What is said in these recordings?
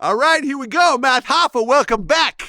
All right, here we go. Matt Hoffa, welcome back.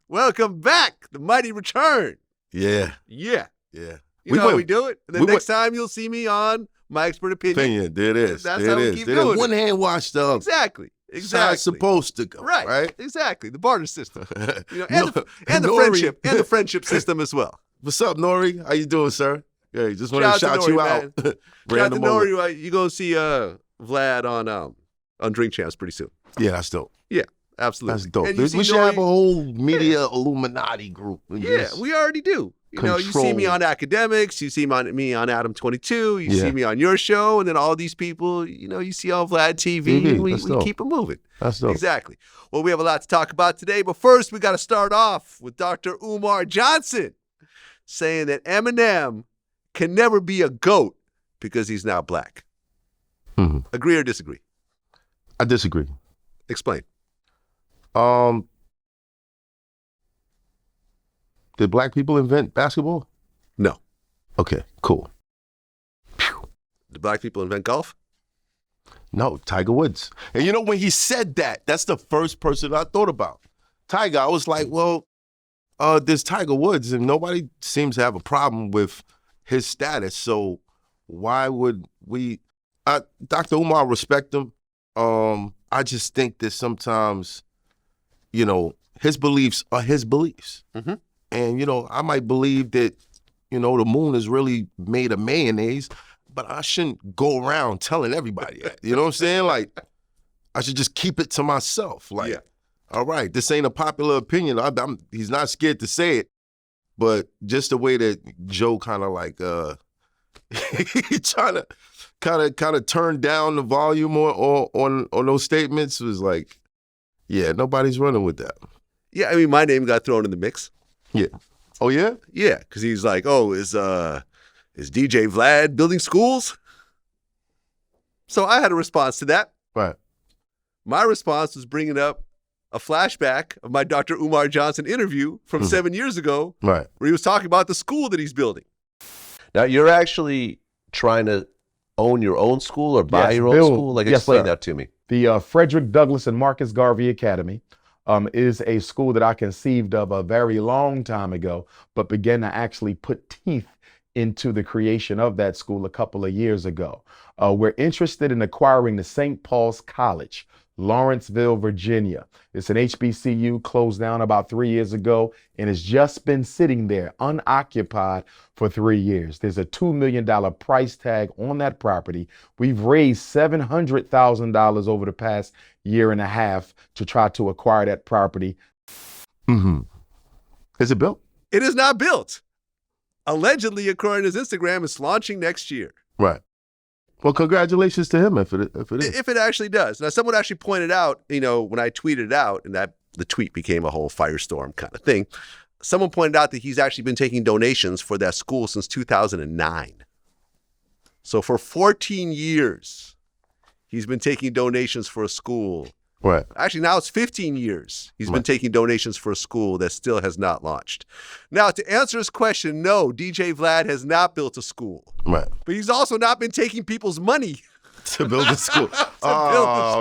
Welcome back. The mighty return. Yeah. Yeah. Yeah. You know how we do it. And then next time you'll see me on My Expert Opinion. There it is. That's there how it we is. keep There doing it. One hand washed up. Exactly. That's how it's supposed to go. Right. Exactly. The barter system. You know, and Nori, the friendship system as well. What's up, Nori? How you doing, sir? Hey, just want to shout Nori, you man. out. Shout out to Nori. You go see Vlad on Drink Champs pretty soon. Yeah, that's dope. Yeah, absolutely. That's dope. And We should have a whole media Illuminati group. Yeah, we already do. You know, you see me on Academics, you see me on Adam 22, you see me on your show, and then all these people, you know, you see on VladTV, and we keep it moving. That's dope. Exactly. Well, we have a lot to talk about today, but first we got to start off with Dr. Umar Johnson saying that Eminem can never be a GOAT because he's now black. Mm-hmm. Agree or disagree? I disagree. Explain. Did black people invent basketball? No. Okay, cool. Phew. Did black people invent golf? No, Tiger Woods. And you know, when he said that, that's the first person I thought about. Tiger, I was like, well, there's Tiger Woods, and nobody seems to have a problem with his status. So why would we? Dr. Umar, respect him. I just think that sometimes, you know, his beliefs are his beliefs. Mm-hmm. And, you know, I might believe that, you know, the moon is really made of mayonnaise, but I shouldn't go around telling everybody that. You know what I'm saying? Like, I should just keep it to myself. Like, all right, this ain't a popular opinion. He's not scared to say it, but just the way that Joe kind of like, he trying to kind of turn down the volume on those statements was like, yeah, nobody's running with that. Yeah, I mean, my name got thrown in the mix. Yeah. Oh, yeah? Yeah, because he's like, oh, is DJ Vlad building schools? So I had a response to that. Right. My response was bringing up a flashback of my Dr. Umar Johnson interview from 7 years ago, right, where he was talking about the school that he's building. Now, you're actually trying to own your own school or buy your own school? Like, explain that to me. The Frederick Douglass and Marcus Garvey Academy is a school that I conceived of a very long time ago, but began to actually put teeth into the creation of that school a couple of years ago. We're interested in acquiring the St. Paul's College, Lawrenceville, Virginia. It's an HBCU, closed down about 3 years ago, and has just been sitting there unoccupied for 3 years. There's a $2 million price tag on that property. We've raised $700,000 over the past year and a half to try to acquire that property. Mm-hmm. Is it built? It is not built. Allegedly, according to his Instagram, it's launching next year. Right. Well, congratulations to him if it is. If it actually does. Now, someone actually pointed out, you know, when I tweeted it out, and that the tweet became a whole firestorm kind of thing, someone pointed out that he's actually been taking donations for that school since 2009. So for 14 years, he's been taking donations for a school. Right. Actually, now it's 15 years he's been taking donations for a school that still has not launched. Now, to answer his question, no, DJ Vlad has not built a school. Right. But he's also not been taking people's money to build a school.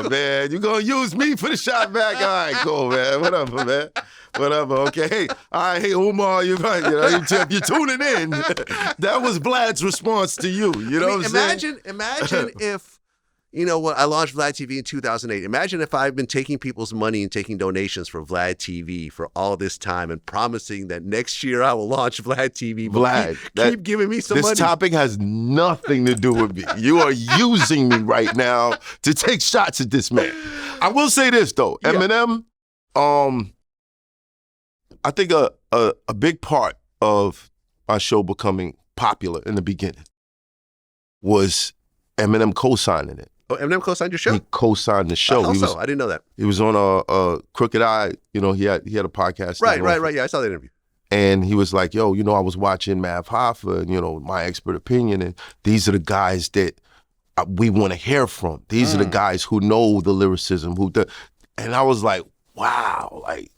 Man, you're going to use me for the shot back? All right, cool, man. Whatever, man. Whatever, okay. Hey, all right, hey, Umar, you're right. You know, if you're tuning in, that was Vlad's response to you. You know what I'm saying? Imagine if, you know, when I launched VladTV in 2008, imagine if I've been taking people's money and taking donations for VladTV for all this time and promising that next year I will launch VladTV. Vlad, keep giving me some money. This topic has nothing to do with me. You are using me right now to take shots at this man. I will say this, though. Yeah. Eminem, I think a big part of our show becoming popular in the beginning was Eminem co-signing it. Oh, Eminem co-signed your show? He co-signed the show. I didn't know that. He was on a Crooked Eye. You know, he had a podcast. Right. Yeah, I saw that interview. And he was like, yo, you know, I was watching Mav Hoffa and, you know, My Expert Opinion, and these are the guys that we want to hear from. These are the guys who know the lyricism. And I was like, wow, like,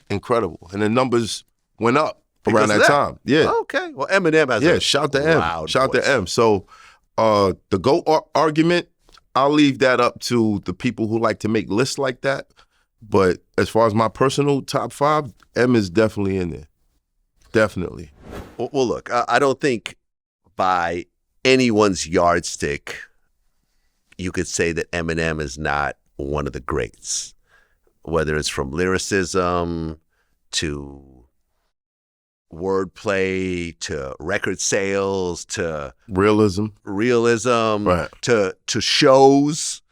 incredible. And the numbers went up around that time. Yeah. Okay. Well, Eminem has a shout to M. loud Shout voice. to M. So the GOAT argument, I'll leave that up to the people who like to make lists like that. But as far as my personal top 5, M is definitely in there. Definitely. Well, look, I don't think by anyone's yardstick you could say that Eminem is not one of the greats, whether it's from lyricism to wordplay to record sales to realism, right, to shows.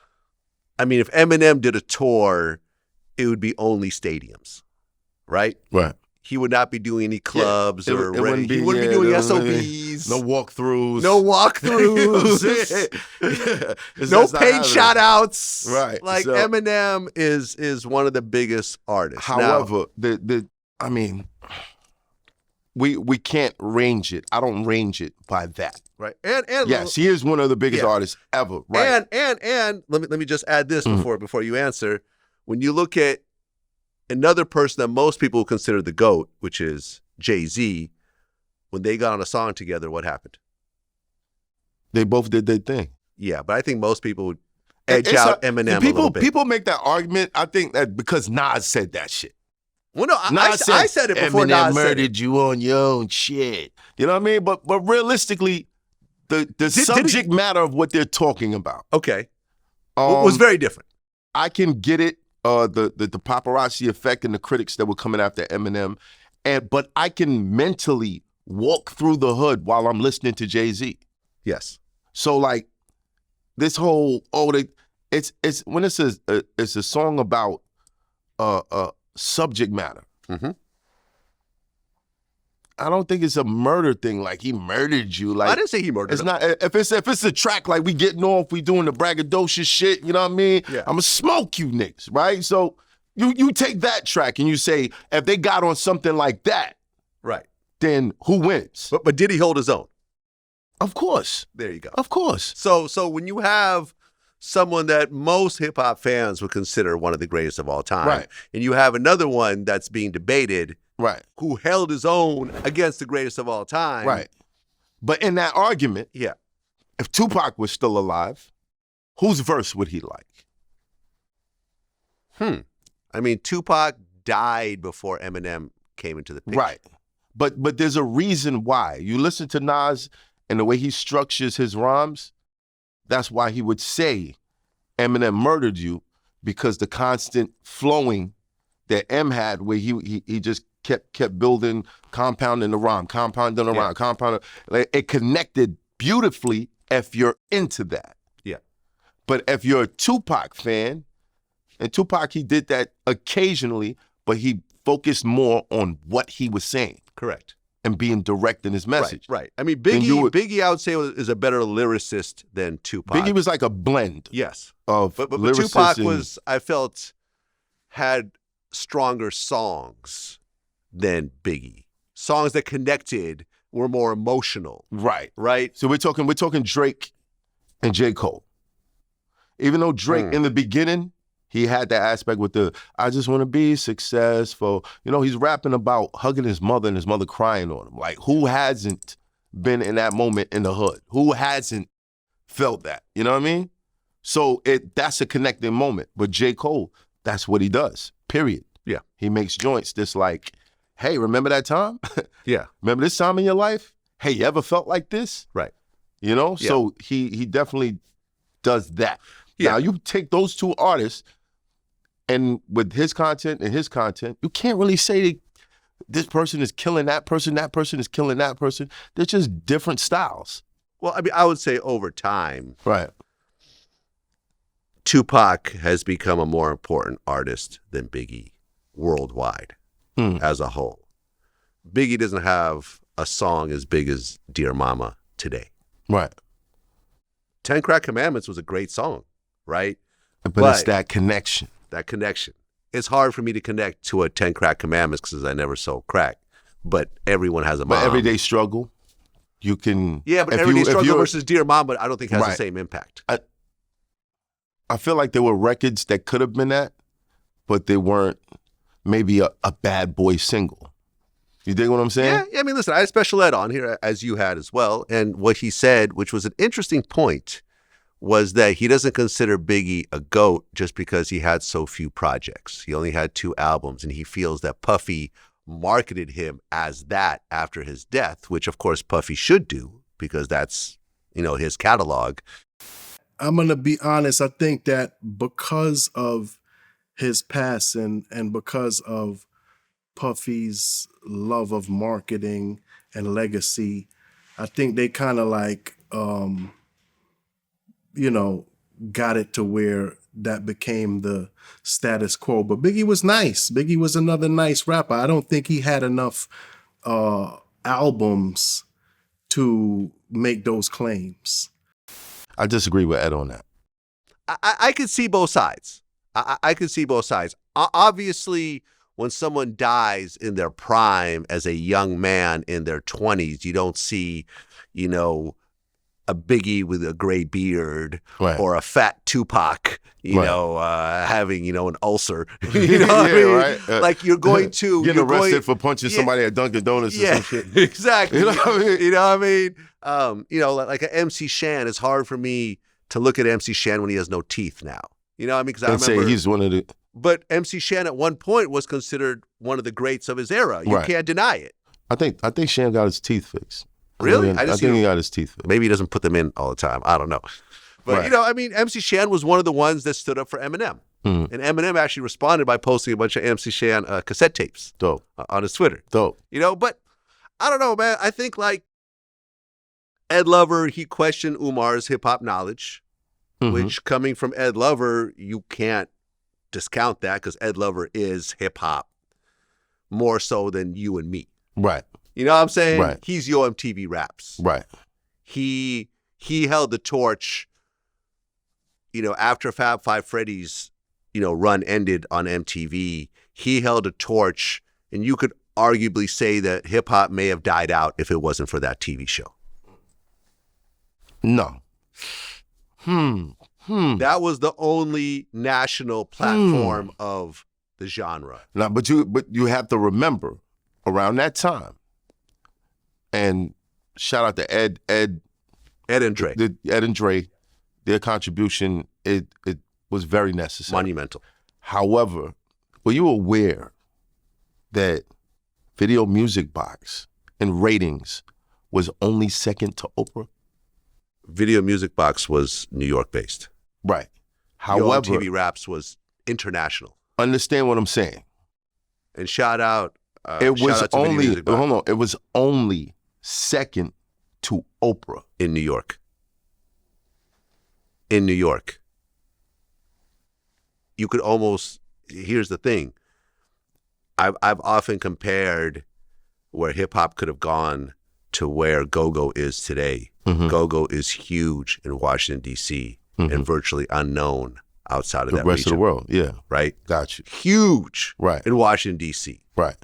I mean, if Eminem did a tour, it would be only stadiums, right? Right. He would not be doing any clubs or he wouldn't be doing SOBs. No walkthroughs. No walkthroughs. No paid shout outs. Right. Like so, Eminem is one of the biggest artists. However, I mean, we can't range it. I don't range it by that. Right. And yes, he is one of the biggest artists ever. Right. And let me just add this before you answer. When you look at another person that most people consider the GOAT, which is Jay-Z, when they got on a song together, what happened? They both did their thing. Yeah, but I think most people would edge out Eminem a little bit. People make that argument, I think, that because Nas said that shit. Well, no, I said it before Eminem Nas murdered you on your own shit. You know what I mean? But realistically, the subject matter of what they're talking about. Okay. Was very different. I can get it. The paparazzi effect and the critics that were coming after Eminem, but I can mentally walk through the hood while I'm listening to Jay-Z. Yes. So like this whole it's when it's a song about subject matter. Mm-hmm. I don't think it's a murder thing. Like he murdered you. Like I didn't say he murdered. It's not. If it's a track like we getting off, we doing the braggadocious shit. You know what I mean? Yeah. I'ma smoke you niggas, right? So you take that track and you say if they got on something like that, right? Then who wins? But did he hold his own? Of course. There you go. Of course. So when you have someone that most hip hop fans would consider one of the greatest of all time, right, and you have another one that's being debated. Right. Who held his own against the greatest of all time. Right. But in that argument, yeah, if Tupac was still alive, whose verse would he like? I mean, Tupac died before Eminem came into the picture. Right. But there's a reason why. You listen to Nas and the way he structures his rhymes, that's why he would say Eminem murdered you, because the constant flowing that M had, where he just kept building, compounding the rhyme, compounding the rhyme, compounding. Like, it connected beautifully if you're into that. Yeah. But if you're a Tupac fan, and Tupac, he did that occasionally, but he focused more on what he was saying. Correct. And being direct in his message. Right. I mean, Biggie, I would say, is a better lyricist than Tupac. Biggie was like a blend. Yes. But Tupac was, I felt, had stronger songs than Biggie. Songs that connected, were more emotional. Right. Right? So we're talking Drake and J. Cole. Even though Drake in the beginning, he had that aspect with the, I just want to be successful. You know, he's rapping about hugging his mother and his mother crying on him. Like, who hasn't been in that moment in the hood? Who hasn't felt that? You know what I mean? So that's a connecting moment. But J. Cole, that's what he does, period. Yeah. He makes joints that's like, hey, remember that time? Yeah. Remember this time in your life? Hey, you ever felt like this? Right. You know? Yeah. So he definitely does that. Yeah. Now, you take those two artists, and with his content and his content, you can't really say this person is killing that person is killing that person. They're just different styles. Well, I mean, I would say over time, right, Tupac has become a more important artist than Biggie worldwide as a whole. Biggie doesn't have a song as big as Dear Mama today. Right. 10 Crack Commandments was a great song, right? But it's that connection. That connection. It's hard for me to connect to a 10 Crack Commandments because I never sold crack. But everyone has a mom. But Everyday Struggle, you can... Yeah, but Everyday Struggle versus Dear Mama, I don't think has the same impact. I feel like there were records that could have been that, but they weren't maybe a bad boy single. You dig what I'm saying? Yeah, I mean, listen, I had special ed on here, as you had as well. And what he said, which was an interesting point, was that he doesn't consider Biggie a GOAT just because he had so few projects. He only had 2 albums, and he feels that Puffy marketed him as that after his death, which of course Puffy should do because that's, his catalog. I'm going to be honest. I think that because of his passing and because of Puffy's love of marketing and legacy, I think they kind of like, got it to where that became the status quo. But Biggie was nice. Biggie was another nice rapper. I don't think he had enough albums to make those claims. I disagree with Ed on that. I could see both sides. I could see both sides. Obviously, when someone dies in their prime as a young man in their 20s, you don't see, a Biggie with a gray beard or a fat Tupac, having, an ulcer. You know what I mean? Right. Like you're going to get arrested for punching somebody at Dunkin' Donuts or some shit. Exactly. You know what I mean? You know what I mean? Like an MC Shan, it's hard for me to look at MC Shan when he has no teeth now. You know what I mean? Because I remember say he's one of the. But MC Shan at one point was considered one of the greats of his era. You can't deny it. I think Shan got his teeth fixed. Really? I think he got his teeth fixed. Maybe he doesn't put them in all the time. I don't know. But, MC Shan was one of the ones that stood up for Eminem. And Eminem actually responded by posting a bunch of MC Shan cassette tapes on his Twitter. Dope. But I don't know, man. I think like Ed Lover, he questioned Umar's hip-hop knowledge, which coming from Ed Lover, you can't discount that because Ed Lover is hip-hop more so than you and me. Right. You know what I'm saying? Right. He's Yo MTV Raps. Right. He held the torch, after Fab Five Freddy's, run ended on MTV. He held a torch, and you could arguably say that hip hop may have died out if it wasn't for that TV show. No. That was the only national platform of the genre. Now, but you have to remember, around that time, and shout out to Ed and Dre. Ed and Dre, their contribution, it was very necessary. Monumental. However, were you aware that Video Music Box in ratings was only second to Oprah? Video Music Box was New York based. Right. However, Yo MTV Raps was international. Understand what I'm saying? And shout out. It was only second to Oprah in New York. In New York. You could almost, here's the thing. I've often compared where hip hop could have gone to where go-go is today. Go-go is huge in Washington, D.C. and virtually unknown outside of that region. The rest of the world, yeah. Right? Got you. Huge in Washington, D.C. Right.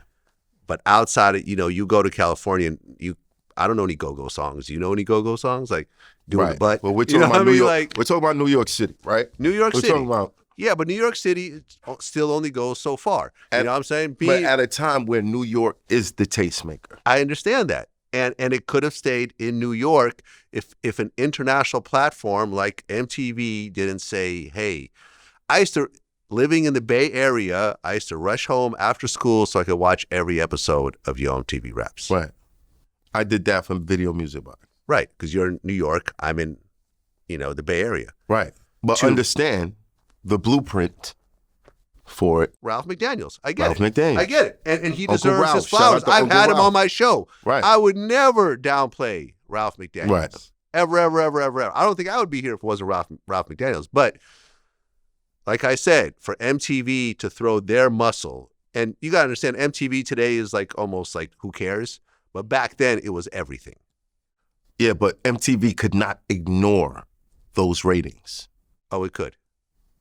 But outside of, you go to California and I don't know any go-go songs. Do you know any go-go songs? Like doing the butt? Well, we're talking about New York. We're talking about New York City, right? New York City. We're talking about. Yeah, but New York City still only goes so far. You know what I'm saying? But at a time where New York is the tastemaker. I understand that. And it could have stayed in New York if an international platform like MTV didn't say, hey, living in the Bay Area, I used to rush home after school so I could watch every episode of Yo MTV Raps. Right. I did that from Video Music Box. Right, because you're in New York, I'm in, the Bay Area. Right. But understand the blueprint for it. Ralph McDaniels. I get Ralph McDaniels. I get it. And he Uncle deserves Ralph. his flowers. I've Uncle had him Ralph. on my show. Right. I would never downplay Ralph McDaniels. Right. Ever, ever, ever, ever, ever. I don't think I would be here if it wasn't Ralph McDaniels. But like I said, for MTV to throw their muscle, and you got to understand, MTV today is like almost like who cares? But back then, it was everything. Yeah, but MTV could not ignore those ratings. Oh, it could.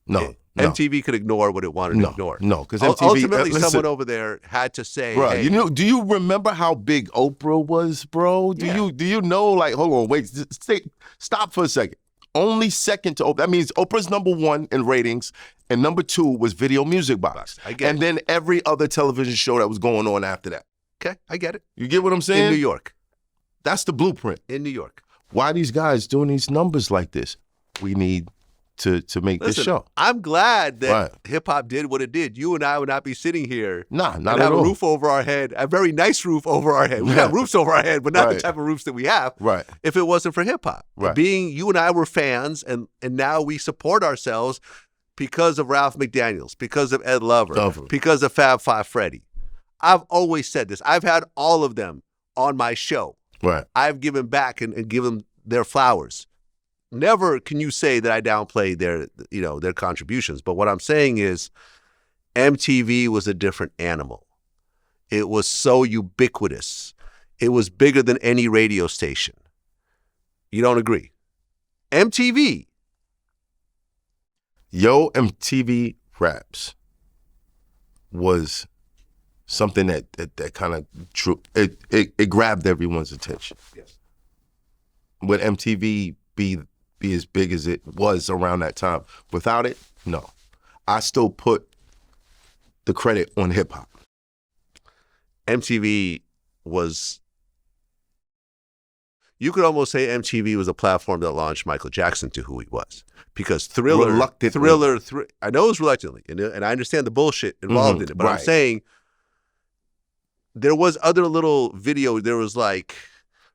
No. MTV could ignore what it wanted to ignore. No, because MTV ultimately someone over there had to say, bro, hey, do you remember how big Oprah was, bro? Do you know, like, hold on, wait, stop for a second. Only second to Oprah. That means Oprah's number one in ratings, and number two was Video Music Box. I get it. And then every other television show that was going on after that. Okay, I get it. You get what I'm saying? In New York. That's the blueprint. In New York. Why these guys doing these numbers like this? we need to make this show. I'm glad that Right. hip hop did what it did. You and I would not be sitting here Nah, and not have at all. a roof over our head, a very nice roof over our head. We have roofs over our head, but not the Right. type of roofs that we have. Right. If it wasn't for hip hop, Right. being you and I were fans, and now we support ourselves because of Ralph McDaniels, because of Ed Lover, because of Fab Five Freddy. I've always said this. I've had all of them on my show. Right. I've given back and given them their flowers. Never can you say that I downplay their contributions. But what I'm saying is MTV was a different animal. It was so ubiquitous. It was bigger than any radio station. You don't agree? MTV. Yo MTV Raps was something that kind of it grabbed everyone's attention. Yes. Would MTV be as big as it was around that time? Without it, no. I still put the credit on hip hop. MTV was, you could almost say MTV was a platform that launched Michael Jackson to who he was. Because Thriller, I know it was reluctantly, and I understand the bullshit involved in it, but I'm saying there was other little video. There was like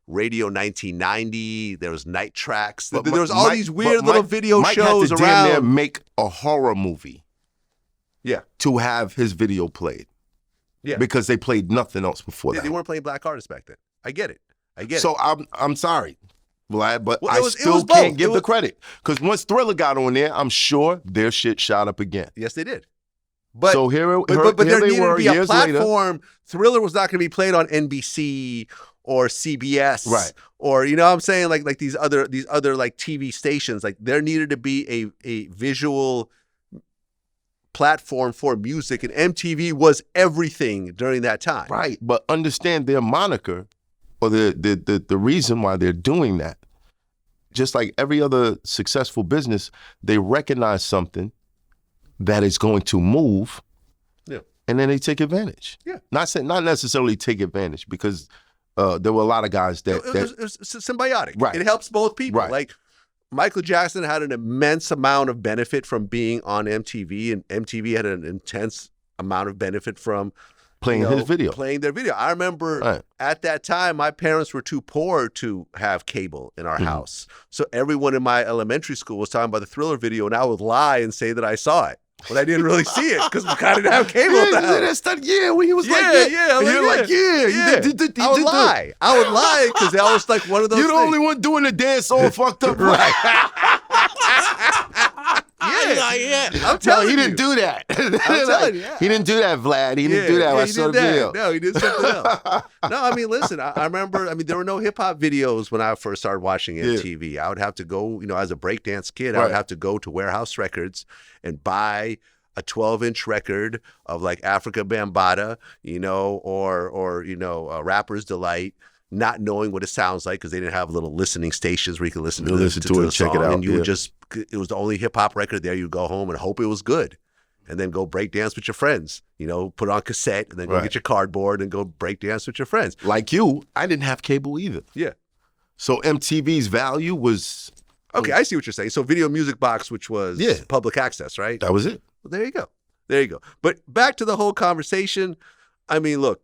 Radio 1990. There was Night Tracks. There was all these weird little video shows had to around. Damn near make a horror movie. Yeah. To have his video played. Yeah. Because they played nothing else before that. They weren't playing black artists back then. I get it. So I'm sorry, Vlad, but Well, I still can't give the credit. Because once Thriller got on there, I'm sure their shit shot up again. Yes, they did. But so but there they needed were to be a years later. platform. Thriller was not going to be played on NBC or CBS, Right? Or you know what I'm saying, like these other like TV stations. Like there needed to be a visual platform for music, and MTV was everything during that time. Right, but understand their moniker or the reason why they're doing that. Just like every other successful business, they recognize something that is going to move, and then they take advantage. Yeah, not necessarily take advantage, because there were a lot of guys that it was symbiotic. Right. It helps both people. Right. Like Michael Jackson had an immense amount of benefit from being on MTV, and MTV had an intense amount of benefit from playing playing their video. I remember at that time, my parents were too poor to have cable in our house. So everyone in my elementary school was talking about the Thriller video, and I would lie and say that I saw it. But I didn't really see it because we kind of didn't have cable at the house. When he was I would lie. I would lie because that was like one of those You're the things. only one doing the dance all fucked up. Right. Yeah. I'm telling he you. didn't do that. I'm telling you. He didn't do that, Vlad. He didn't do that. I he saw did the that. video. No, he did something else. No, I mean, listen, I remember, there were no hip hop videos when I first started watching MTV. I would have to go, as a breakdance kid, I would have to go to Warehouse Records and buy a 12-inch record of like Africa Bambaataa, or Rapper's Delight, not knowing what it sounds like because they didn't have little listening stations where you could listen to it and check it out. And you would just, it was the only hip hop record there. You go home and hope it was good, and then go break dance with your friends. Put on cassette and then go get your cardboard and go break dance with your friends. Like you, I didn't have cable either. Yeah. So MTV's value was okay. I see what you're saying. So Video Music Box, which was public access, right? That was it. Well, there you go. There you go. But back to the whole conversation. I mean, look,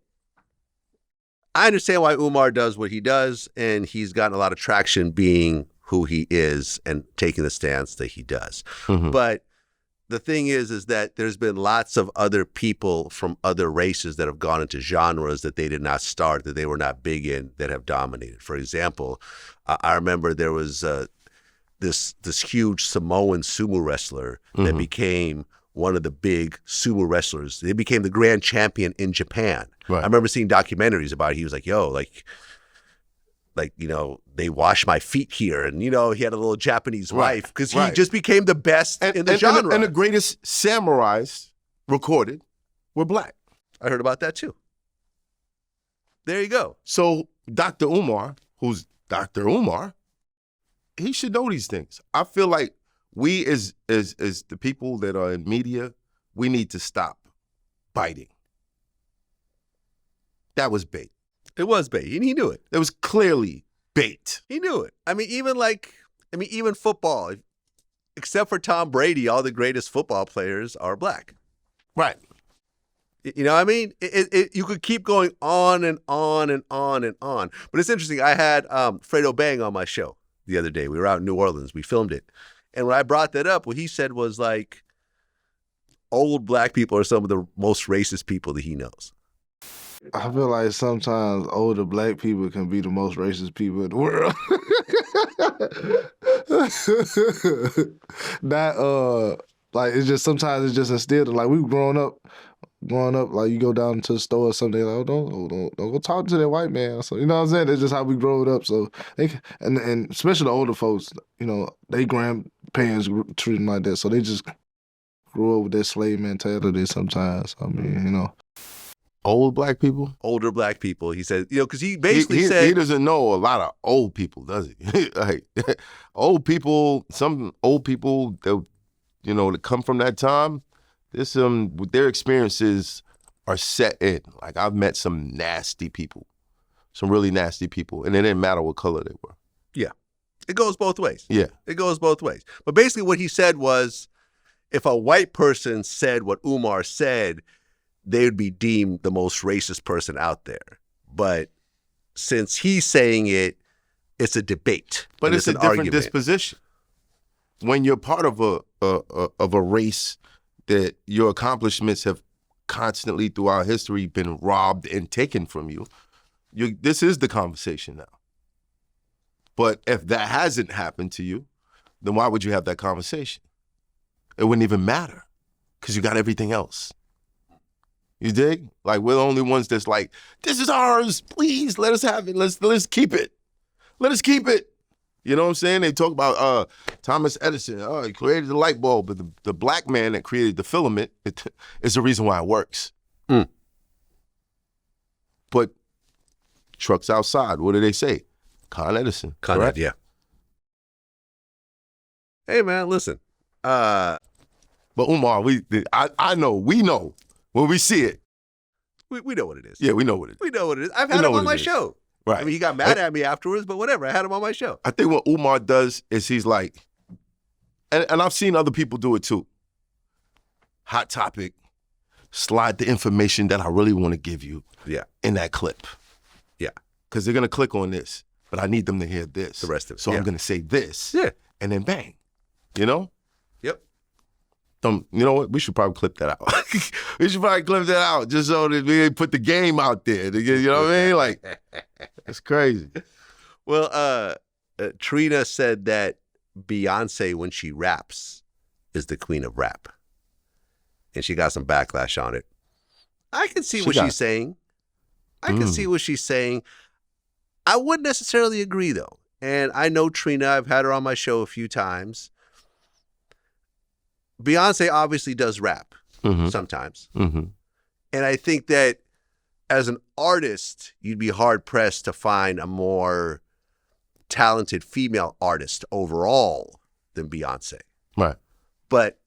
I understand why Umar does what he does, and he's gotten a lot of traction being who he is and taking the stance that he does. Mm-hmm. But the thing is that there's been lots of other people from other races that have gone into genres that they did not start, that they were not big in, that have dominated. For example, I remember there was this huge Samoan sumo wrestler that became one of the big sumo wrestlers. They became the grand champion in Japan. Right. I remember seeing documentaries about it. He was like, yo, they wash my feet here. And, he had a little Japanese wife because he just became the best in the genre. And the greatest samurais recorded were black. I heard about that too. There you go. So Dr. Umar, who's Dr. Umar, he should know these things. I feel like we as the people that are in media, we need to stop biting. That was bait. It was bait, and he knew it. It was clearly bait. He knew it. Even football. except for Tom Brady, all the greatest football players are black. Right. You know what I mean? You could keep going on and on and on and on. But it's interesting. I had Fredo Bang on my show the other day. We were out in New Orleans. We filmed it. And when I brought that up, what he said was like, old black people are some of the most racist people that he knows. I feel like sometimes older black people can be the most racist people in the world. Like it's just sometimes it's just instilled. Like we growing up, like you go down to the store or something, like, don't go talk to that white man. So you know what I'm saying? That's just how we growed up. So and especially the older folks, you know, they grandparents treat them like that. So they just grew up with that slave mentality sometimes. I mean, you know. Old black people? Older black people. He said, you know, because he basically said... He doesn't know a lot of old people, does he? Like, old people, some old people that, you know, that come from that time, their experiences are set in. Like, I've met some nasty people, some really nasty people, and it didn't matter what color they were. Yeah. It goes both ways. Yeah. It goes both ways. But basically what he said was, if a white person said what Umar said, they would be deemed the most racist person out there. But since he's saying it, it's a debate. But it's a different argument. disposition. When you're part of a race that your accomplishments have constantly throughout history been robbed and taken from you, this is the conversation now. But if that hasn't happened to you, then why would you have that conversation? It wouldn't even matter because you got everything else. You dig? Like, we're the only ones that's like, this is ours. Please let us have it. Let's keep it. Let us keep it. You know what I'm saying? They talk about Thomas Edison. Oh, he created the light bulb, but the black man that created the filament is the reason why it works. Mm. But trucks outside, what do they say? Con Edison. Con Ed, yeah. Hey, man, listen. But Umar, I know, we know. When we see it. We know what it is. Yeah, we know what it is. We know what it is. I've had him on my show. Right. I mean, he got mad at me afterwards, but whatever. I had him on my show. I think what Umar does is he's like, and I've seen other people do it too. Hot topic, slide the information that I really want to give you in that clip. Yeah. Because they're going to click on this, but I need them to hear this. The rest of it. So I'm going to say this. Yeah. And then bang. You know? Yep. You know what? We should probably clip that out. We should probably clip that out just so that we put the game out there. You know what I mean? Like, it's crazy. Well, Trina said that Beyonce, when she raps, is the queen of rap. And she got some backlash on it. I can see what she's saying. I can see what she's saying. I wouldn't necessarily agree, though. And I know Trina. I've had her on my show a few times. Beyonce obviously does rap sometimes. Mm-hmm. And I think that as an artist, you'd be hard-pressed to find a more talented female artist overall than Beyonce. Right. But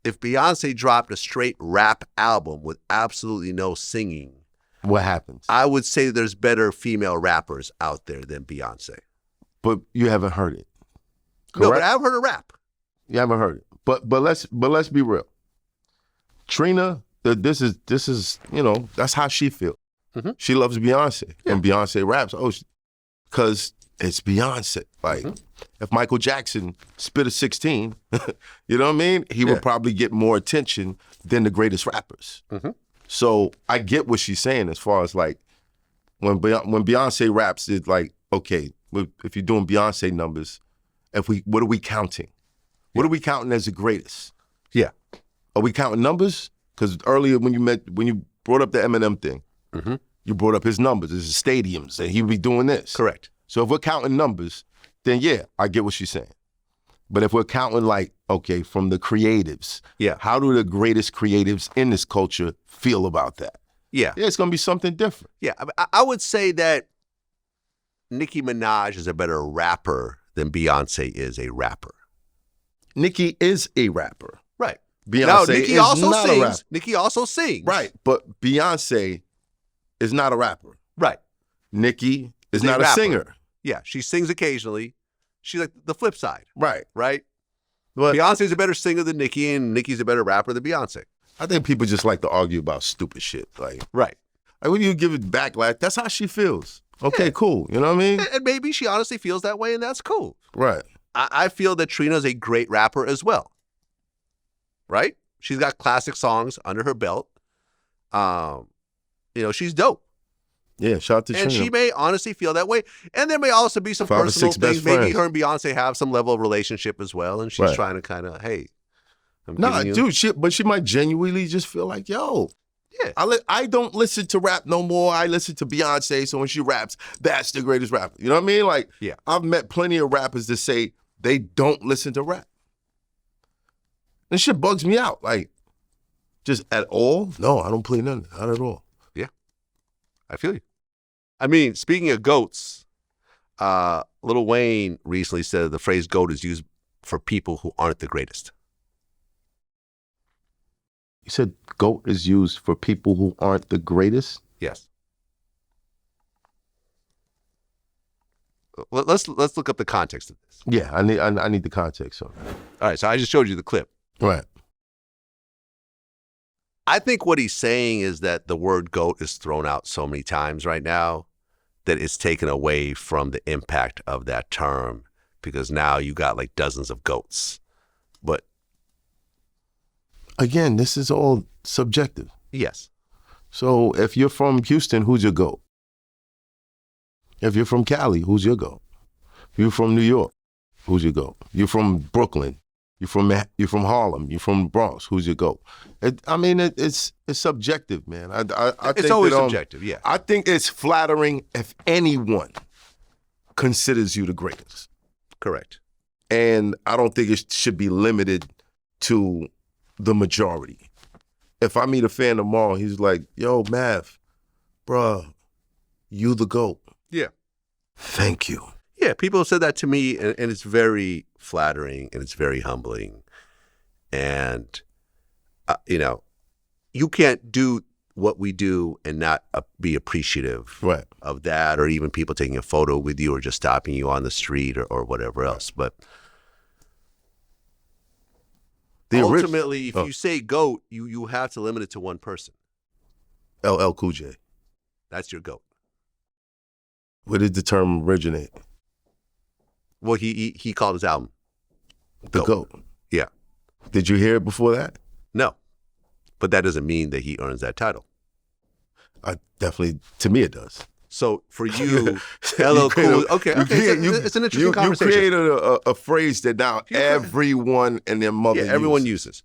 if Beyonce dropped a straight rap album with absolutely no singing, what happens? I would say there's better female rappers out there than Beyonce. But you haven't heard it. Correct? No, but I've heard her rap. You haven't heard it. But let's be real. Trina, this is you know, that's how she feels. Mm-hmm. She loves Beyonce, and Beyonce raps. Because it's Beyonce. Like, if Michael Jackson spit a 16, you know what I mean? He would probably get more attention than the greatest rappers. Mm-hmm. So I get what she's saying as far as like when Beyonce raps, it's like, okay, if you're doing Beyonce numbers, what are we counting? What are we counting as the greatest? Yeah. Are we counting numbers? Because earlier when you brought up the Eminem thing, you brought up his numbers, his stadiums, and he would be doing this. Correct. So if we're counting numbers, then yeah, I get what she's saying. But if we're counting like, okay, from the creatives, how do the greatest creatives in this culture feel about that? Yeah. Yeah, it's going to be something different. Yeah, I would say that Nicki Minaj is a better rapper than Beyonce is a rapper. Nicki is a rapper. Right. Beyonce Nicki is also not sings. a rapper. Nicki also sings. Right, but Beyonce is not a rapper. Right. Nicki is She's not a singer. Yeah, she sings occasionally. She's like the flip side. Right. Right? But Beyonce's a better singer than Nicki, and Nicki's a better rapper than Beyonce. I think people just like to argue about stupid shit. Like Right. when you give it backlash, that's how she feels. Okay, cool. You know what I mean? And maybe she honestly feels that way, and that's cool. Right. I feel that Trina's a great rapper as well. Right? She's got classic songs under her belt. She's dope. Yeah, shout out to Trina. And she may honestly feel that way. And there may also be some 5 or personal 6 best things. Maybe friends. her and Beyonce have some level of relationship as well. And she's Right. trying to kind of, hey, I'm Nah, giving you... dude, but she might genuinely just feel like, yo, Yeah. I don't listen to rap no more. I listen to Beyonce, so when she raps, that's the greatest rapper. You know what I mean? Like, Yeah. I've met plenty of rappers that say they don't listen to rap. This shit bugs me out. Like, just at all? No, I don't play nothing. Not at all. I feel you. I mean, speaking of goats, Lil Wayne recently said the phrase goat is used for people who aren't the greatest. You said GOAT is used for people who aren't the greatest? Yes. Let's look up the context of this. Yeah, I need the context of it. All right, so I just showed you the clip. Right. I think what he's saying is that the word goat is thrown out so many times right now that it's taken away from the impact of that term, because now you got like dozens of goats. But Again, this is all subjective. yes, So if you're from Houston, who's your GOAT? If you're from Cali, who's your GOAT? If you're from New York, who's your GOAT? You're from Brooklyn, you're from Harlem, you're from the Bronx, who's your GOAT? It's subjective, man. I it's think always that, subjective. Yeah, I think it's flattering if anyone considers you the greatest. correct. And I don't think it should be limited to the majority. If I meet a fan tomorrow, he's like, yo, Mav, bruh, you the GOAT. Yeah. Thank you. Yeah, people have said that to me, and it's very flattering and it's very humbling. And, you can't do what we do and not be appreciative Right. of that, or even people taking a photo with you or just stopping you on the street or whatever else. But ultimately, if you say GOAT, you have to limit it to one person. LL Cool J. That's your GOAT. Where did the term originate? Well, he called his album The GOAT. Yeah. Did you hear it before that? No. But that doesn't mean that he earns that title. Definitely, to me it does. So for you, LL Cool, okay, it's an interesting conversation. You created a phrase that now everyone and their mother everyone uses.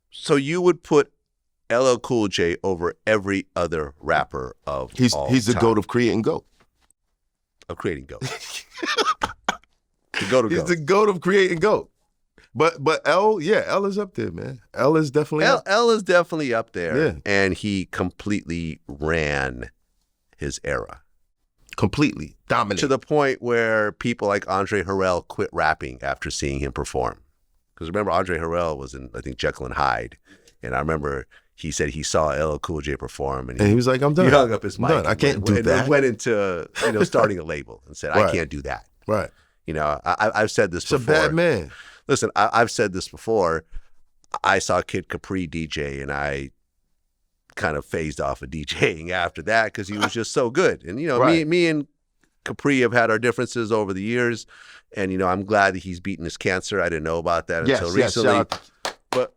So you would put LL Cool J over every other rapper of all He's the time. GOAT of creating GOAT. Of creating GOAT. The GOAT of He's GOAT. the GOAT of creating GOAT. But L is up there, man. L is definitely up. L is definitely up there, Yeah. and he completely ran his era. Completely dominant. To the point where people like Andre Harrell quit rapping after seeing him perform. Because remember, Andre Harrell was in, I think, Jekyll and Hyde. And I remember he said he saw LL Cool J perform, and he was like, I'm done. He hung up his mic. Done. I can't do that. And went into starting a label and said, Right. I can't do that. Right. I've said this It's before. a bad man. Listen, I've said this before. I saw Kid Capri DJ, and I kind of phased off of DJing after that because he was just so good. And Right. me and Capri have had our differences over the years, and I'm glad that he's beaten his cancer. I didn't know about that until recently. shout out. But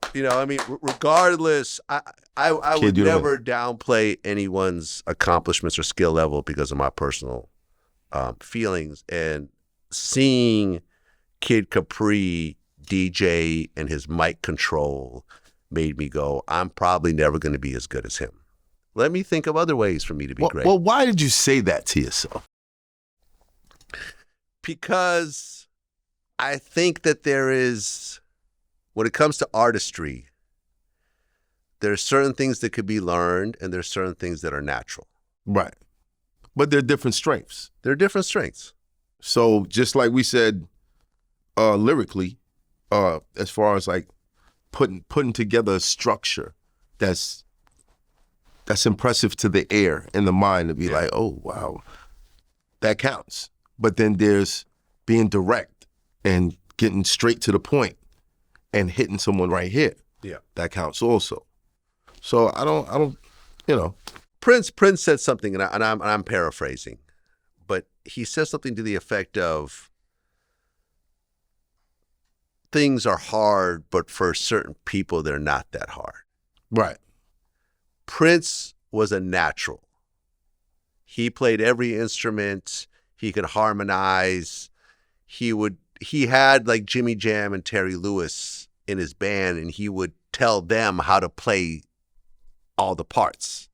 regardless, I would never downplay anyone's accomplishments or skill level because of my personal feelings. And seeing Kid Capri DJ and his mic control made me go, I'm probably never going to be as good as him. Let me think of other ways for me to be great. Well, why did you say that to yourself? Because I think that there is, when it comes to artistry, there's certain things that could be learned and there's certain things that are natural. Right. But they're different strengths. They're different strengths. So just like we said lyrically, as far as like putting together a structure that's impressive to the ear and the mind to be like, oh, wow, that counts. But then there's being direct and getting straight to the point and hitting someone right here. Yeah. That counts also. So I don't, you know. Prince said something, and I'm paraphrasing, but he says something to the effect of, things are hard, but for certain people, they're not that hard. Right. Prince was a natural. He played every instrument. He could harmonize. He had like Jimmy Jam and Terry Lewis in his band, and he would tell them how to play all the parts.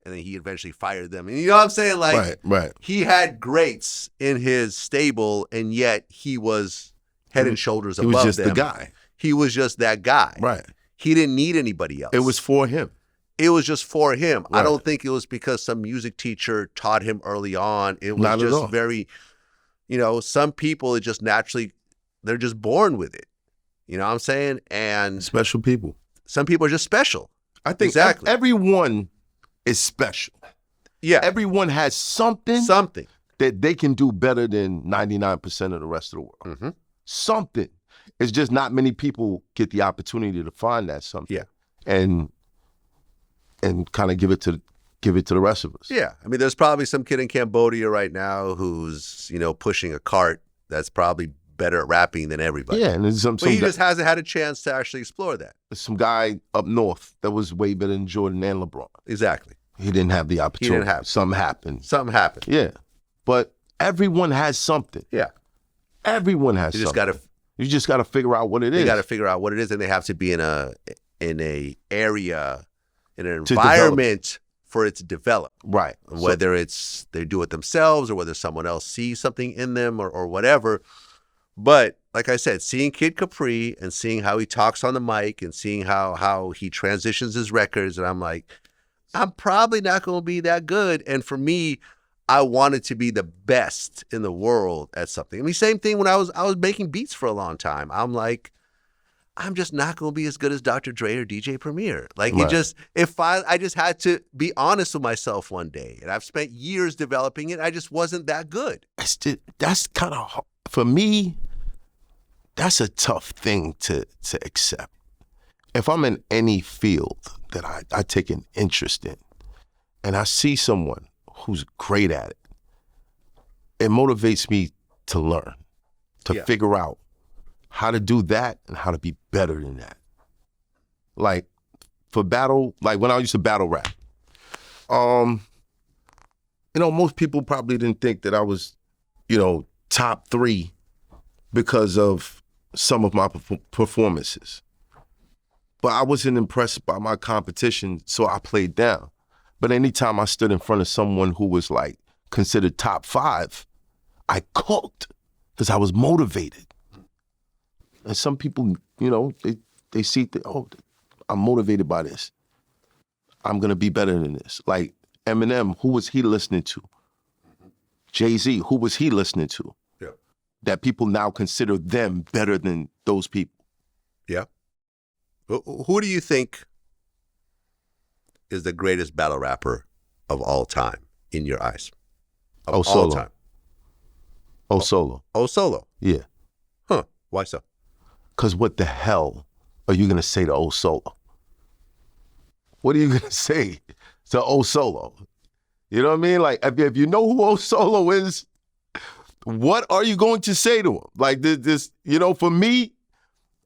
And then he eventually fired them. And you know what I'm saying? Like, right. He had greats in his stable, and yet he was head and shoulders above them. He was just the guy. He was just that guy. Right. He didn't need anybody else. It was for him. It was just for him. Right. I don't think it was because some music teacher taught him early on. It was Not at all. just very, some people, it just naturally, they're just born with it. You know what I'm saying? And Special people. some people are just special. I think Exactly. everyone is special. Yeah. Everyone has something that they can do better than 99% of the rest of the world. Mm-hmm. Something. It's just not many people get the opportunity to find that something. Yeah. And kind of give it to the rest of us. Yeah. I mean, there's probably some kid in Cambodia right now who's, pushing a cart that's probably better at rapping than everybody. Yeah, and there's some But he guy, just hasn't had a chance to actually explore that. some guy up north that was way better than Jordan and LeBron. Exactly. He didn't have the opportunity. didn't have it. Something happened. Something happened. Yeah. But everyone has something. Yeah. Everyone has You something. You just got to figure out what it is. They got to figure out what it is, and they have to be in a area, in an To environment for it to develop. Right. Whether it's they do it themselves or whether someone else sees something in them or whatever. But like I said, seeing Kid Capri and seeing how he talks on the mic and seeing how he transitions his records, and I'm like, I'm probably not going to be that good. And for me, I wanted to be the best in the world at something. I mean, same thing when I was making beats for a long time. I'm like, I'm just not going to be as good as Dr. Dre or DJ Premier. Like Right. I just had to be honest with myself one day. And I've spent years developing it. I just wasn't that good. That's kind of, for me, that's a tough thing to accept. If I'm in any field that I take an interest in and I see someone who's great at it, it motivates me to learn, to figure out how to do that and how to be better than that. Like for battle, like when I used to battle rap, most people probably didn't think that I was, top 3 because of some of my performances. But I wasn't impressed by my competition, so I played down. But anytime I stood in front of someone who was like considered top 5, I cooked because I was motivated. And some people, they see that, I'm motivated by this. I'm gonna be better than this. Like Eminem, who was he listening to? Jay-Z, who was he listening to? Yeah. That people now consider them better than those people. Yeah. Who do you think is the greatest battle rapper of all time in your eyes? Of all Solo. time. Solo. Solo. Yeah. Huh. Why so? Because what the hell are you going to say to Solo? What are you going to say to Solo? You know what I mean? Like, if you know who Solo is, what are you going to say to him? Like, this for me,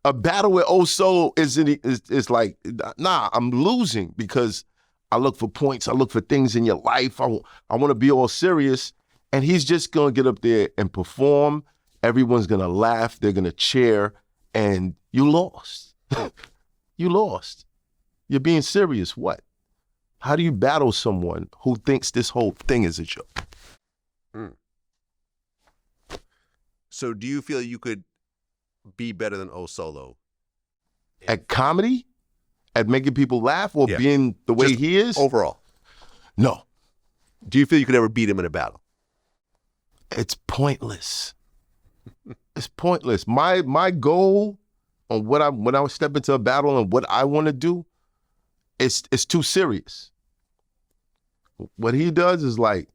a battle with Solo is like, nah, I'm losing because I look for points. I look for things in your life. I want to be all serious. And he's just going to get up there and perform. Everyone's going to laugh. They're going to cheer. And you lost. You lost. You're being serious. What? How do you battle someone who thinks this whole thing is a joke? Mm. So do you feel you could be better than Solo? At comedy? At making people laugh or being the way Just he is? Overall. No. Do you feel you could ever beat him in a battle? It's pointless. It's pointless. My goal on when I step into a battle and what I want to do, it's too serious. What he does is like,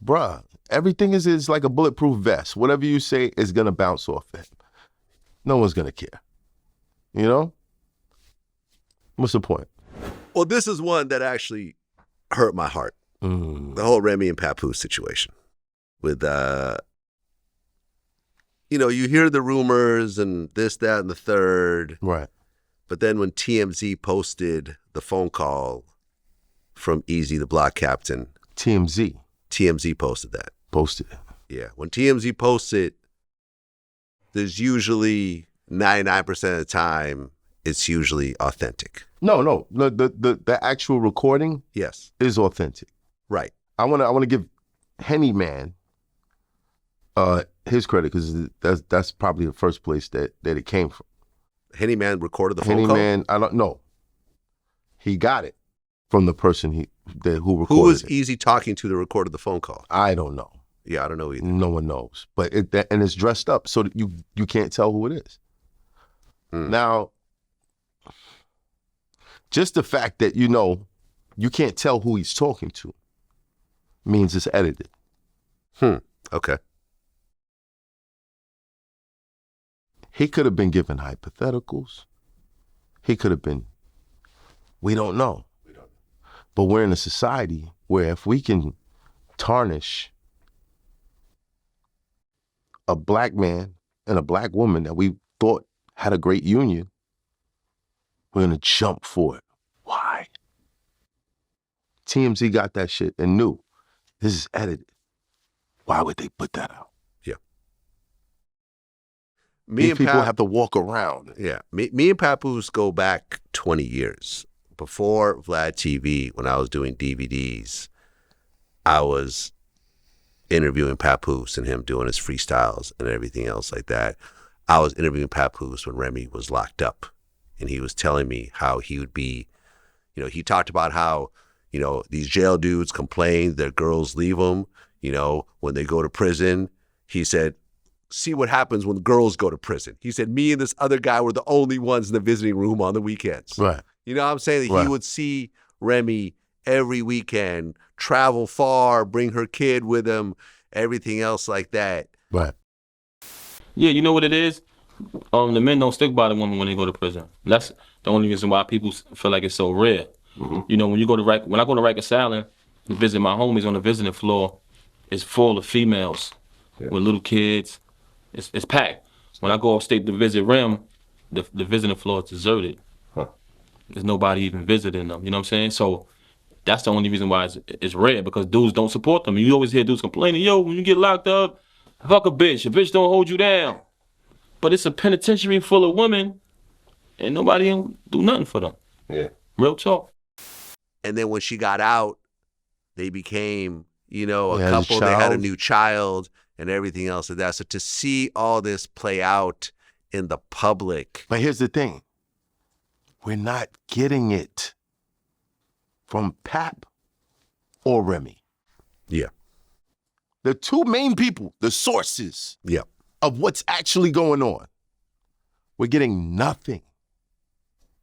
bruh, everything is like a bulletproof vest. Whatever you say is gonna bounce off him. no one's gonna care. You know? What's the point? Well, this is one that actually hurt my heart. The whole Remy and Papoose situation. With, you hear the rumors and this, that, and the third. Right. But then when TMZ posted the phone call from Easy, the block captain. TMZ posted that. Posted it. Yeah. When TMZ posts it, there's usually 99% of the time, it's usually authentic. No. The actual recording Yes. is authentic. Right. I wanna give Henny Man his credit, because that's probably the first place that it came from. Henny Man recorded the phone Henny call? Man, I don't know. He got it from the person who recorded Who was it. Easy talking to recorded the phone call? I don't know. Yeah, I don't know either. No one knows. But it's dressed up so that you can't tell who it is. Now, just the fact that you can't tell who he's talking to means it's edited. Okay. He could have been given hypotheticals. He could have been, we don't know. But we're in a society where if we can tarnish a black man and a black woman that we thought had a great union, we're gonna jump for it. Why? TMZ got that shit and knew this is edited. Why would they put that out? Yeah. These people have to walk around. Yeah. Me and Papoose go back 20 years. Before VladTV, when I was doing DVDs, I was interviewing Papoose and him doing his freestyles and everything else like that. I was interviewing Papoose when Remy was locked up, and he was telling me how he would be, he talked about how, these jail dudes complain their girls leave them, when they go to prison. He said, see what happens when girls go to prison. He said, me and this other guy were the only ones in the visiting room on the weekends. Right. You know what I'm saying? That Right. He would see Remy every weekend, travel far, bring her kid with him, everything else like that. Right. Yeah, you know what it is? The men don't stick by the women when they go to prison. That's the only reason why people feel like it's so rare. When I go to Rikers Island to visit my homies on the visiting floor, it's full of females with little kids. It's packed. When I go upstate to visit Rim, the visiting floor is deserted. There's nobody even visiting them. You know what I'm saying? So that's the only reason why it's rare, because dudes don't support them. You always hear dudes complaining, yo, when you get locked up, fuck a bitch. A bitch don't hold you down. But it's a penitentiary full of women and nobody do nothing for them. Yeah. Real talk. And then when she got out, they became, a They had a couple. They had a child. new child and everything else like that. So to see all this play out in the public. But here's the thing. We're not getting it from Pap or Remy. Yeah. The two main people, the sources Yeah. of what's actually going on. We're getting nothing.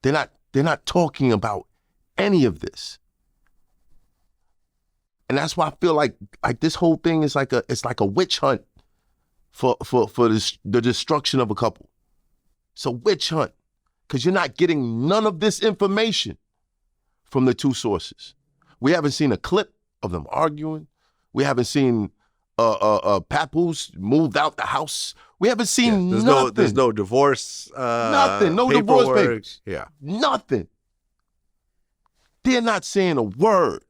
They're not talking about any of this. And that's why I feel like this whole thing is like a witch hunt for the destruction of a couple. It's a witch hunt, because you're not getting none of this information from the two sources. We haven't seen a clip of them arguing. We haven't seen Papoose moved out the house. We haven't seen nothing. There's no divorce. Nothing. No divorce paperwork. papers. Yeah. Nothing. They're not saying a word,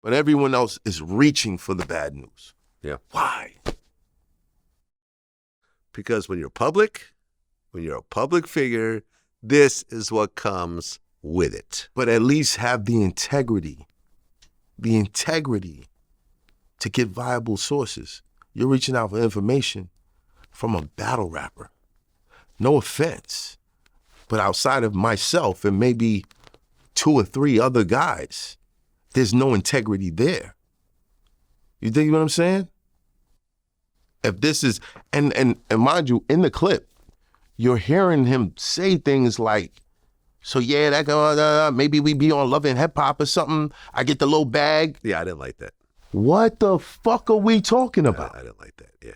but everyone else is reaching for the bad news. Yeah. Why? Because when you're a public figure, this is what comes with it. But at least have the integrity to get viable sources. You're reaching out for information from a battle rapper. No offense, but outside of myself and maybe 2 or 3 other guys, there's no integrity there. You dig what I'm saying? If this is, and mind you, in the clip, you're hearing him say things like, so yeah, that maybe we be on Love and Hip Hop or something. I get the little bag. Yeah, I didn't like that. What the fuck are we talking about? I didn't like that. Yeah.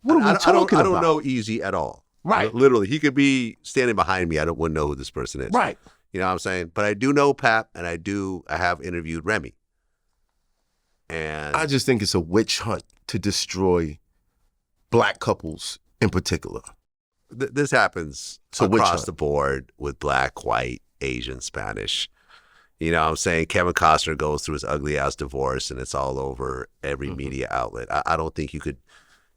What are we talking about? I don't know Easy at all. Right. Literally, he could be standing behind me. I wouldn't know who this person is. Right. You know what I'm saying? But I do know Pap, and I have interviewed Remy. And I just think it's a witch hunt to destroy black couples in particular. This happens across the board with black, white, Asian, Spanish. You know what I'm saying? Kevin Costner goes through his ugly ass divorce, and it's all over every media outlet. I don't think you could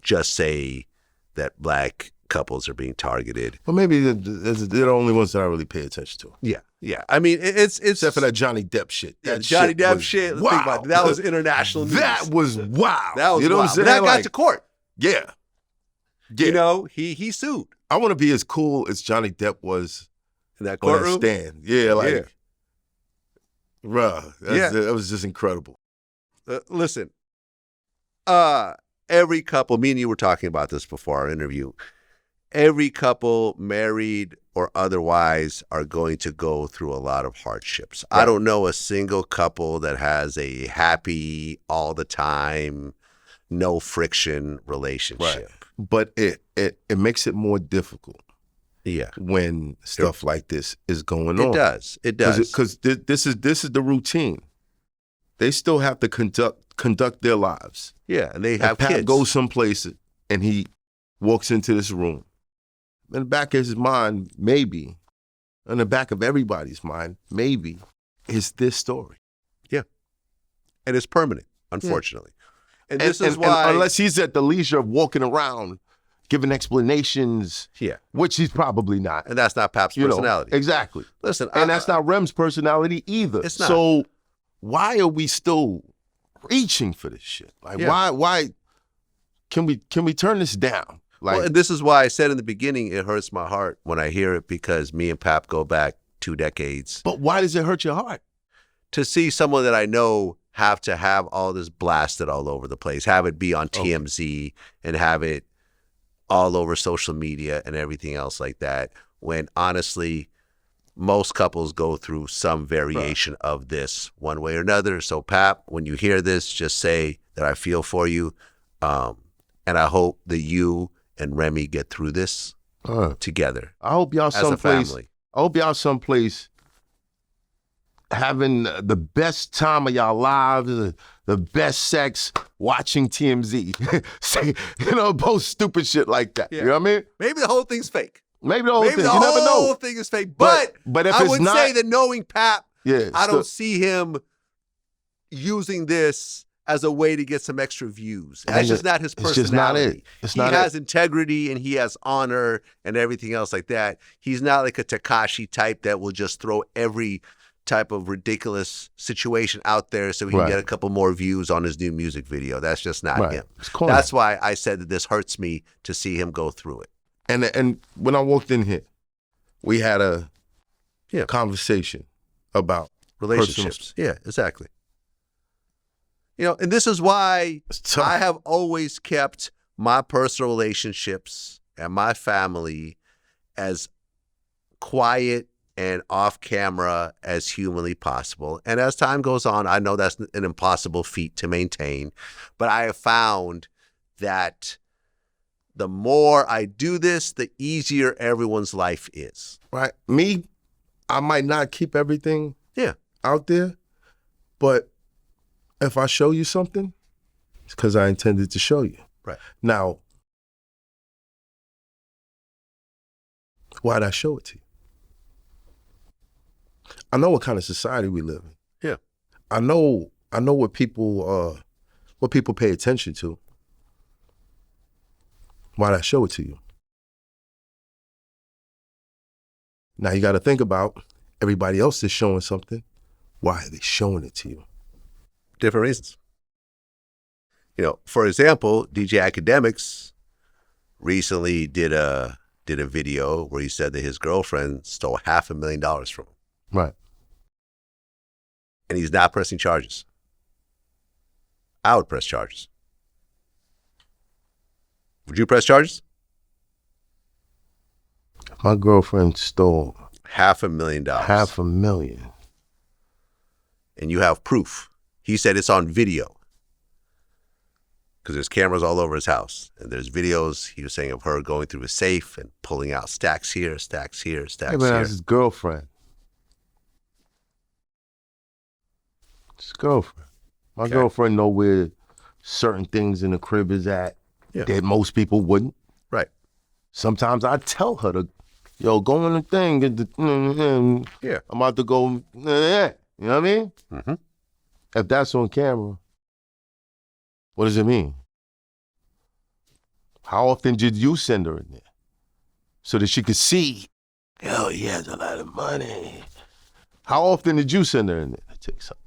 just say that black couples are being targeted. Well, maybe they're the only ones that I really pay attention to. Yeah. I mean, it's except for that Johnny Depp shit. That Johnny Depp shit. Wow. Think about it. That was international news. That was wow. That was you know wild. what I'm saying? That got to court. Yeah. You know, he sued I want to be as cool as Johnny Depp was in that on that courtroom. stand. Yeah, like, bruh, that was just incredible. Listen, every couple, me and you were talking about this before our interview. Every couple, married or otherwise, are going to go through a lot of hardships. Right. I don't know a single couple that has a happy, all the time, no friction relationship. Right. But it makes it more difficult. Yeah. When stuff like this is going on. It does. Because this is the routine. They still have to conduct their lives. Yeah, and they have Pat kids. Goes someplace and he walks into this room. In the back of his mind, maybe, in the back of everybody's mind, maybe, is this story. Yeah. And it's permanent, unfortunately. Yeah. And this is why... And unless he's at the leisure of walking around, giving explanations, which he's probably not. And that's not Pap's personality. Exactly. Listen, and that's not Rem's personality either. It's not. So why are we still reaching for this shit? Like, why can we turn this down? Like, well, and this is why I said in the beginning, it hurts my heart when I hear it, because me and Pap go back 2 decades. But why does it hurt your heart? To see someone that I know have to have all this blasted all over the place, have it be on TMZ and have it all over social media and everything else like that, when honestly, most couples go through some variation of this one way or another. So Pap, when you hear this, just say that I feel for you. And I hope that you and Remy get through this together. I hope y'all someplace having the best time of y'all lives, the best sex, watching TMZ. Say, post stupid shit like that. Yeah. You know what I mean? Maybe the whole thing's fake. Maybe the whole thing. You never know. The whole thing is fake. But if I it's would not, say that knowing Pap, I don't still, see him using this as a way to get some extra views. That's just not his personality. It's just not it. It's not he has integrity and he has honor and everything else like that. He's not like a Tekashi type that will just throw every type of ridiculous situation out there so he can get a couple more views on his new music video. That's just not him. That's why I said that this hurts me to see him go through it. And when I walked in here, we had a conversation about relationships. Yeah, exactly. And this is why I have always kept my personal relationships and my family as quiet and off camera as humanly possible. And as time goes on, I know that's an impossible feat to maintain, but I have found that the more I do this, the easier everyone's life is. Right. Me, I might not keep everything out there, but if I show you something, it's because I intended to show you. Right. Now, why'd I show it to you? I know what kind of society we live in. Yeah. I know what people pay attention to. Why'd I show it to you? Now you got to think about everybody else is showing something. Why are they showing it to you? Different reasons. For example, DJ Academics recently did a video where he said that his girlfriend stole $500,000 from him. Right. And he's not pressing charges. I would press charges. Would you press charges? My girlfriend stole $500,000. $500,000. And you have proof. He said it's on video. because there's cameras all over his house, and there's videos he was saying of her going through his safe and pulling out stacks here, stacks here, stacks Hey, man, here. that's his girlfriend. His girlfriend. My girlfriend know where certain things in the crib is at that most people wouldn't. Right. Sometimes I tell her to, go on the thing, get the, I'm about to go, you know what I mean? Mm-hmm. If that's on camera, what does it mean? How often did you send her in there? So that she could see, he has a lot of money. How often did you send her in there to take something?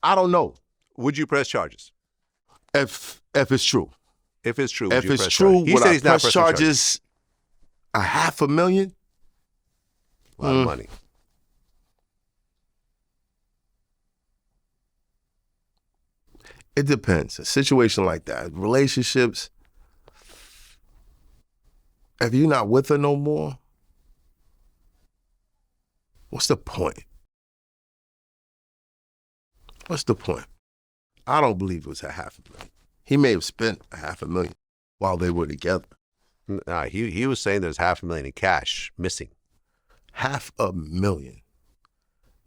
I don't know. Would you press charges? If it's true. If it's true, If it's true, would I press charges $500,000? A lot of money. It depends. A situation like that, relationships, if you're not with her no more, what's the point? What's the point? I don't believe it was $500,000. He may have spent $500,000 while they were together. Nah, he was saying there's $500,000 in cash missing. $500,000.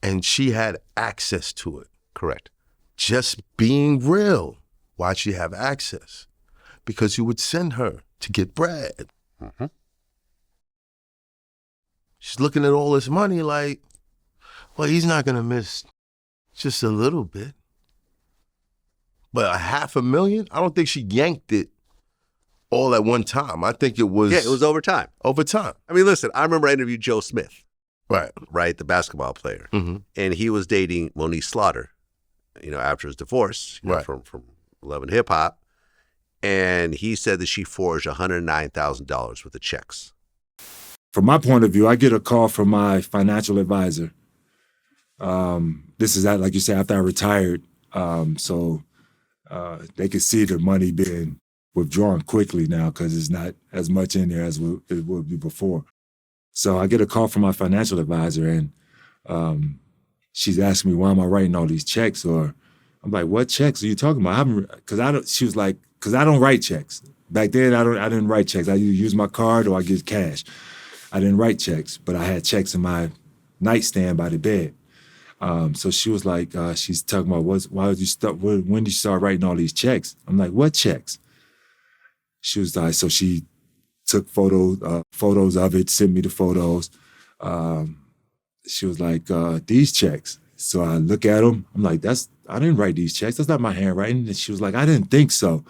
And she had access to it. Correct. Just being real. Why'd she have access? Because you would send her to get bread. Mm-hmm. She's looking at all this money like, well, he's not going to miss just a little bit. But $500,000? I don't think she yanked it all at one time. I think it was... Yeah, it was over time. Over time. I mean, listen, I remember I interviewed Joe Smith. Right, the basketball player. Mm-hmm. And he was dating Monique Slaughter, after his divorce from Love and Hip Hop. And he said that she forged $109,000 worth of checks. From my point of view, I get a call from my financial advisor. This is, like you said, after I retired. So they could see the money being withdrawn quickly now because it's not as much in there as it would be before. So I get a call from my financial advisor, and she's asking me, why am I writing all these checks? Or I'm like, what checks are you talking about? She was like, because I don't write checks. Back then, I didn't write checks. I either use my card or I get cash. I didn't write checks, but I had checks in my nightstand by the bed. So she was like, she's talking about, when did you start writing all these checks? I'm like, what checks? She was like, so she took photos of it, sent me the photos. She was like, these checks. So I look at them. I'm like, I didn't write these checks. That's not my handwriting. And she was like, I didn't think so.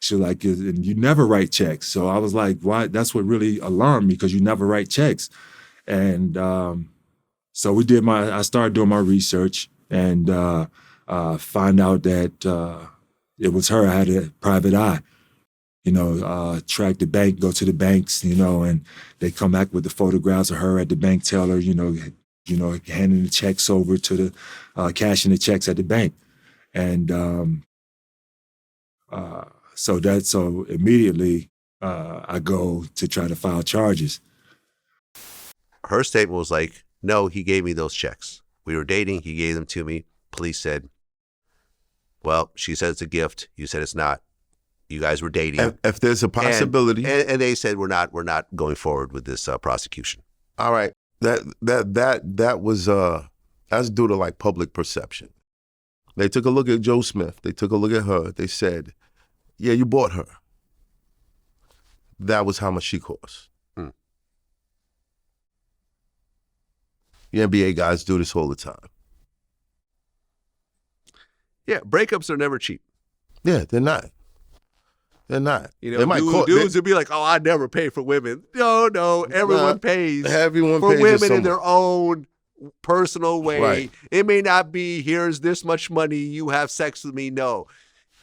She was like, and you never write checks. So I was like, why? That's what really alarmed me, because you never write checks. And so I started doing my research and find out that it was her. I had a private eye. Track the bank, go to the banks, and they come back with the photographs of her at the bank teller, handing the checks over to the, cashing the checks at the bank. And so immediately I go to try to file charges. Her statement was like, no, he gave me those checks. We were dating. He gave them to me. Police said, well, she said it's a gift. You said it's not. You guys were dating. If there's a possibility, and they said we're not going forward with this prosecution. All right, that was that's due to like public perception. They took a look at Joe Smith. They took a look at her. They said, yeah, you bought her. That was how much she cost. The NBA guys do this all the time. Yeah, breakups are never cheap. Yeah, they're not. They're not. They might dudes would be like, oh, I never pay for women. No, everyone pays for women in their own personal way. Right. It may not be, here's this much money, you have sex with me. No.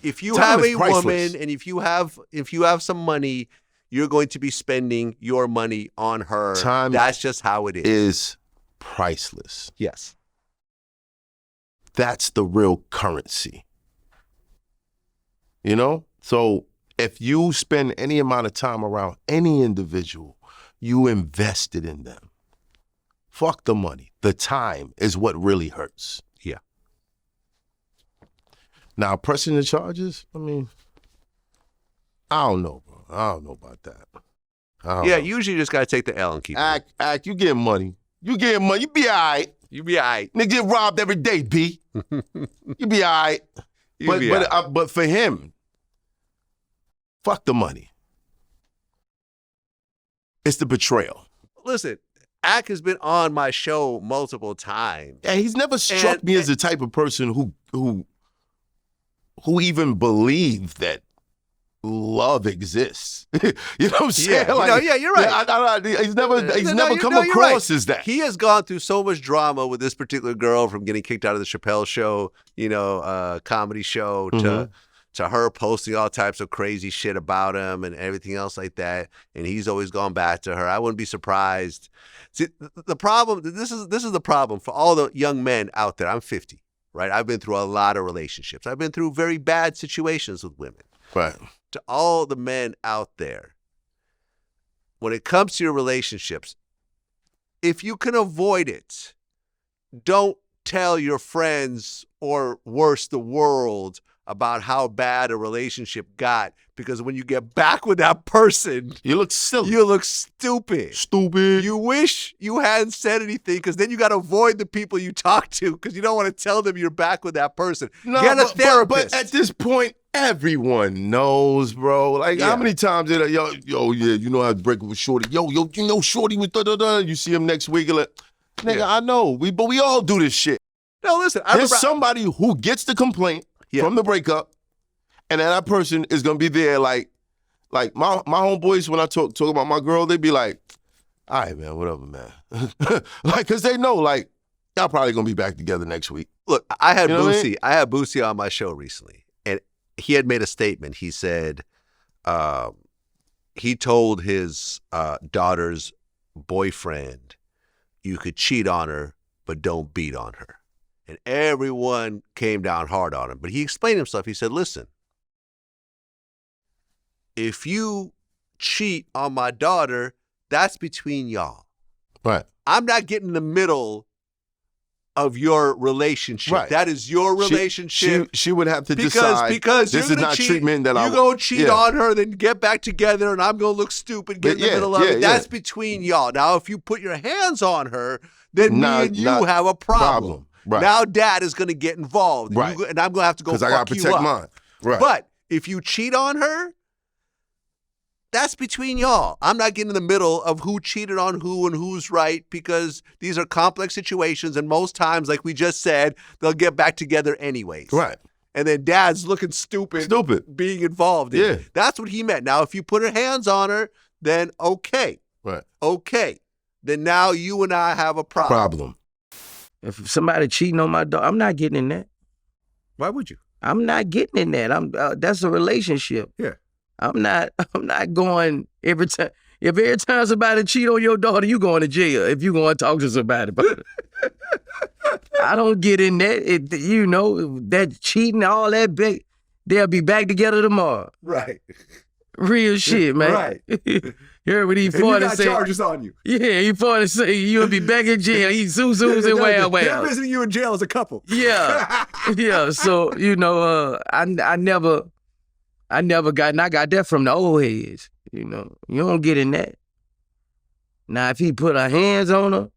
If you Time have is a priceless. woman and if you have some money, you're going to be spending your money on her. Time That's just how it is priceless. Yes. That's the real currency. So if you spend any amount of time around any individual, you invested in them. Fuck the money. The time is what really hurts. Yeah. Now, pressing the charges, I mean, I don't know, bro. I don't know about that. Yeah, usually you just got to take the L and keep it. Act, you getting money. You getting money. You be all right. You be all right. Nigga get robbed every day, B. You be all right. But for him, fuck the money. It's the betrayal. Listen, Ack has been on my show multiple times. And he's never struck me as the type of person who even believed that love exists. You know what I'm saying? Yeah, you're right. He's never come across as that. He has gone through so much drama with this particular girl, from getting kicked out of the Chappelle show, comedy show, to her posting all types of crazy shit about him and everything else like that. And he's always gone back to her. I wouldn't be surprised. See, the problem, this is the problem for all the young men out there. I'm 50, right? I've been through a lot of relationships. I've been through very bad situations with women. Right. To all the men out there, when it comes to your relationships, if you can avoid it, don't tell your friends or worse, the world, about how bad a relationship got, because when you get back with that person, you look silly. You look stupid. You wish you hadn't said anything, because then you got to avoid the people you talk to, because you don't want to tell them you're back with that person. Get a therapist. But at this point, everyone knows, bro. Like, how many times did yeah, you know how to break up with Shorty. You know Shorty with da-da-da. You see him next week, like, nigga, I know. But we all do this shit. No, listen. There's somebody who gets the complaint from the breakup, and then that person is gonna be there like my homeboys, when I talk about my girl, they be like, all right, man, whatever, man. Like, cause they know, like, y'all probably gonna be back together next week. Look, I had Boosie. I had Boosie on my show recently, and he had made a statement. He said he told his daughter's boyfriend, you could cheat on her, but don't beat on her. And everyone came down hard on him. But he explained himself. He said, listen, if you cheat on my daughter, that's between y'all. Right. I'm not getting in the middle of your relationship. Right. That is your relationship. She would have to decide, because this is not treatment that you're going to cheat on her, then get back together, and I'm going to look stupid, get in the middle of it. That's between y'all. Now, if you put your hands on her, then me and you have a problem. Right. Now dad is going to get involved. Right. And I'm going to have to go fuck you up. Because I got to protect mine. Right. But if you cheat on her, that's between y'all. I'm not getting in the middle of who cheated on who and who's right, because these are complex situations, and most times, like we just said, they'll get back together anyways. Right. And then dad's looking stupid being involved in it. That's what he meant. Now, if you put her hands on her, then okay. Right. Okay. Then now you and I have a problem. If somebody cheating on my dog, I'm not getting in that. Why would you? I'm not getting in that. That's a relationship. Yeah. I'm not going every time. If every time somebody cheat on your daughter, you going to jail if you going to talk to somebody about it. I don't get in that. That cheating, all that, they'll be back together tomorrow. Right. Real shit, man. Right. You heard what he fought and to say? Charges on you. Yeah, he fought to say you'll be back in jail. He zoos and well. They're visiting you in jail as a couple. Yeah, yeah. So I never got, and I got that from the old heads. You don't get in that. Now, if he put her hands on her,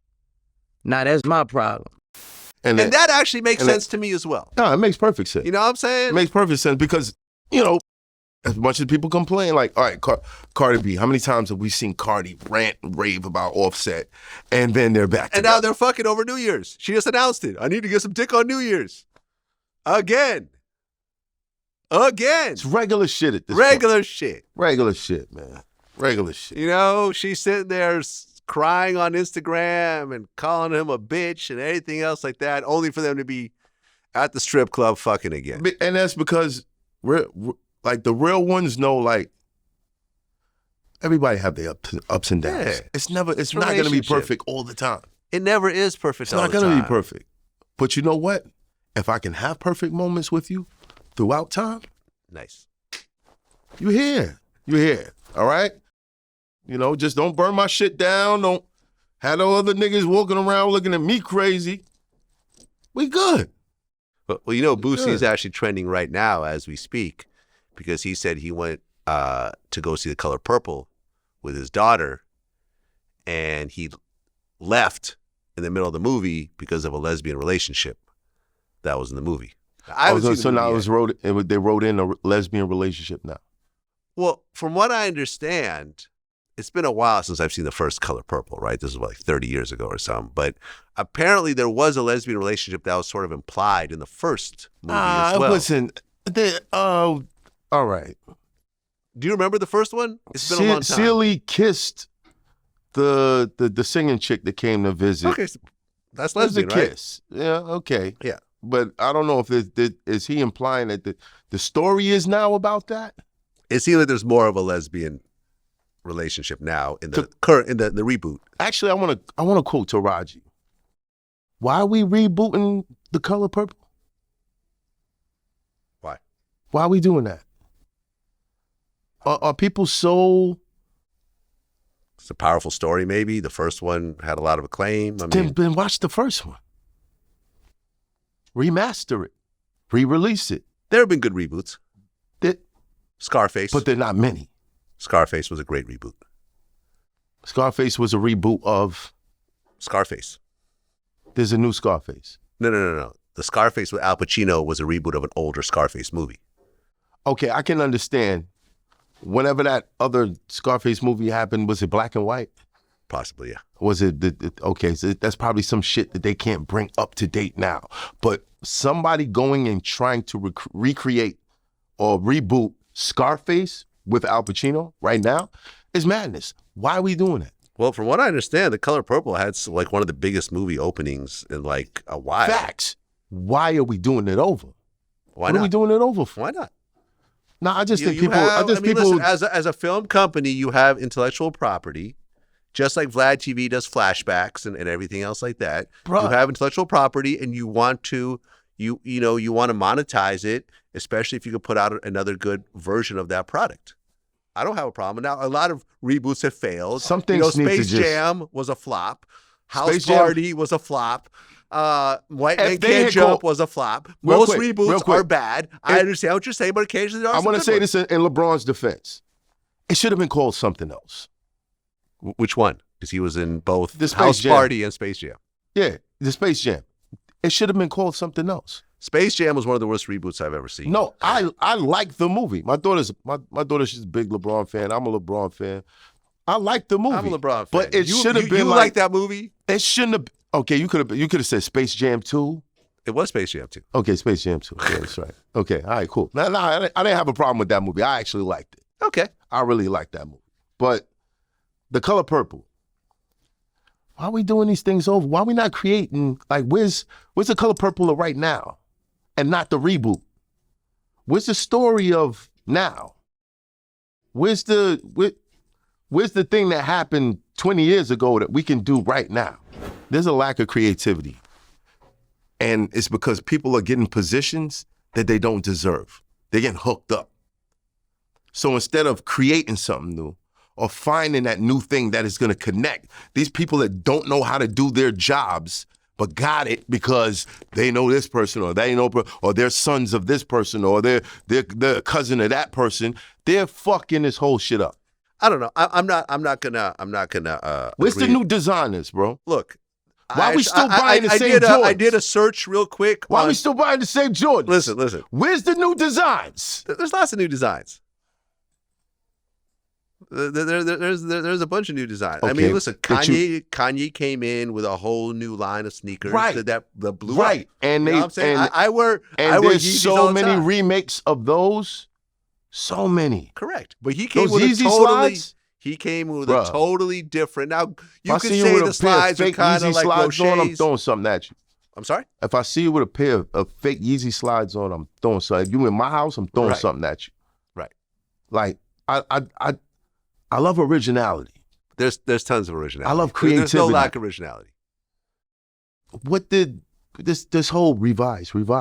now that's my problem. And that actually makes sense to me as well. No, it makes perfect sense. You know what I'm saying? It makes perfect sense because, as much as people complain, like, all right, Cardi B, how many times have we seen Cardi rant and rave about Offset, and then they're back together? And now they're fucking over New Year's. She just announced it. I need to get some dick on New Year's. Again. It's regular shit at this point. Regular shit, man. Regular shit. She's sitting there crying on Instagram and calling him a bitch and anything else like that, only for them to be at the strip club fucking again. And that's because like the real ones know, like, everybody have their ups and downs. Yeah. It's not going to be perfect all the time. It never is perfect all the time. It's not going to be perfect. But you know what? If I can have perfect moments with you throughout time, nice. You're here. All right? Just don't burn my shit down. Don't have no other niggas walking around looking at me crazy. We good. Well, you know, Boosie is actually trending right now as we speak because he said he went to go see The Color Purple with his daughter, and he left in the middle of the movie because of a lesbian relationship that was in the movie. So now they wrote in a lesbian relationship now. Well, from what I understand, it's been a while since I've seen the first Color Purple, right? This is like 30 years ago or something. But apparently there was a lesbian relationship that was sort of implied in the first movie as well. Listen, all right. Do you remember the first one? It's been a long time. Celie kissed the singing chick that came to visit. Okay, so that's lesbian, right? Kiss. Yeah, okay. Yeah. But I don't know if is he implying that the story is now about that? It seems like there's more of a lesbian relationship now in the the reboot. Actually, I want to quote Taraji. Why are we rebooting The Color Purple? Why? Why are we doing that? Are people so? It's a powerful story. Maybe the first one had a lot of acclaim. Then watch the first one. Remaster it, re-release it. There have been good reboots. Scarface, but they're not many. Scarface was a great reboot. Scarface was a reboot of Scarface. There's a new Scarface. No. The Scarface with Al Pacino was a reboot of an older Scarface movie. Okay, I can understand. Whenever that other Scarface movie happened, was it black and white? Possibly, yeah. Was it okay? So that's probably some shit that they can't bring up to date now. But somebody going and trying to recreate or reboot Scarface with Al Pacino right now is madness. Why are we doing it? Well, from what I understand, The Color Purple had like one of the biggest movie openings in like a while. Facts. Why are we doing it over? What are we doing it over for? Why not? No, I just think people. Listen, as a film company, you have intellectual property, just like VladTV does flashbacks and everything else like that. Bruh. You have intellectual property, and you want to you want to monetize it, especially if you could put out another good version of that product. I don't have a problem. Now, a lot of reboots have failed. Some things Space Jam was a flop. House Party was a flop. White Man Can't Jump was a flop. Most reboots are bad. I understand what you're saying, but occasionally there are some I want to say ones. this in LeBron's defense. It should have been called something else. Which one? Because he was in both the Space House Jam. Party and Space Jam. Yeah, the Space Jam. It should have been called something else. Space Jam was one of the worst reboots I've ever seen. No, I like the movie. My daughter's she's a big LeBron fan. I'm a LeBron fan. I like the movie. I'm a LeBron fan. But it should have been you like that movie? It shouldn't have. Okay, you could have said Space Jam 2. It was Space Jam 2. Okay, Space Jam 2. Yeah, that's right. Okay, all right, cool. No, I didn't have a problem with that movie. I actually liked it. Okay. I really liked that movie. But The Color Purple. Why are we doing these things over? Why are we not creating, like, where's The Color Purple right now and not the reboot? Where's the story of now? Where's the thing that happened 20 years ago that we can do right now? There's a lack of creativity. And it's because people are getting positions that they don't deserve. They're getting hooked up. So instead of creating something new or finding that new thing that is going to connect, these people that don't know how to do their jobs but got it because they know this person or they know, or they're sons of this person or they're cousin of that person, they're fucking this whole shit up. I don't know. I'm not gonna. Where's the new designers, bro? Look, why are we still buying the same Jordans? I did a search real quick. Why are we still buying the same Jordans? Listen. Where's the new designs? There's lots of new designs. There's a bunch of new designs. Okay, I mean, listen, Kanye came in with a whole new line of sneakers that blew up. And you know what I'm saying? I wear there's Yeezys so all the many time. remakes of those. So many. Correct. But he came Those with Yeezy a totally slides? he came with Bruh. a totally different. Now you If I can see you say with the a pair of slides are fake kind Yeezy of like slides on, I'm Roche's. throwing something at you. I'm sorry? If I see you with a pair of fake Yeezy slides on, I'm throwing something. If you in my house, I'm throwing Right. something at you. Right. Like I love originality. There's tons of originality. I love There's no creativity. lack of originality. What did this whole revise, run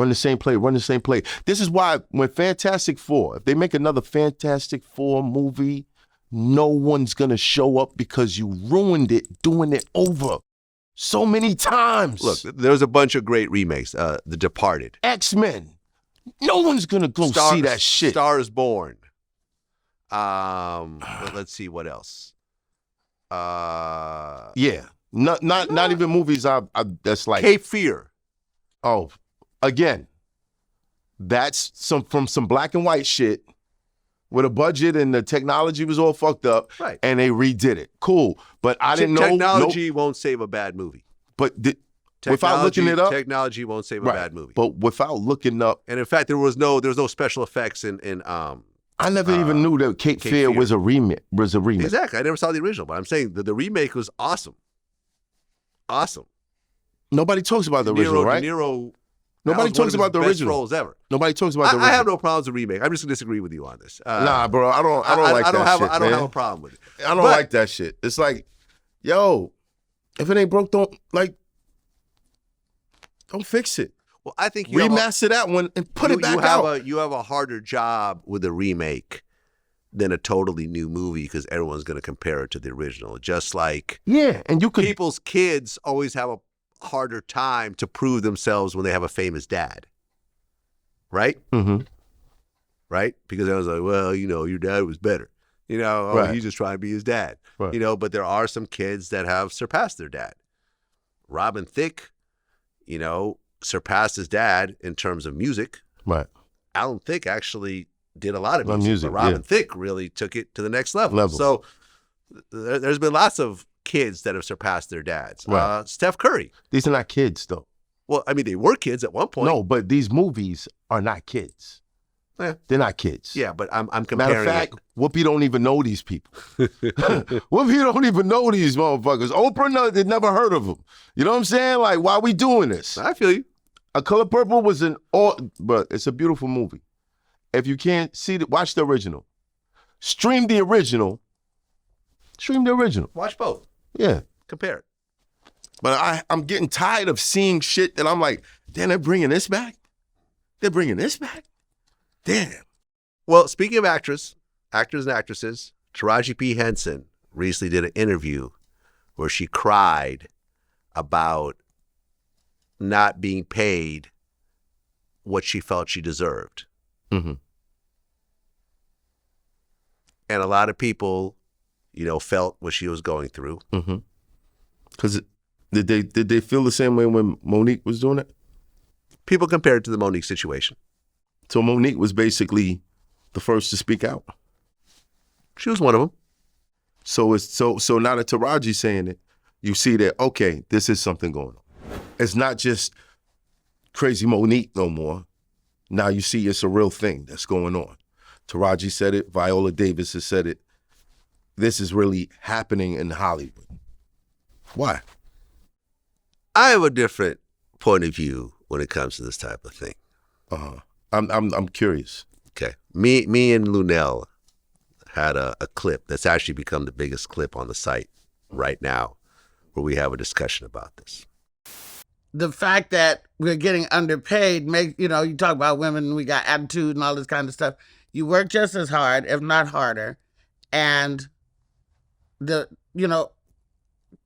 the same play. This is why when Fantastic Four, if they make another Fantastic Four movie, no one's gonna show up because you ruined it doing it over. so many times. Look, there's a bunch of great remakes. The Departed. X-Men. No one's going to go see that shit. Stars Born. Let's see what else. Yeah. Not even movies that's like Cape Fear. Oh, again. That's from some black and white shit with a budget and the technology was all fucked up. Right. And they redid it. Cool. But I didn't know. Technology won't save a bad movie. But without looking it up. Technology won't save a bad movie. But without looking up. And in fact, there was no special effects in I never even knew that Cape Fear was a remake. Exactly. I never saw the original, but I'm saying that the remake was awesome. Awesome. Nobody talks about the original, right? Nobody talks about the original. Roles ever. Nobody talks about the original. I have no problems with remake. I'm just gonna disagree with you on this. Nah, bro. I don't like that shit. I don't have a problem with it. I don't like that shit. It's like, yo, if it ain't broke, don't fix it. Well, I think remaster that one and put it back out. You have a harder job with a remake than a totally new movie because everyone's going to compare it to the original. Just like and you could people's kids always have a harder time to prove themselves when they have a famous dad, right? Mm-hmm. Right? Because I was like, well, your dad was better. He's just trying to be his dad. Right. But there are some kids that have surpassed their dad. Robin Thicke, surpassed his dad in terms of music. Right. Alan Thicke actually did a lot of music, but Robin Thicke really took it to the next level. So there's been lots of kids that have surpassed their dads. Right. Steph Curry. These are not kids, though. Well, I mean, they were kids at one point. No, but these movies are not kids. Yeah. They're not kids. Yeah, but I'm comparing. Matter of fact, Whoopi don't even know these people. Whoopi don't even know these motherfuckers. Oprah never heard of them. You know what I'm saying? Like, why are we doing this? I feel you. A Color Purple was but it's a beautiful movie. If you can't see it, watch the original. Stream the original. Watch both. Yeah. Compare it. But I'm getting tired of seeing shit that I'm like, damn, they're bringing this back? Damn. Well, speaking of actors and actresses, Taraji P. Henson recently did an interview where she cried about not being paid what she felt she deserved. Mm-hmm. And a lot of people, felt what she was going through. Mm-hmm. Because did they feel the same way when Monique was doing it? People compared it to the Monique situation. So Monique was basically the first to speak out. She was one of them. So now that Taraji's saying it, you see that, okay, this is something going on. It's not just crazy Monique no more. Now you see it's a real thing that's going on. Taraji said it. Viola Davis has said it. This is really happening in Hollywood. Why? I have a different point of view when it comes to this type of thing. I'm curious. Okay. Me and Lunel had a clip that's actually become the biggest clip on the site right now where we have a discussion about this. The fact that we're getting underpaid you talk about women, we got attitude and all this kind of stuff. You work just as hard, if not harder. And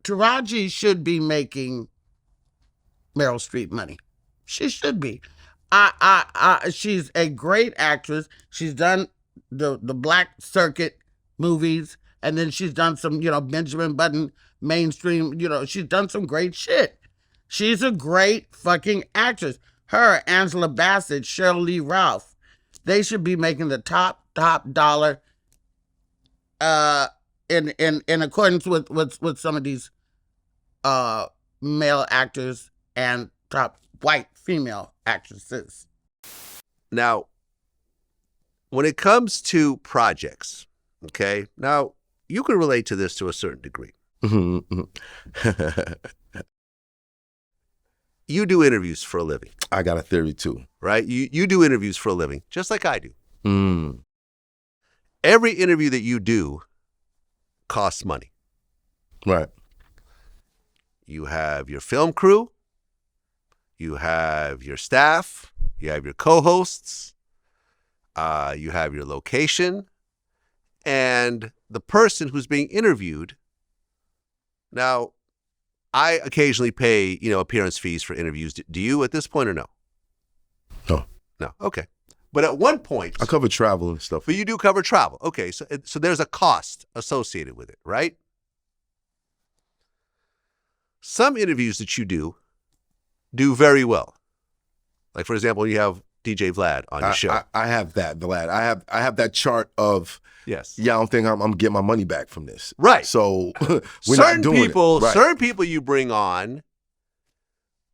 Taraji should be making Meryl Streep money. She should be. She's a great actress. She's done the Black Circuit movies, and then she's done some, Benjamin Button mainstream, she's done some great shit. She's a great fucking actress. Her, Angela Bassett, Sheryl Lee Ralph, they should be making the top dollar in accordance with some of these male actors and top white female actresses. Now, when it comes to projects, okay, now you can relate to this to a certain degree. You do interviews for a living. I got a theory too. Right? You do interviews for a living, just like I do. Mm. Every interview that you do costs money. Right. You have your film crew, you have your staff, you have your co-hosts, you have your location, and the person who's being interviewed. Now, I occasionally pay, appearance fees for interviews. Do you at this point or no? No. No. Okay. But at one point, I cover travel and stuff. But you do cover travel. Okay. So there's a cost associated with it, right? Some interviews that you do very well. Like, for example, you have DJ Vlad on your show. I have that, Vlad. I have that chart of, yes. Yeah, I don't think I'm getting my money back from this. Right. So we're certain not doing people, it. Right. Certain people you bring on,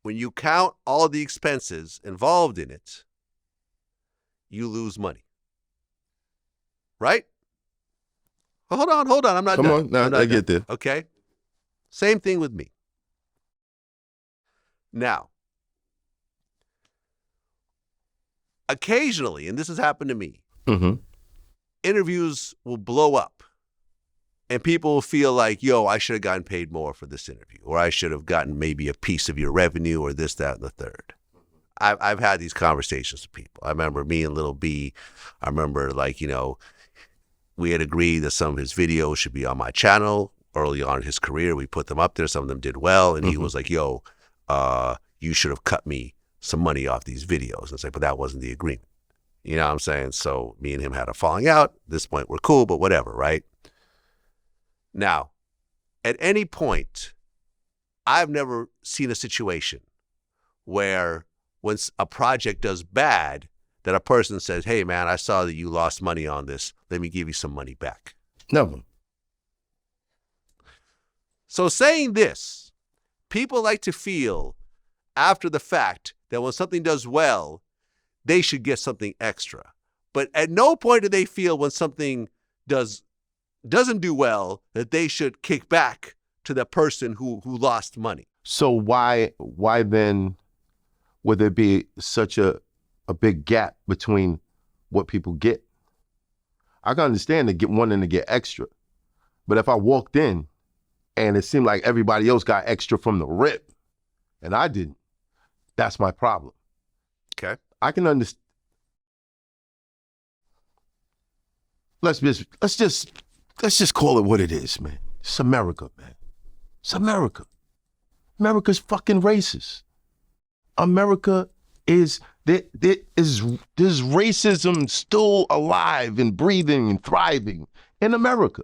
when you count all the expenses involved in it, you lose money. Right? Well, hold on. I'm not Come done. on. Now, I'm not I done. get there. Okay? Same thing with me. Now, occasionally, and this has happened to me, interviews will blow up and people will feel like, yo, I should have gotten paid more for this interview, or I should have gotten maybe a piece of your revenue, or this, that, and the third. I've had these conversations with people. I remember me and Lil B, I remember we had agreed that some of his videos should be on my channel early on in his career. We put them up there. Some of them did well. And he was like, yo, you should have cut me some money off these videos. And it's like, but that wasn't the agreement. You know what I'm saying? So me and him had a falling out. At this point, we're cool, but whatever, right? Now, at any point, I've never seen a situation where when a project does bad, that a person says, hey, man, I saw that you lost money on this. Let me give you some money back. Never. So saying this, people like to feel after the fact that when something does well, they should get something extra. But at no point do they feel when something doesn't do well that they should kick back to the person who lost money. So why then would there be such a big gap between what people get? I can understand wanting to get extra, but if I walked in and it seemed like everybody else got extra from the rip and I didn't, that's my problem. Okay. I can understand. Let's just call it what it is, man. It's America, man. It's America. America's fucking racist. America is there's racism still alive and breathing and thriving in America.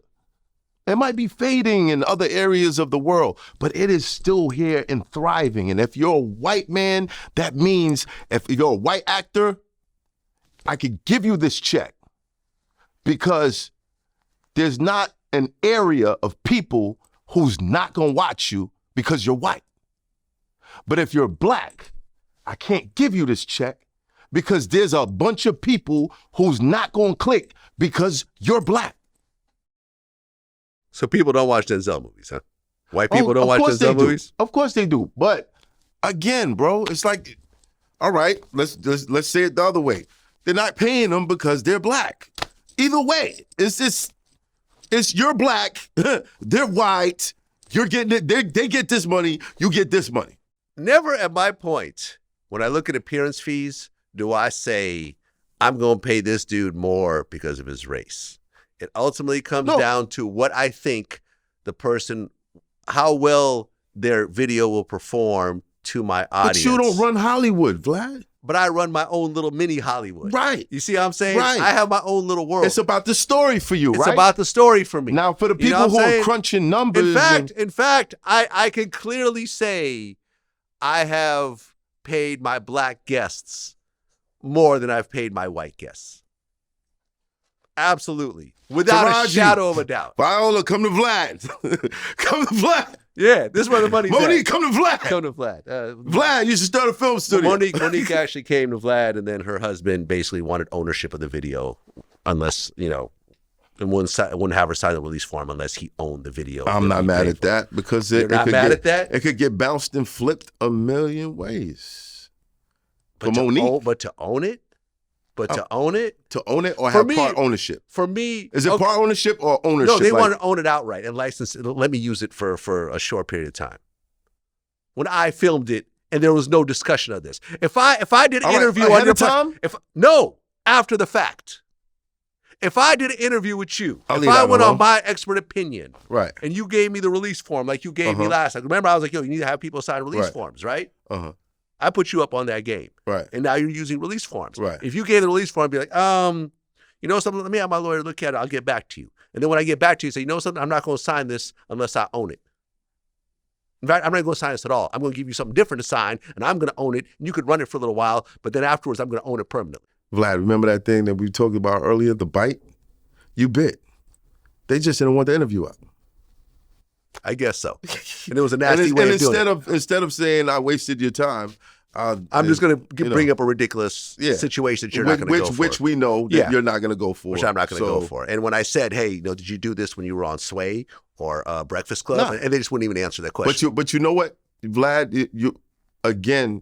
It might be fading in other areas of the world, but it is still here and thriving. And if you're a white man, that means if you're a white actor, I could give you this check because there's not an area of people who's not gonna watch you because you're white. But if you're black, I can't give you this check because there's a bunch of people who's not gonna click because you're black. So people don't watch Denzel movies, huh? White people don't watch Denzel movies? Of course they do. But again, bro, it's like, all right, let's say it the other way. They're not paying them because they're black. Either way, it's you're black, they're white, you're getting it, they get this money, you get this money. Never at my point, when I look at appearance fees, do I say, I'm going to pay this dude more because of his race. It ultimately comes down to what I think the person, how well their video will perform to my audience. But you don't run Hollywood, Vlad. But I run my own little mini Hollywood. Right. You see what I'm saying? Right. I have my own little world. It's about the story for you, right? It's about the story for me. Now, for the people who are crunching numbers. In fact, I can clearly say I have paid my black guests more than I've paid my white guests. Absolutely. Without Taraji, a shadow of a doubt. Viola, come to Vlad. Come to Vlad. Yeah, this is where the money's Monique, at. come to Vlad. Come to Vlad. Vlad, you should start a film studio. Monique actually came to Vlad, and then her husband basically wanted ownership of the video, unless, it wouldn't have her sign the release form unless he owned the video. I'm not mad at that because it could get bounced and flipped a million ways. But for Monique. To own it? To own it or have part ownership? For me. Is it part ownership or ownership? No, they want to own it outright and license it. Let me use it for a short period of time. When I filmed it and there was no discussion of this. If I did an interview on your time? No, after the fact. If I did an interview with you, I'll if leave I that went alone. on my expert opinion, Right. and you gave me the release form like you gave me last time. Remember, I was like, yo, you need to have people sign release forms, right? I put you up on that game. Right. And now you're using release forms. Right. If you gave the release form, be like, you know something, let me have my lawyer look at it. I'll get back to you. And then when I get back to you, say, you know something, I'm not going to sign this unless I own it. In fact, I'm not going to sign this at all. I'm going to give you something different to sign, and I'm going to own it. And you could run it for a little while, but then afterwards, I'm going to own it permanently. Vlad, remember that thing that we talked about earlier, the bite? You bit. They just didn't want the interview out. I guess so. And it was a nasty way of doing it. Instead of saying I wasted your time, I'm just going to bring up a ridiculous situation that you're not going to go for. Which we know that you're not going to go for. Which I'm not going to go for. And when I said, hey, you know, did you do this when you were on Sway or Breakfast Club? No. And they just wouldn't even answer that question. But you know what, Vlad, you again,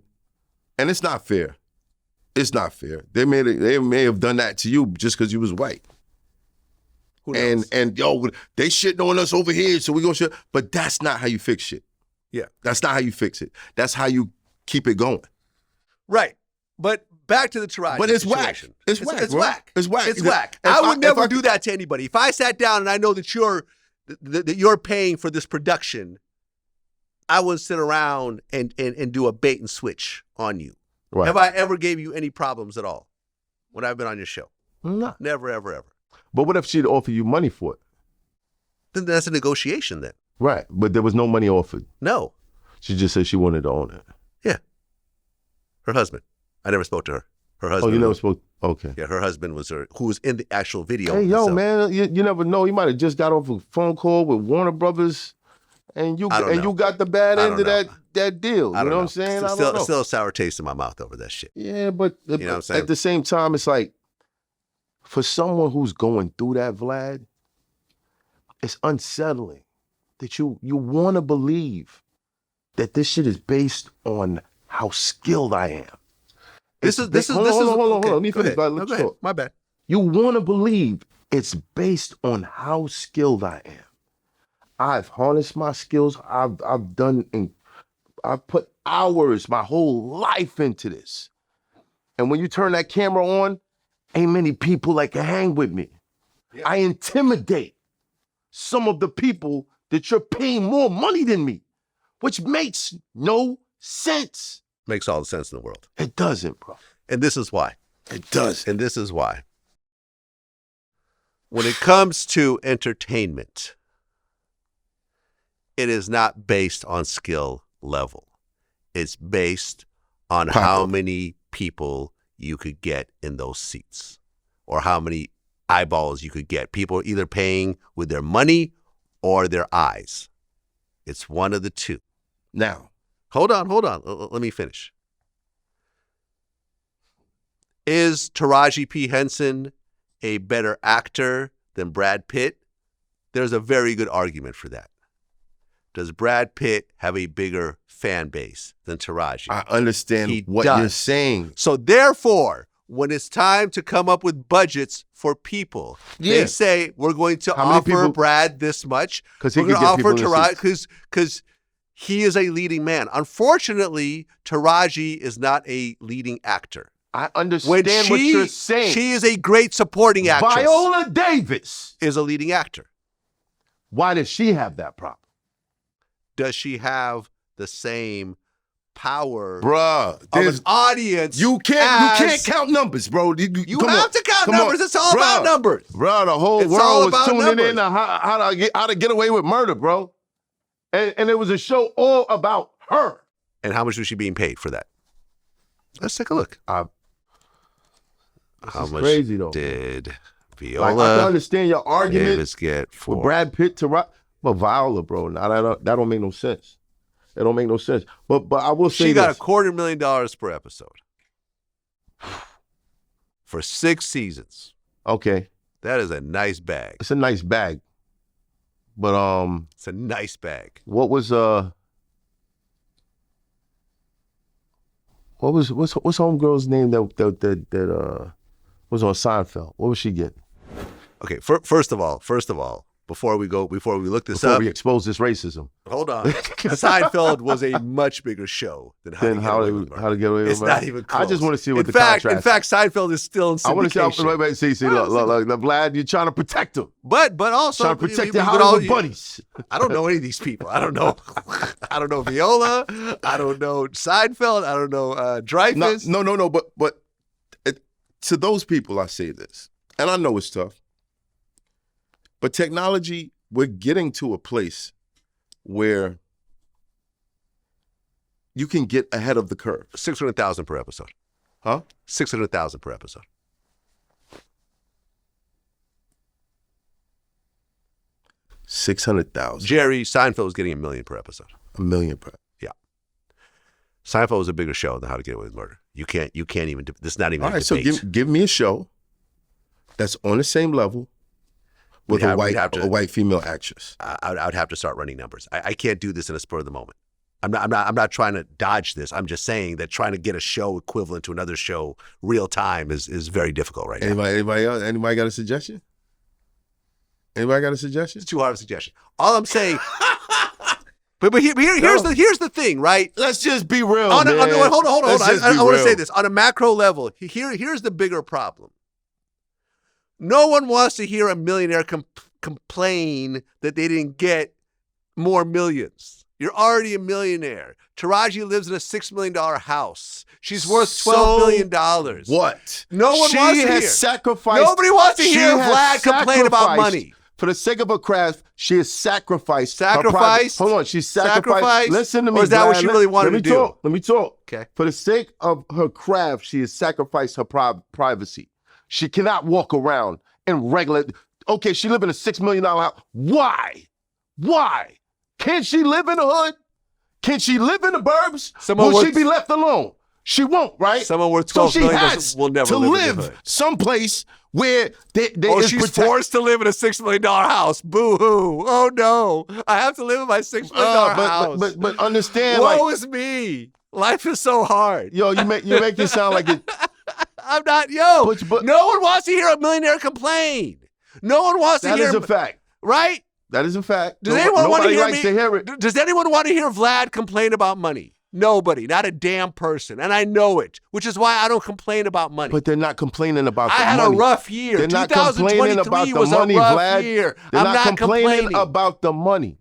and it's not fair. It's not fair. They may have done that to you just because you was white. And yo, they shitting on us over here, so we gonna shit. But that's not how you fix shit. Yeah. That's not how you fix it. That's how you keep it going. Right. But back to the Taraji But it's situation. whack. It's whack. It's bro. whack. It's whack. It's whack. I would never do that to anybody. If I sat down and I know that you're paying for this production, I wouldn't sit around and do a bait and switch on you. Right. Have I ever gave you any problems at all when I've been on your show? No. Never, ever, ever. But what if she'd offer you money for it? Then that's a negotiation then. Right. But there was no money offered. No. She just said she wanted to own it. Yeah. Her husband. I never spoke to her. Her husband. Oh, you never spoke? Okay. Yeah, her husband was who was in the actual video. Hey, yo, himself. man, you never know. You might have just got off a phone call with Warner Brothers, and you got the bad end of that deal. You know what I'm saying? Still a sour taste in my mouth over that shit. Yeah, but You know what I'm saying? at the same time, it's like, for someone who's going through that, Vlad, it's unsettling that you want to believe that this shit is based on how skilled I am. Hold on. Let me finish. Go ahead. My bad. You want to believe it's based on how skilled I am. I've harnessed my skills. I've put hours, my whole life into this. And when you turn that camera on, ain't many people that can hang with me. Yeah. I intimidate some of the people that you're paying more money than me, which makes no sense. Makes all the sense in the world. It doesn't, bro. And this is why. It does. And this is why. When it comes to entertainment, it is not based on skill level. It's based on how many people you could get in those seats or how many eyeballs you could get. People are either paying with their money or their eyes. It's one of the two. Now, hold on. Let me finish. Is Taraji P. Henson a better actor than Brad Pitt? There's a very good argument for that. Does Brad Pitt have a bigger fan base than Taraji? I understand what you're saying. So therefore, when it's time to come up with budgets for people, they say we're going to offer Brad this much. Because we're going to offer Taraji because he is a leading man. Unfortunately, Taraji is not a leading actor. I understand what you're saying. She is a great supporting actress. Viola Davis is a leading actor. Why does she have that problem? Does she have the same power, bruh, of an audience? You can't count numbers, bro. You have to count numbers. It's all about numbers, bro. The whole world was tuning in to how to get away with murder, bro. And it was a show all about her. And how much was she being paid for that? Let's take a look. How much crazy, though. Did Viola I can understand your argument Davis get for Brad Pitt to rock, but Viola, bro, that don't make no sense. It don't make no sense. But I will say she got $250,000 per episode for 6 seasons. Okay, that is a nice bag. It's a nice bag, but it's a nice bag. What's homegirl's name that was on Seinfeld? What was she getting? Okay, first of all, before we look this up, before we expose this racism, Hold on. Seinfeld was a much bigger show than How to Get Away with Murder. How to Get Away with It's Murder. not even close. I just want to see what in the fact, contrast. In fact, Seinfeld is still in syndication. I want to see. Look, Vlad, you're trying to protect him. But also Trying to protect your Hollywood buddies. I don't know any of these people. I don't know. I don't know Viola. I don't know Seinfeld. I don't know Dreyfus. No. But to those people, I say this, and I know it's tough. But technology, we're getting to a place where you can get ahead of the curve. 600,000 per episode. Huh? 600,000 per episode. $600,000. Jerry Seinfeld was getting $1 million per episode. $1 million per. Yeah. Seinfeld was a bigger show than How to Get Away with Murder. You can't even. This is not even. All a right, debate. so give me a show that's on the same level with a white female actress. I'd have to start running numbers. I can't do this in a spur of the moment. I'm not trying to dodge this. I'm just saying that trying to get a show equivalent to another show real time is very difficult right now. Anybody else? Anybody got a suggestion? Anybody got a suggestion? It's too hard of a suggestion. All I'm saying. But here's the thing, right? Let's just be real. Hold on. I want to say this on a macro level. Here's the bigger problem. No one wants to hear a millionaire complain that they didn't get more millions. You're already a millionaire. Taraji lives in a $6 million house. She's worth $12 million. What? No one wants to hear. Sacrificed. Nobody wants to hear Vlad complain about money. For the sake of her craft, she has sacrificed. Hold on, she's sacrificed. Listen to me. Or is that what she really wanted to do? Let me talk. Okay. For the sake of her craft, she has sacrificed her privacy. She cannot walk around in regular. Okay, she live in a $6 million house. Why? Can't she live in the hood? Can she live in the burbs? Will she be left alone? She won't, right? Someone worth $12 million will never live in the hood. Someplace where she's forced to live in a $6 million house. Boo-hoo. Oh, no. I have to live in my $6 million house. But understand, woe is me. Life is so hard. Yo, you make it sound like it. I'm not, no one wants to hear a millionaire complain. No one wants to hear. That is a fact. Right? That is a fact. Does anyone want to hear likes to hear it. Does anyone want to hear Vlad complain about money? Nobody, not a damn person. And I know it, which is why I don't complain about money. But they're not complaining about the money. I had a rough year. They're not complaining about the money, Vlad. They're not complaining about the money.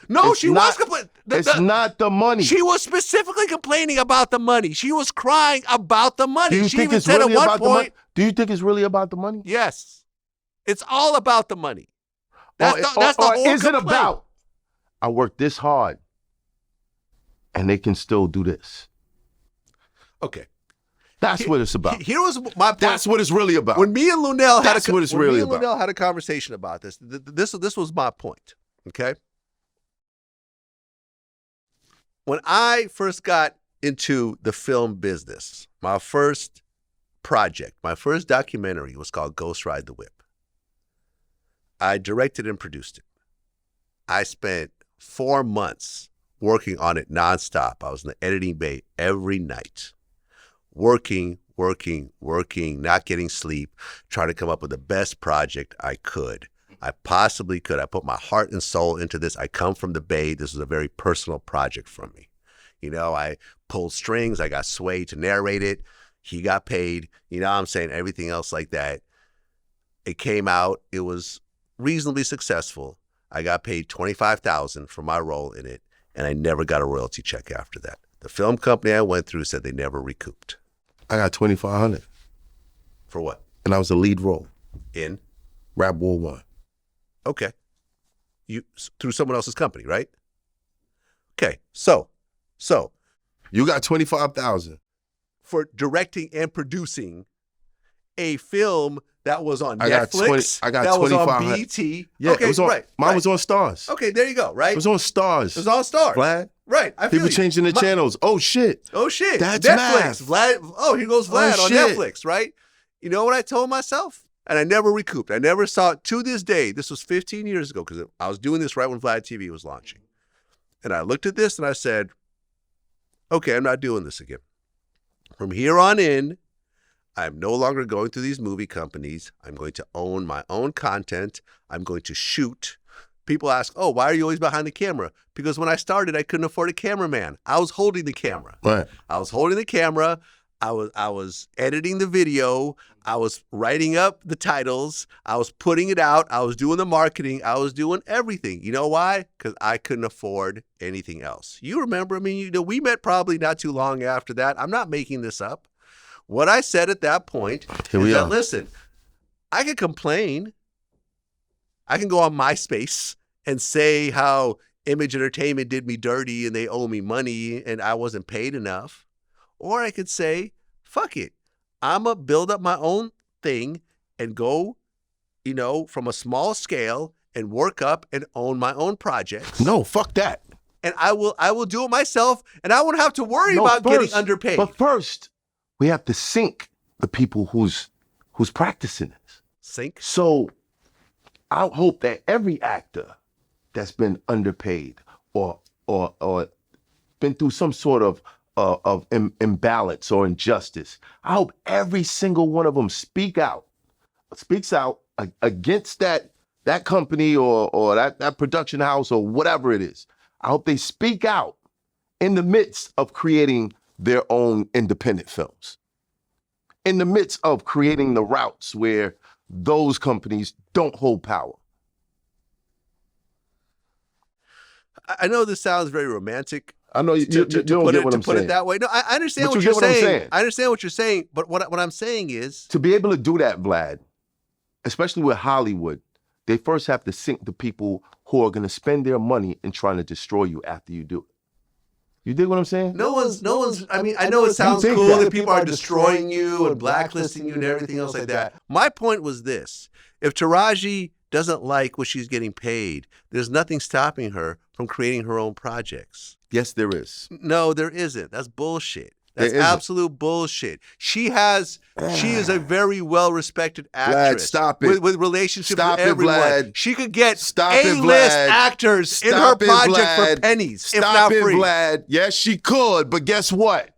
No, she was complaining. It's not the money. She was specifically complaining about the money. She was crying about the money. Do you think it's really about the money? Do you think it's really about the money? Yes. It's all about the money. That's the whole is it complaint. about, I worked this hard and they can still do this? Okay. That's what it's about. Here was my point. That's what it's really about. When me and Lunel had Lunel had a conversation about this, this was my point, okay? When I first got into the film business, my first project, my first documentary was called Ghost Ride the Whip. I directed and produced it. I spent 4 months working on it nonstop. I was in the editing bay every night, working, not getting sleep, trying to come up with the best project I possibly could. I put my heart and soul into this. I come from the Bay. This was a very personal project for me. You know, I pulled strings. I got Sway to narrate it. He got paid. You know what I'm saying? Everything else like that. It came out. It was reasonably successful. I got paid $25,000 for my role in it, and I never got a royalty check after that. The film company I went through said they never recouped. I got $2,500. For what? And I was the lead role. In? Rap War 1. Okay. You through someone else's company, right? Okay. So you got $25,000 for directing and producing a film that was on Netflix. I got that was on $2,500. BET. Yeah, okay, it was on. Right, mine was on Stars. Okay, there you go. Right. It was on Stars. It was on Stars. Vlad. Right. I feel People you. changing the channels. Oh shit. That's Netflix. Math. Vlad. Oh, here goes Vlad on Netflix. Right. You know what I told myself? And I never recouped. I never saw it to this day. This was 15 years ago because I was doing this right when VladTV was launching. And I looked at this and I said, okay, I'm not doing this again. From here on in, I'm no longer going through these movie companies. I'm going to own my own content. I'm going to shoot People ask, oh, why are you always behind the camera? Because when I started, I couldn't afford a cameraman. I was holding the camera. Right. I was holding the camera. I was editing the video. I was writing up the titles. I was putting it out. I was doing the marketing. I was doing everything. You know why? Because I couldn't afford anything else. You remember, I mean, we met probably not too long after that. I'm not making this up. What I said at that point is that, listen, I can complain. I can go on MySpace and say how Image Entertainment did me dirty and they owe me money and I wasn't paid enough. Or I could say, fuck it. I'm going to build up my own thing and go, from a small scale and work up and own my own projects. No, fuck that. And I will do it myself and I won't have to worry about getting underpaid. But first, we have to sync the people who's practicing this. Sync? So I hope that every actor that's been underpaid or been through some sort of imbalance or injustice, I hope every single one of them speaks out against that company or that production house or whatever it is. I hope they speak out in the midst of creating their own independent films, in the midst of creating the routes where those companies don't hold power. I know this sounds very romantic. I know you don't get what I'm saying. Put it that way. No, I understand But what you you're get what I'm saying. saying. I understand what you're saying. But what I'm saying is, to be able to do that, Vlad, especially with Hollywood, they first have to sync the people who are going to spend their money in trying to destroy you after you do it. You dig what I'm saying? No one's. I mean, I know it sounds cool that people are destroying you and blacklisting you and everything else like that. My point was this: if Taraji doesn't like what she's getting paid, there's nothing stopping her from creating her own projects. Yes, there is. No, there isn't. That's bullshit. That's absolute bullshit. She is a very well-respected actress. Vlad, stop it. With relationships Stop with everyone. Vlad. She could get Stop it, A-list Vlad. actors in her Stop it, project Vlad. for pennies, Stop if not it, free. Vlad. Yes, she could, but guess what?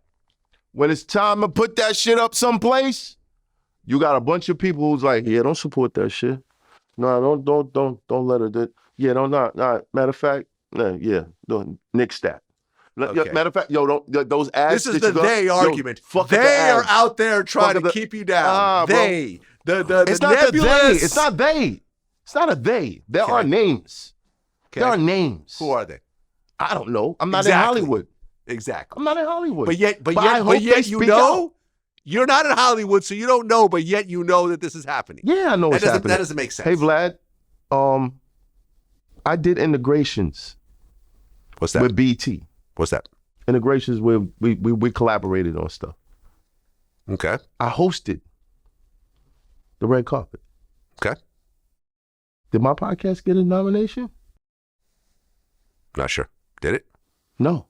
When it's time to put that shit up someplace, you got a bunch of people who's like, yeah, don't support that shit. No, don't let her do it. Yeah, don't not. Matter of fact, don't nix that. Okay. Matter of fact, those ads. This is the they argument. They are out there trying to keep you down. They, it's not nebulous. the they. It's not they. It's not a they. There are names. Okay. There are names. Who are they? I don't know. I'm not in Hollywood. Exactly. I'm not in Hollywood. But yet you know. You're not in Hollywood, so you don't know, but yet you know that this is happening. Yeah, I know what's happening. That doesn't make sense. Hey, Vlad, I did integrations. What's that? With BT. What's that? Integrations where we collaborated on stuff. Okay. I hosted the red carpet. Okay. Did my podcast get a nomination? Not sure. Did it? No.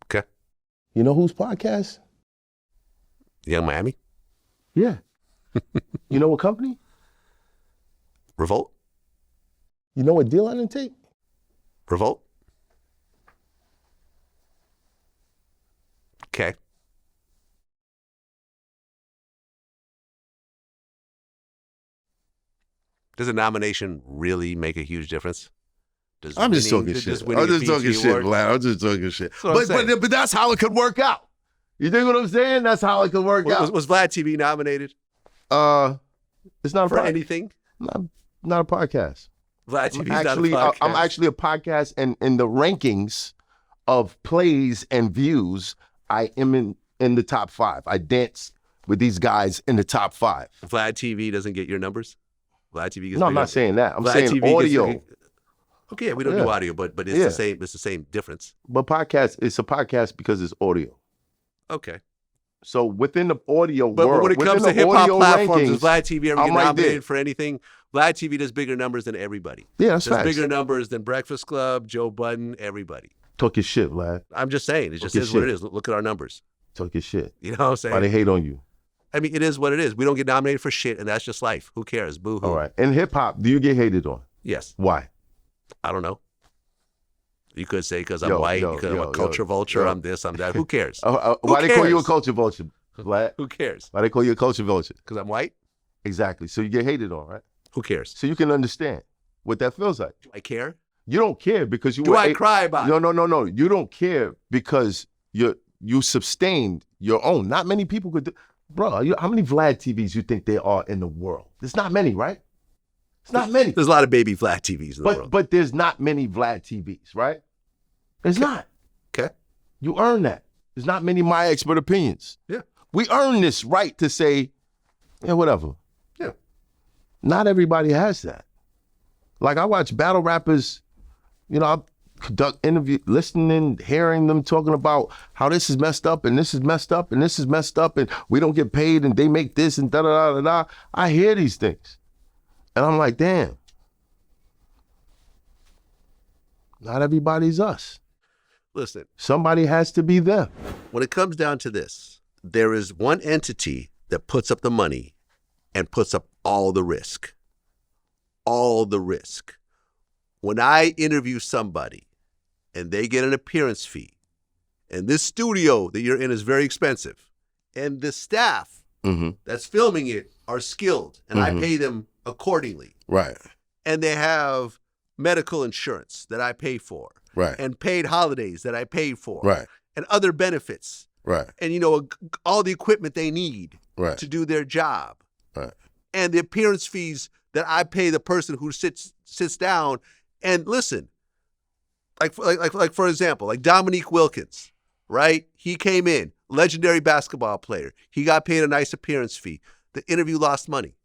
Okay. You know whose podcast? Young Miami? Yeah. You know what company? Revolt? You know what deal I didn't take? Revolt? Okay. Does a nomination really make a huge difference? I'm just talking shit. I'm just talking shit, Vlad. I'm just talking shit. But that's how it could work out. You think what I'm saying? That's how it could work out. Was VladTV nominated? It's not for anything. Not a podcast. VladTV's not a podcast. I'm actually a podcast, and in the rankings of plays and views, I am in the top 5. I dance with these guys in the top 5. VladTV doesn't get your numbers. VladTV gets. No, I'm not saying that. I'm saying audio. Okay, we don't do audio, but it's the same. It's the same difference. But it's a podcast because it's audio. Okay. So within the audio world, but when it comes to hip hop platforms, rankings, does VladTV ever get nominated for anything? VladTV does bigger numbers than everybody. Yeah, that's facts. Bigger numbers than Breakfast Club, Joe Budden, everybody. Talk your shit, Vlad. I'm just saying. It just is what it is. Look at our numbers. Talk your shit. You know what I'm saying? Why they hate on you? I mean, it is what it is. We don't get nominated for shit, and that's just life. Who cares? Boo-hoo. All right. In hip hop, do you get hated on? Yes. Why? I don't know. You could say because I'm white, because I'm a culture vulture, I'm this, I'm that. Who cares? Why they call you a culture vulture, Vlad? Who cares? Why they call you a culture vulture? Because I'm white? Exactly. So you get hated on, right? Who cares? So you can understand what that feels like. Do I care? You don't care because you Do I cry about it? No. You don't care because you sustained your own. Not many people could do. Bro, how many VladTVs you think there are in the world? There's not many, right? It's not many. There's a lot of baby VladTVs in the world. But there's not many VladTVs, right? There's not. Okay. You earn that. There's not many My Expert Opinions. Yeah. We earn this right to say, yeah, whatever. Yeah. Not everybody has that. Like I watch battle rappers, I conduct interview, listening, hearing them talking about how this is messed up and this is messed up and this is messed up and we don't get paid and they make this and da-da-da-da-da. I hear these things. And I'm like, damn. Not everybody's us. Listen. Somebody has to be them. When it comes down to this, there is one entity that puts up the money and puts up all the risk. All the risk. When I interview somebody and they get an appearance fee, and this studio that you're in is very expensive, and the staff that's filming it are skilled, and I pay them accordingly. Right. And they have medical insurance that I pay for. Right. And paid holidays that I pay for. Right. And other benefits. Right. And, all the equipment they need to do their job. Right. And the appearance fees that I pay the person who sits down. And listen, like for example, like Dominique Wilkins, right? He came in, legendary basketball player. He got paid a nice appearance fee. The interview lost money.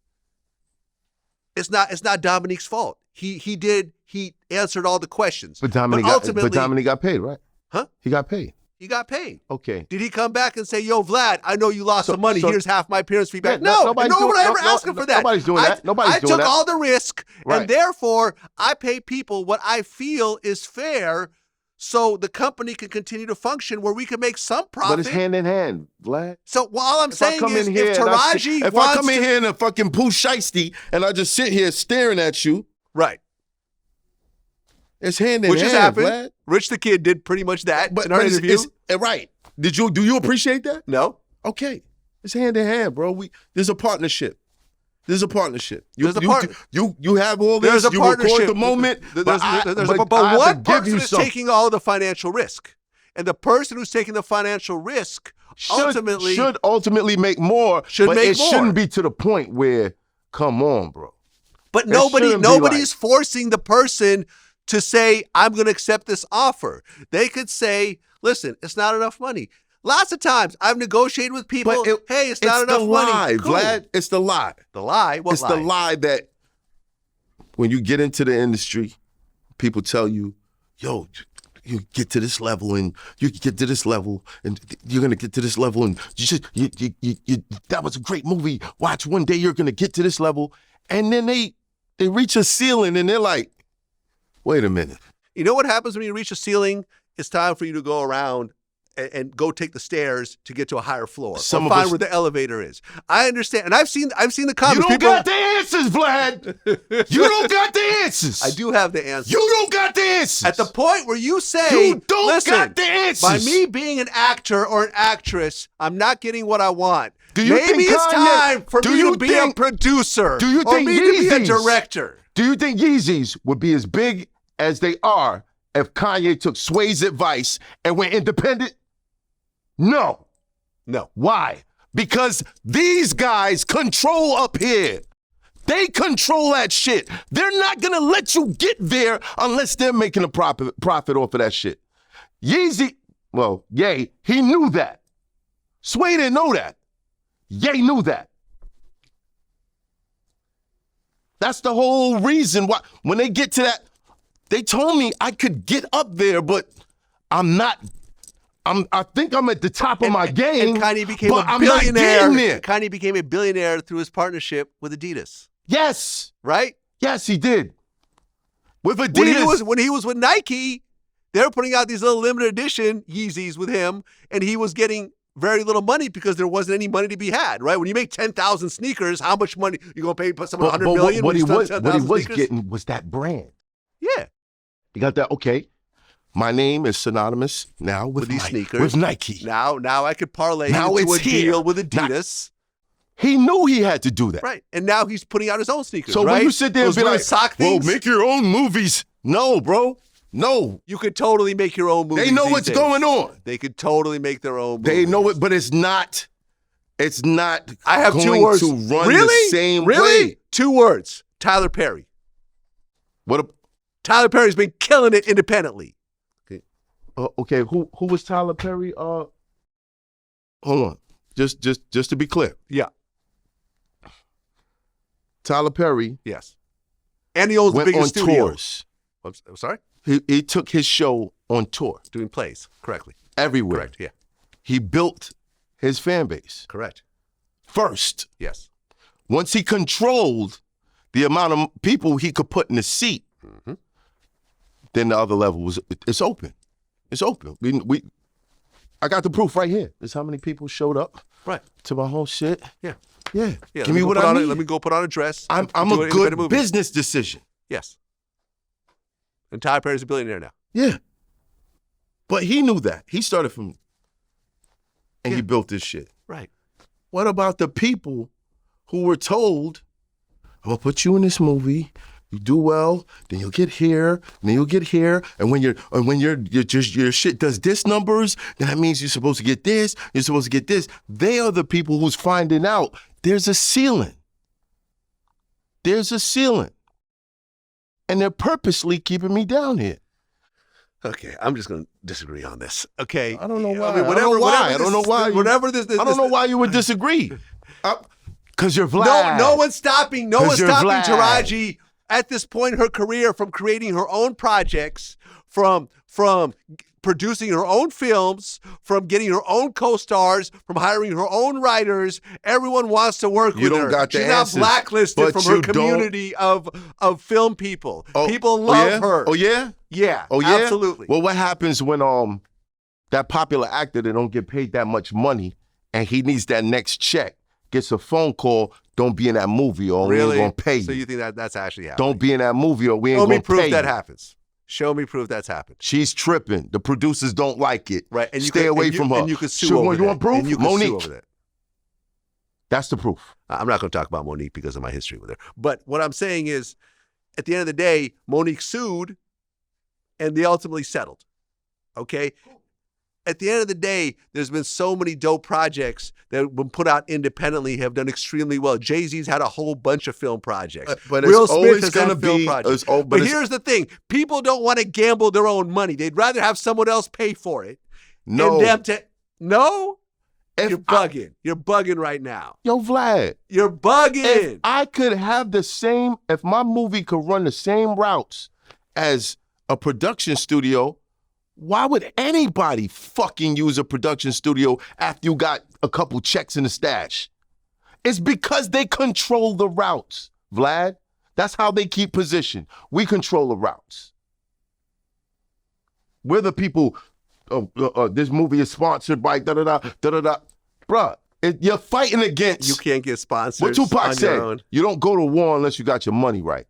It's not Dominique's fault. He answered all the questions. But Dominique got paid, right? Huh? He got paid. He got paid. Okay. Did he come back and say, yo, Vlad, I know you lost some money. Here's half my appearance fee back? Yeah, no, nobody ever asked him for that. Nobody's doing that. I took all the risk, right. And therefore, I pay people what I feel is fair so the company can continue to function where we can make some profit. But it's hand in hand, Vlad. So all I'm saying is if Taraji if I come in here in a fucking Pooh Shiesty and I just sit here staring at you. Right. It's hand in hand, Which has happened. Vlad. Rich the Kid did pretty much that in our interview. Right. Do you appreciate that? No. Okay. It's hand in hand, bro. There's a partnership. There's a partnership. You have all this. There's a partnership. Record the moment. But one person is taking all the financial risk. And the person who's taking the financial risk should ultimately make more. It shouldn't be to the point where, come on, bro. But nobody's forcing the person to say, I'm going to accept this offer. They could say, listen, it's not enough money. Lots of times I've negotiated with people, hey, it's not enough money. Cool. Vlad, it's the lie. The lie? What lie? It's the lie that when you get into the industry, people tell you, yo, you get to this level and you get to this level and you're going to get to this level and that was a great movie. Watch, one day you're going to get to this level. And then they reach a ceiling and they're like, wait a minute. You know what happens when you reach a ceiling? It's time for you to go around and go take the stairs to get to a higher floor. Or find where the elevator is. I understand. And I've seen the comments. You don't got the answers, Vlad. You don't got the answers. I do have the answers. You don't got the answers. At the point where you say, you don't got the answers. By me being an actor or an actress, I'm not getting what I want. Maybe it's time for me to be a producer. Do you think me to be a director? Do you think Yeezys would be as big as they are if Kanye took Sway's advice and went independent? No. Why? Because these guys control up here. They control that shit. They're not going to let you get there unless they're making a profit off of that shit. Yeezy, Ye, he knew that. Sway didn't know that. Ye knew that. That's the whole reason why when they get to that, they told me I could get up there, but I'm not. I think I'm at the top of my game. And Kanye became a billionaire. I'm not getting there. Kanye became a billionaire through his partnership with Adidas. Yes. Right? Yes, he did. With Adidas. When he was with Nike, they were putting out these little limited edition Yeezys with him, and he was getting very little money because there wasn't any money to be had, right? When you make 10,000 sneakers, how much money you gonna pay someone $100 million? What he was getting was that brand. Yeah. You got that? Okay. My name is synonymous now with these sneakers. With Nike. Now I could parlay into a deal with Adidas. He knew he had to do that. Right. And now he's putting out his own sneakers, so right? when you sit there and be like, sock things. well, make your own movies. No, bro. No. You could totally make your own movies. They know these what's days. going on. They could totally make their own movies. They know it, but it's not. It's not. I have going two words. to run Really? the same Really? way. 2 words. Tyler Perry. What? Tyler Perry's been killing it independently. Okay. Who was Tyler Perry? Hold on. Just to be clear. Yeah. Tyler Perry. Yes. And he owns the went biggest on studio. tours. I'm sorry? He took his show on tour. Doing plays. Correctly. Everywhere. Correct. Yeah. He built his fan base. Correct. First. Yes. Once he controlled the amount of people he could put in the seat, then the other level was, it's open. It's open. I got the proof right here. This is how many people showed up to my whole shit. Yeah. Yeah. Yeah. Give me what I need. Let me go put on a dress. I'm do a an good independent movie. business decision. Yes. And Tyler Perry's a billionaire now. Yeah. But he knew that. He started from, and he built this shit. Right. What about the people who were told, I'm gonna put you in this movie, you do well, then you'll get here, then you'll get here, and when your shit does this numbers, then that means you're supposed to get this, you're supposed to get this. They are the people who's finding out there's a ceiling. There's a ceiling. And they're purposely keeping me down here. Okay, I'm just going to disagree on this. Okay, I don't know why. I mean, whatever, I don't know why. I don't know why you would disagree. Because you're Vlad. No one's stopping. No one's stopping Vlad. Taraji at this point in her career from creating her own projects, from producing her own films, from getting her own co-stars, from hiring her own writers. Everyone wants to work with her. You don't got the She's answers, not blacklisted but from her you community of film people. People love her. Oh yeah? Yeah. Oh yeah? Absolutely. Well, what happens when that popular actor that don't get paid that much money and he needs that next check gets a phone call, don't be in that movie or we ain't gonna pay you. So you think that's actually happening? Don't be in that movie or we ain't Show me gonna proof pay that you. happens. Show me proof that's happened. She's tripping. The producers don't like it. Right. And Stay away from her. And you can sue over that. You want proof? And you can Monique. sue over that. That's the proof. I'm not going to talk about Monique because of my history with her. But what I'm saying is, at the end of the day, Monique sued and they ultimately settled. Okay? At the end of the day, there's been so many dope projects that have been put out independently, have done extremely well. Jay-Z's had a whole bunch of film projects. But Will it's Smith always has going to had film be. projects. But here's the thing. People don't want to gamble their own money. They'd rather have someone else pay for it. No. And them to, no? You're bugging. You're bugging right now. Yo, Vlad. You're bugging. If I could have if my movie could run the same routes as a production studio, why would anybody fucking use a production studio after you got a couple checks in the stash? It's because they control the routes, Vlad. That's how they keep position. We control the routes. We're the people, this movie is sponsored by da-da-da, da-da-da. Bruh, you're fighting against. You can't get sponsors. What Tupac on said, your own. you don't go to war unless you got your money right.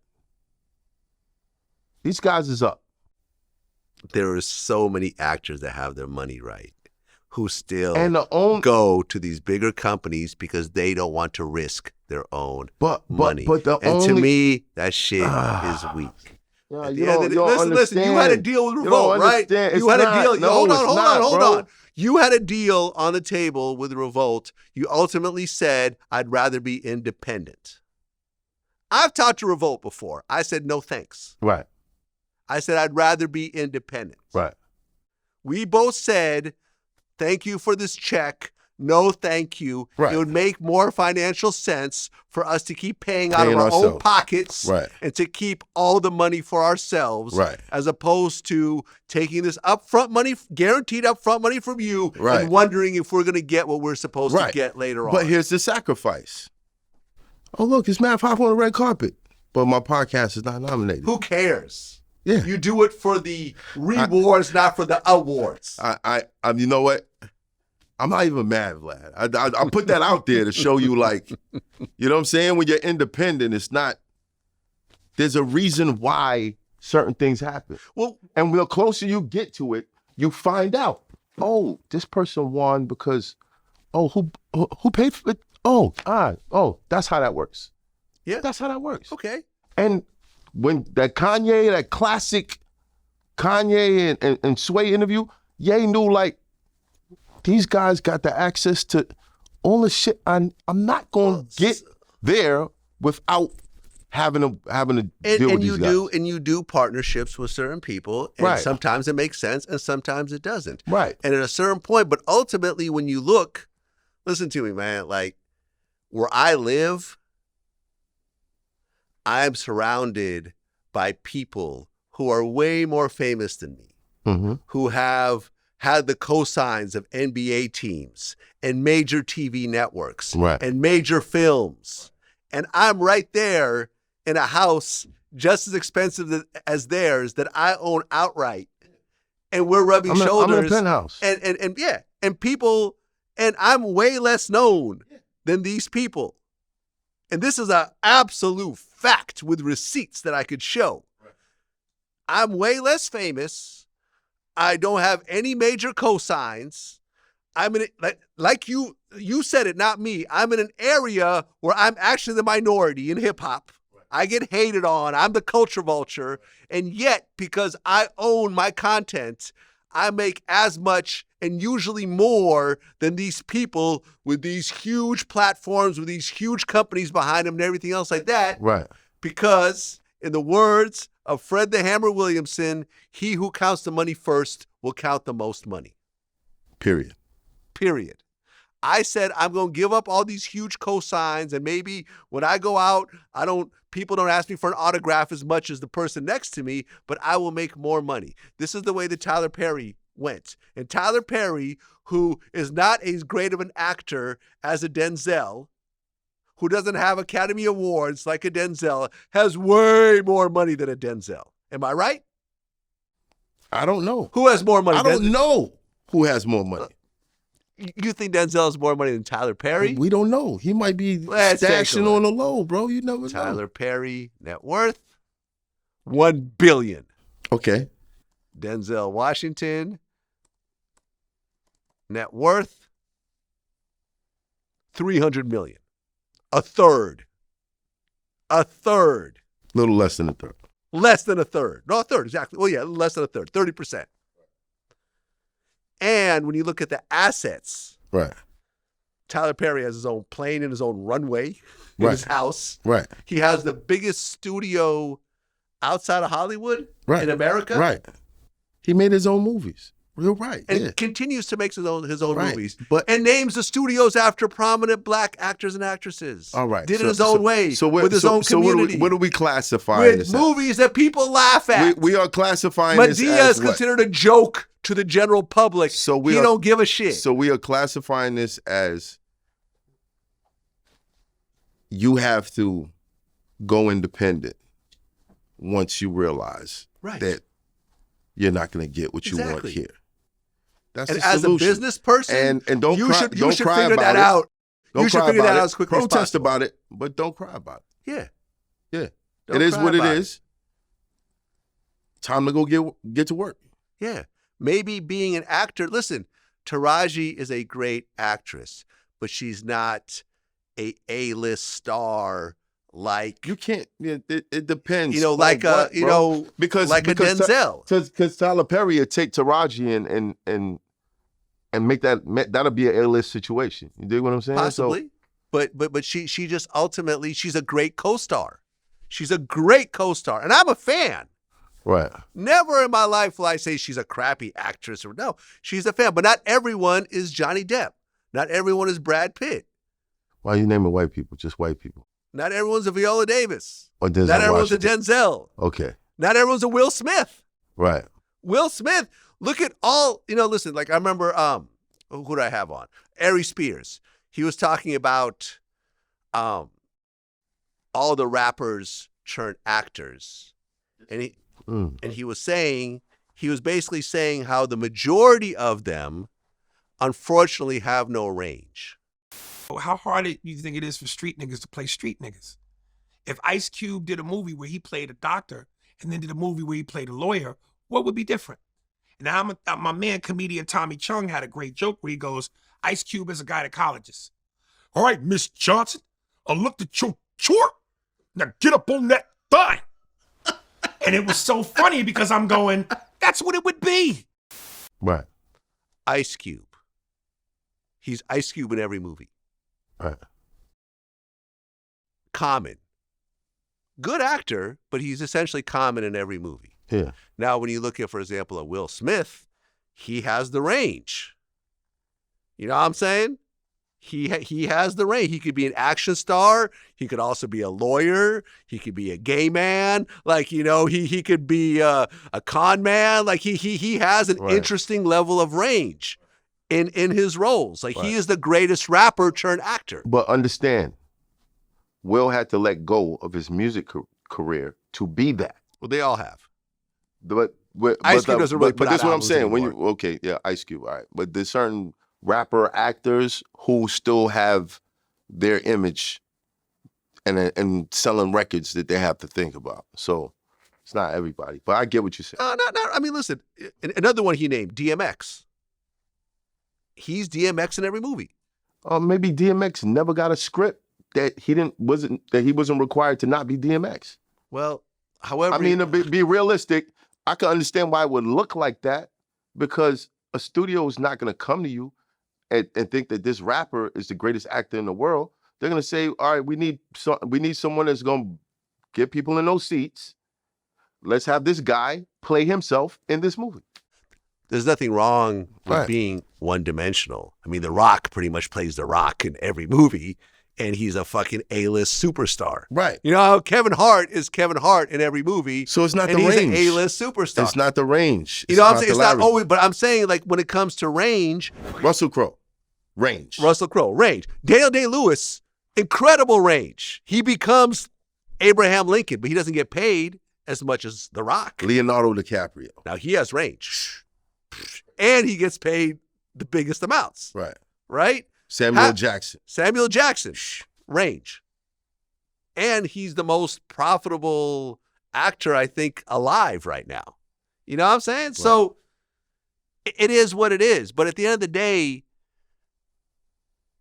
These guys is up. There are so many actors that have their money right who still go to these bigger companies because they don't want to risk their own money. To me, that shit is weak. Listen, you had a deal with Revolt, right? You had a deal. Hold on. You had a deal on the table with Revolt. You ultimately said, I'd rather be independent. I've talked to Revolt before. I said, no thanks. Right. I said, I'd rather be independent. Right. We both said, thank you for this check. No, thank you. Right. It would make more financial sense for us to keep paying out of our own pockets and to keep all the money for ourselves as opposed to taking this upfront money, guaranteed upfront money from you and wondering if we're going to get what we're supposed to get later on. But here's the sacrifice. Oh, look, it's Matt Hoffa on the red carpet. But my podcast is not nominated. Who cares? Yeah. You do it for the rewards, not for the awards. You know what? I'm not even mad, Vlad. I put that out there to show you, like, you know what I'm saying? When you're independent, it's not, there's a reason why certain things happen. Well, and the closer you get to it, you find out, oh, this person won because, who paid for it? Oh, that's how that works. Yeah. That's how that works. Okay. And when that classic Kanye and Sway interview, Ye knew like these guys got the access to all the shit. I'm not gonna get there without having to deal with these guys. And you do partnerships with certain people, and Right. sometimes it makes sense, and sometimes it doesn't. Right. And at a certain point, but ultimately, when you look, listen to me, man. Like where I live, I'm surrounded by people who are way more famous than me, who have had the cosigns of NBA teams and major TV networks and major films. And I'm right there in a house just as expensive as theirs that I own outright. And we're rubbing shoulders. I'm in a penthouse. And yeah, and people, and I'm way less known than these people. And this is an absolute fact with receipts that I could show. I'm way less famous. I don't have any major cosigns. I'm in like you said it, not me. I'm in an area where I'm actually the minority in hip hop. I get hated on. I'm the culture vulture. And yet, because I own my content, I make as much and usually more than these people with these huge platforms, with these huge companies behind them and everything else like that. Right. Because in the words of Fred the Hammer Williamson, he who counts the money first will count the most money. Period. I said I'm going to give up all these huge cosigns, and maybe when I go out, people don't ask me for an autograph as much as the person next to me, but I will make more money. This is the way that Tyler Perry went. And Tyler Perry, who is not as great of an actor as a Denzel, who doesn't have Academy Awards like a Denzel, has way more money than a Denzel. Am I right? I don't know. Who has more money? I don't know who has more money. You think Denzel has more money than Tyler Perry? We don't know. He might be stashing on the low, bro. You never know. Tyler Perry, net worth, $1 billion. Okay. Denzel Washington, net worth, $300 million. A third. Little less than a third. Less than a third. No, a third, exactly. Well, yeah, less than a third, 30%. And when you look at the assets, right? Tyler Perry has his own plane and his own runway in his house. Right. He has the biggest studio outside of Hollywood in America. Right. He made his own movies. You're right. And continues to make his own movies. And names the studios after prominent black actors and actresses. All right. Did it his own way with his own community. What do we classify? With movies that people laugh at. We are classifying Madea this as is considered a joke to the general public. So he don't give a shit. So we are classifying this as you have to go independent once you realize that you're not going to get what you want here. That's and the as solution. a business person, and don't you cry, should don't cry figure about that it. out. Don't You should cry figure about that it. out as quickly as Protest possible. about it, but don't cry about it. Yeah. It is what it about is. Time to go get to work. Yeah. Maybe being an actor. Listen, Taraji is a great actress, but she's not a A-list star like you can't. It depends. Like because a Denzel. Because Tyler Perry would take Taraji and make that'll be an A-list situation. You dig what I'm saying? Possibly. But she just ultimately, she's a great co-star. She's a great co-star. And I'm a fan. Right. Never in my life will I say she's a crappy actress. No, she's a fan. But not everyone is Johnny Depp. Not everyone is Brad Pitt. Why are you naming white people? Just white people. Not everyone's a Viola Davis. Or Denzel Not everyone's Washington. a Denzel. Okay. Not everyone's a Will Smith. Right. Will Smith. Look at all, listen, like I remember, who did I have on? Ari Spears. He was talking about all the rappers turned actors. And he was basically saying how the majority of them unfortunately have no range. How hard do you think it is for street niggas to play street niggas? If Ice Cube did a movie where he played a doctor and then did a movie where he played a lawyer, what would be different? And my man, comedian Tommy Chung had a great joke where he goes, Ice Cube is a guy to colleges. All right, Miss Johnson, I looked at your chart. Now get up on that thigh. And it was so funny because I'm going, that's what it would be. Right. Ice Cube. He's Ice Cube in every movie. Right. Common. Good actor, but he's essentially Common in every movie. Yeah. Now, when you look at, for example, a Will Smith, he has the range. You know what I'm saying? He has the range. He could be an action star. He could also be a lawyer. He could be a gay man. Like, you know, he could be a con man. Like he has an interesting level of range in his roles. Like he is the greatest rapper turned actor. But understand, Will had to let go of his music career to be that. Well, they all have. But Ice Cube doesn't really put out that's what I'm albums saying. anymore. Ice Cube, all right. But there's certain rapper actors who still have their image and selling records that they have to think about. So it's not everybody, but I get what you're saying. I mean, listen, another one he named, DMX. He's DMX in every movie. Maybe DMX never got a script that he wasn't required to not be DMX. Well, however, I mean, to be realistic, I can understand why it would look like that, because a studio is not going to come to you and think that this rapper is the greatest actor in the world. They're going to say, all right, we need someone that's going to get people in those seats. Let's have this guy play himself in this movie. There's nothing wrong with being one-dimensional. I mean, The Rock pretty much plays The Rock in every movie, and he's a fucking A-list superstar. Right. You know, Kevin Hart is Kevin Hart in every movie. So it's not and the range. He's an A-list superstar. It's not the range. You know what I'm saying? It's not always, but I'm saying, like, when it comes to range. Russell Crowe, range. Russell Crowe, range. Daniel Day-Lewis, incredible range. He becomes Abraham Lincoln, but he doesn't get paid as much as The Rock. Leonardo DiCaprio. Now, he has range. And he gets paid the biggest amounts. Right. Right? Samuel Jackson. Samuel Jackson, range. And he's the most profitable actor, I think, alive right now. You know what I'm saying? Right. So it is what it is. But at the end of the day,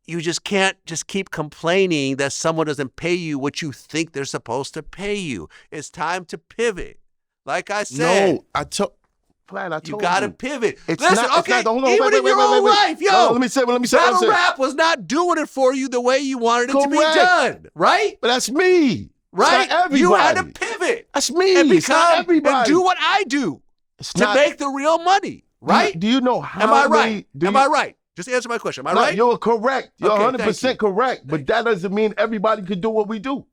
you just can't just keep complaining that someone doesn't pay you what you think they're supposed to pay you. It's time to pivot. Like I said. No, I told you gotta pivot. It's Listen, not, okay, it's not, hold on, even in your own life, yo. No, let me say. Battle rap was not doing it for you the way you wanted it to be done, right? But that's me, right? It's not everybody. You had to pivot. That's me. And It's not everybody. And do what I do to make the real money, right? Do you know how? Am I right? Am I right? Just answer my question. Am I right? You're correct. You're okay, 100% correct. But that doesn't mean everybody could do what we do.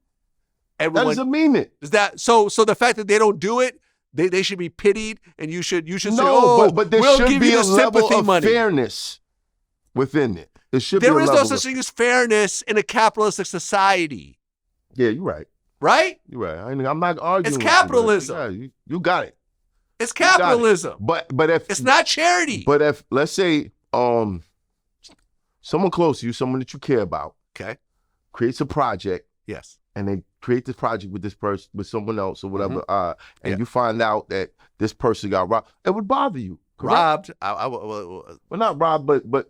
That doesn't mean it. Is that so? So the fact that they don't do it, they should be pitied, and you should say, but there should be a level of fairness within it. There is no such thing as fairness in a capitalistic society. Yeah, you're right. Right? You're right. I'm not arguing. It's capitalism. Yeah, you got it. It's capitalism. But if it's not charity. But if, let's say, someone close to you, someone that you care about, okay, creates a project. Yes. And they create this project with this person, with someone else or whatever, and you find out that this person got robbed, it would bother you. Correct? Robbed? Well, not robbed, but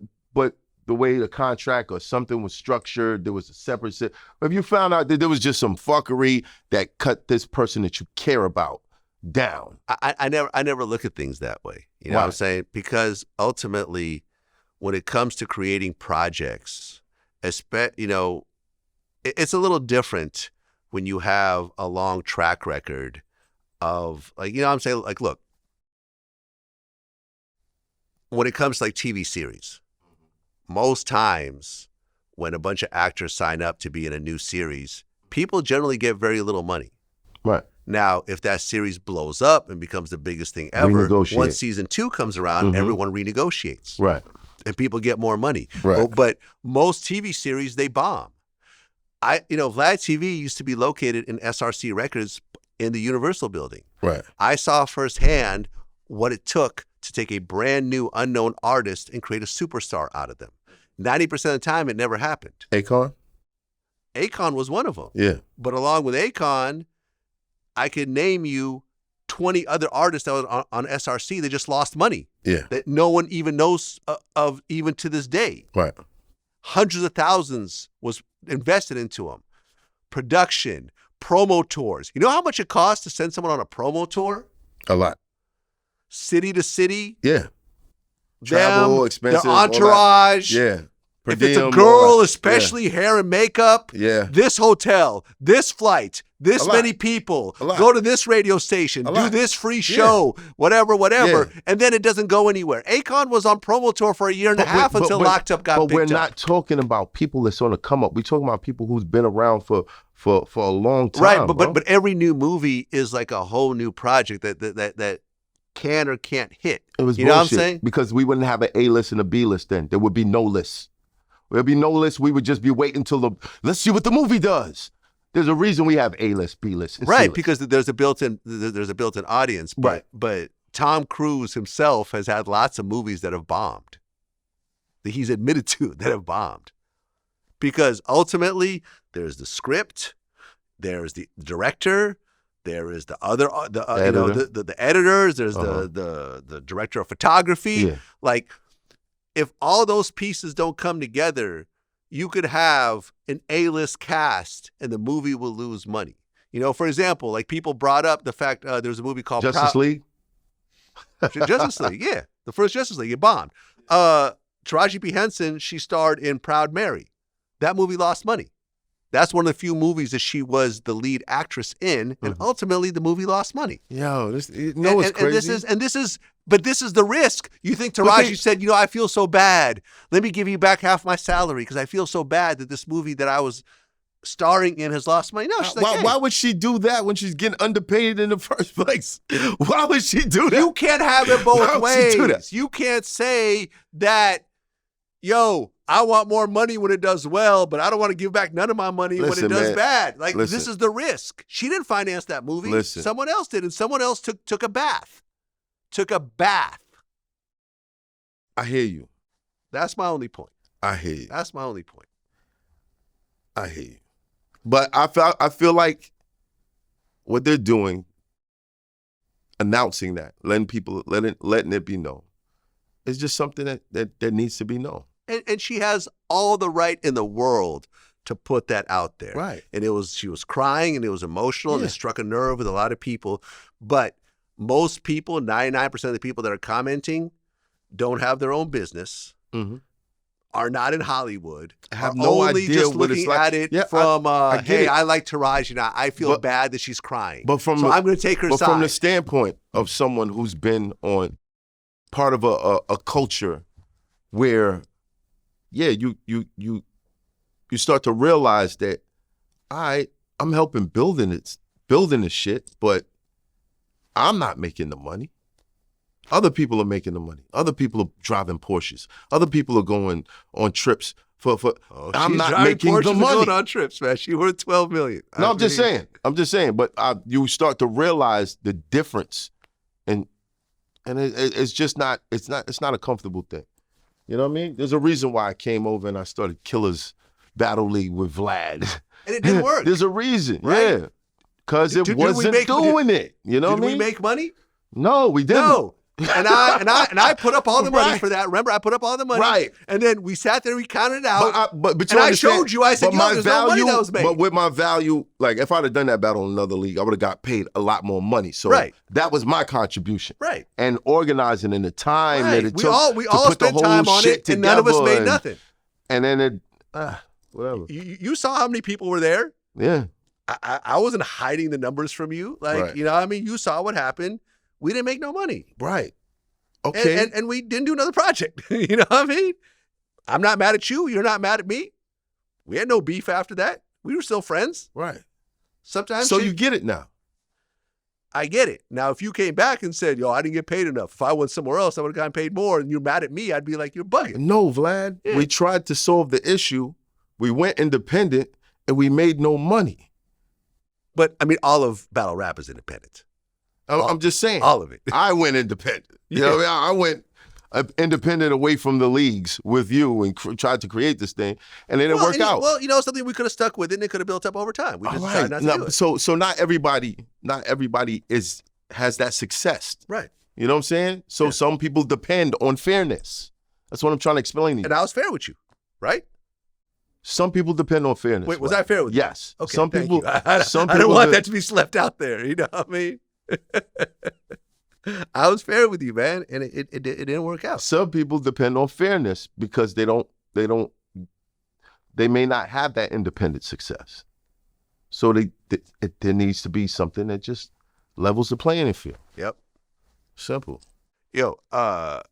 the way the contract or something was structured, there was a separate. If you found out that there was just some fuckery that cut this person that you care about down, I never look at things that way. You know what I'm saying? Because ultimately, when it comes to creating projects, it's a little different when you have a long track record of, like, you know what I'm saying? Like, look, when it comes to like TV series, most times when a bunch of actors sign up to be in a new series, people generally get very little money. Right. Now, if that series blows up and becomes the biggest thing ever, once season 2 comes around, everyone renegotiates. Right. And people get more money. Right. But most TV series, they bomb. VladTV used to be located in SRC Records in the Universal building. Right. I saw firsthand what it took to take a brand new unknown artist and create a superstar out of them. 90% of the time, it never happened. Akon was one of them. Yeah. But along with Akon, I could name you 20 other artists that were on SRC that just lost money. Yeah. That no one even knows of even to this day. Right. Hundreds of thousands was invested into them. Production, promo tours. You know how much it costs to send someone on a promo tour? A lot. City to city. Yeah. Travel, them, expenses, their entourage. Yeah. Per If it's a diem, girl, especially hair and makeup, this hotel, this flight, this many people, go to this radio station, do this free show, whatever. And then it doesn't go anywhere. Akon was on promo tour for a year and a half until Locked Up got picked up. But we're not talking about people that's on the come up. We're talking about people who's been around for a long time. Right, but every new movie is like a whole new project that can or can't hit. It was you know bullshit, what I'm saying? because we wouldn't have an A list and a B list then. There would be no list. There'd be no list. We would just be waiting till let's see what the movie does. There's a reason we have A list, B list, and C right? list. Because there's a built-in audience. But Tom Cruise himself has had lots of movies that have bombed. That he's admitted to that have bombed, because ultimately there's the script, there's the director, there is the editors, there's the director of photography. Yeah. Like, if all those pieces don't come together, you could have an A-list cast and the movie will lose money. You know, for example, like people brought up the fact there's a movie called Justice League. Justice League, yeah, the first Justice League, it bombed. Taraji P. Henson, she starred in Proud Mary. That movie lost money. That's one of the few movies that she was the lead actress in, and ultimately the movie lost money. Yo, it's crazy. But this is the risk. You think Taraji said, I feel so bad. Let me give you back half my salary because I feel so bad that this movie that I was starring in has lost money. No, she's like, why would she do that when she's getting underpaid in the first place? Why would she do that? You can't have it both ways. You can't say that, I want more money when it does well, but I don't want to give back none of my money when it does bad. Like, this is the risk. She didn't finance that movie. Someone else did, and someone else took a bath. Took a bath. I hear you. That's my only point. I hear you. That's my only point. I hear you. But I feel like what they're doing, announcing that, letting it be known, is just something that needs to be known. And she has all the right in the world to put that out there. Right. And she was crying and it was emotional and it struck a nerve with a lot of people. But most people, 99% of the people that are commenting, don't have their own business, are not in Hollywood, have no idea just what looking it's like. at it from, hey, I like Taraji, I feel bad that she's crying. But so I'm going to take her side. But from the standpoint of someone who's been on part of a culture where, you start to realize that I'm helping building this shit, but I'm not making the money. Other people are making the money. Other people are driving Porsches. Other people are going on trips I'm not making Porsches the money. Going on trips, man. She worth $12 million. No, I'm just saying. But you start to realize the difference, and it's just not. It's not a comfortable thing. You know what I mean? There's a reason why I came over and I started Killers Battle League with Vlad. And it didn't work. There's a reason, right? Yeah. Because it wasn't doing it. You know what I mean? Did we make money? No, we didn't. No. And I put up all the money for that. Remember, I put up all the money. Right. And then we sat there, we counted it out. But I showed you, I said, there's no money that was made. But with my value, like if I'd have done that battle in another league, I would have got paid a lot more money. So that was my contribution. Right. And organizing and the time that it took we all to put the spent whole time on shit it, and none of us made nothing. And then whatever. You saw how many people were there? Yeah. I wasn't hiding the numbers from you. Like, you know what I mean? You saw what happened. We didn't make no money. Right. Okay. And we didn't do another project. You know what I mean? I'm not mad at you. You're not mad at me. We had no beef after that. We were still friends. Right. Sometimes. So you get it now. I get it. Now, if you came back and said, I didn't get paid enough. If I went somewhere else, I would have gotten paid more, and you're mad at me, I'd be like, you're bugging. No, Vlad. Yeah. We tried to solve the issue. We went independent, and we made no money. But, I mean, all of battle rap is independent. I'm just saying. All of it. I went independent. You know what I mean? I went independent away from the leagues with you and tried to create this thing, and then it worked out. Well, something we could have stuck with, and it could have built up over time. We just decided not to do it. So not everybody has that success. Right. You know what I'm saying? So some people depend on fairness. That's what I'm trying to explain to you. And I was fair with you, right? Some people depend on fairness. Wait, was I fair with you? Yes. Okay, some thank people. you. I don't want that to be slept out there. You know what I mean? I was fair with you, man, and it didn't work out. Some people depend on fairness because they may not have that independent success. So there needs to be something that just levels the playing field. Yep. Simple. Yo, hey,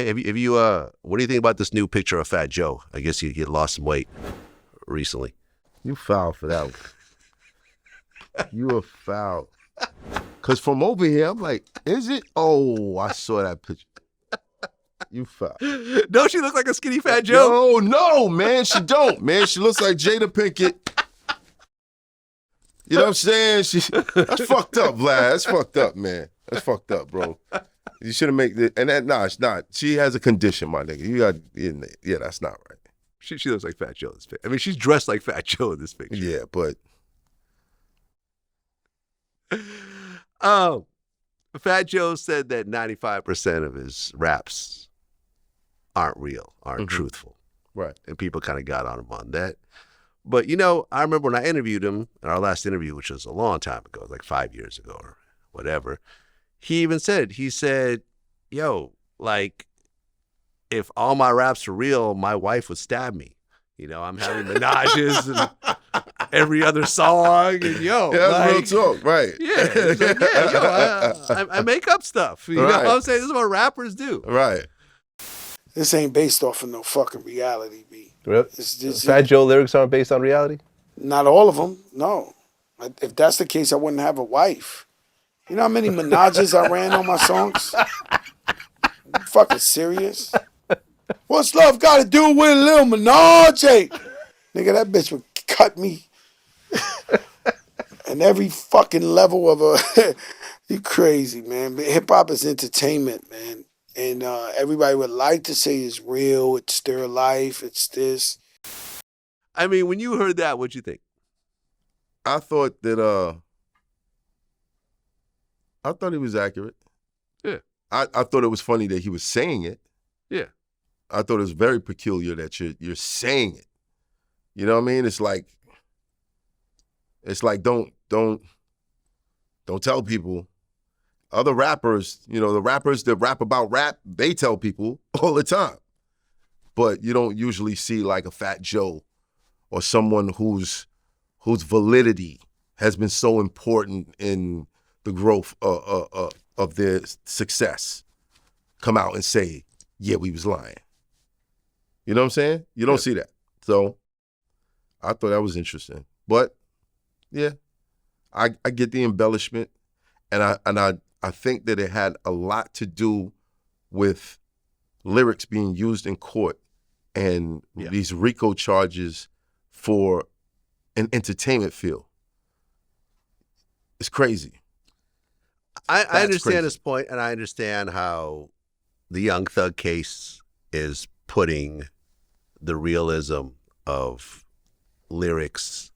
have you what do you think about this new picture of Fat Joe? I guess he lost some weight recently. You foul for that one. You a foul. Cause from over here, I'm like, is it? Oh, I saw that picture. You foul. Don't she look like a skinny Fat Joe? No, man, she don't. Man, she looks like Jada Pinkett. You know what I'm saying? That's fucked up, Vlad. That's fucked up, man. That's fucked up, bro. You should have made it. And that, nah, it's not. She has a condition, my nigga. You got, yeah, that's not right. She looks like Fat Joe in this picture. I mean, she's dressed like Fat Joe in this picture. Yeah, but. Fat Joe said that 95% of his raps aren't real, aren't truthful. Right. And people kind of got on him on that. But, you know, I remember when I interviewed him in our last interview, which was a long time ago, like 5 years ago or whatever, he said, yo, like, if all my raps were real, my wife would stab me. You know, I'm having menages and every other song, and yo, yeah, that's like, real talk, right? Yeah, it's like, yeah, yo, I make up stuff. You know what I'm saying? This is what rappers do. Right. This ain't based off of no fucking reality, B. Really? Fat Joe lyrics aren't based on reality? Not all of them, no. If that's the case, I wouldn't have a wife. You know how many menages I ran on my songs? You fucking serious? What's love got to do with a little menage? Nigga, that bitch would cut me. And every fucking level of a... You crazy, man. Hip-hop is entertainment, man. And everybody would like to say it's real, it's their life, it's this. I mean, when you heard that, what'd you think? I thought that I thought he was accurate. Yeah. I thought it was funny that he was saying it. Yeah. I thought it was very peculiar that you're saying it. You know what I mean? It's like don't tell people. Other rappers, you know, the rappers that rap about rap, they tell people all the time. But you don't usually see like a Fat Joe or someone whose validity has been so important in the growth of their success come out and say, yeah, we was lying. You know what I'm saying? You don't see that. So I thought that was interesting. But yeah, I get the embellishment, and I think that it had a lot to do with lyrics being used in court and these RICO charges for an entertainment field. It's crazy. I understand his point, and I understand how the Young Thug case is putting the realism of lyrics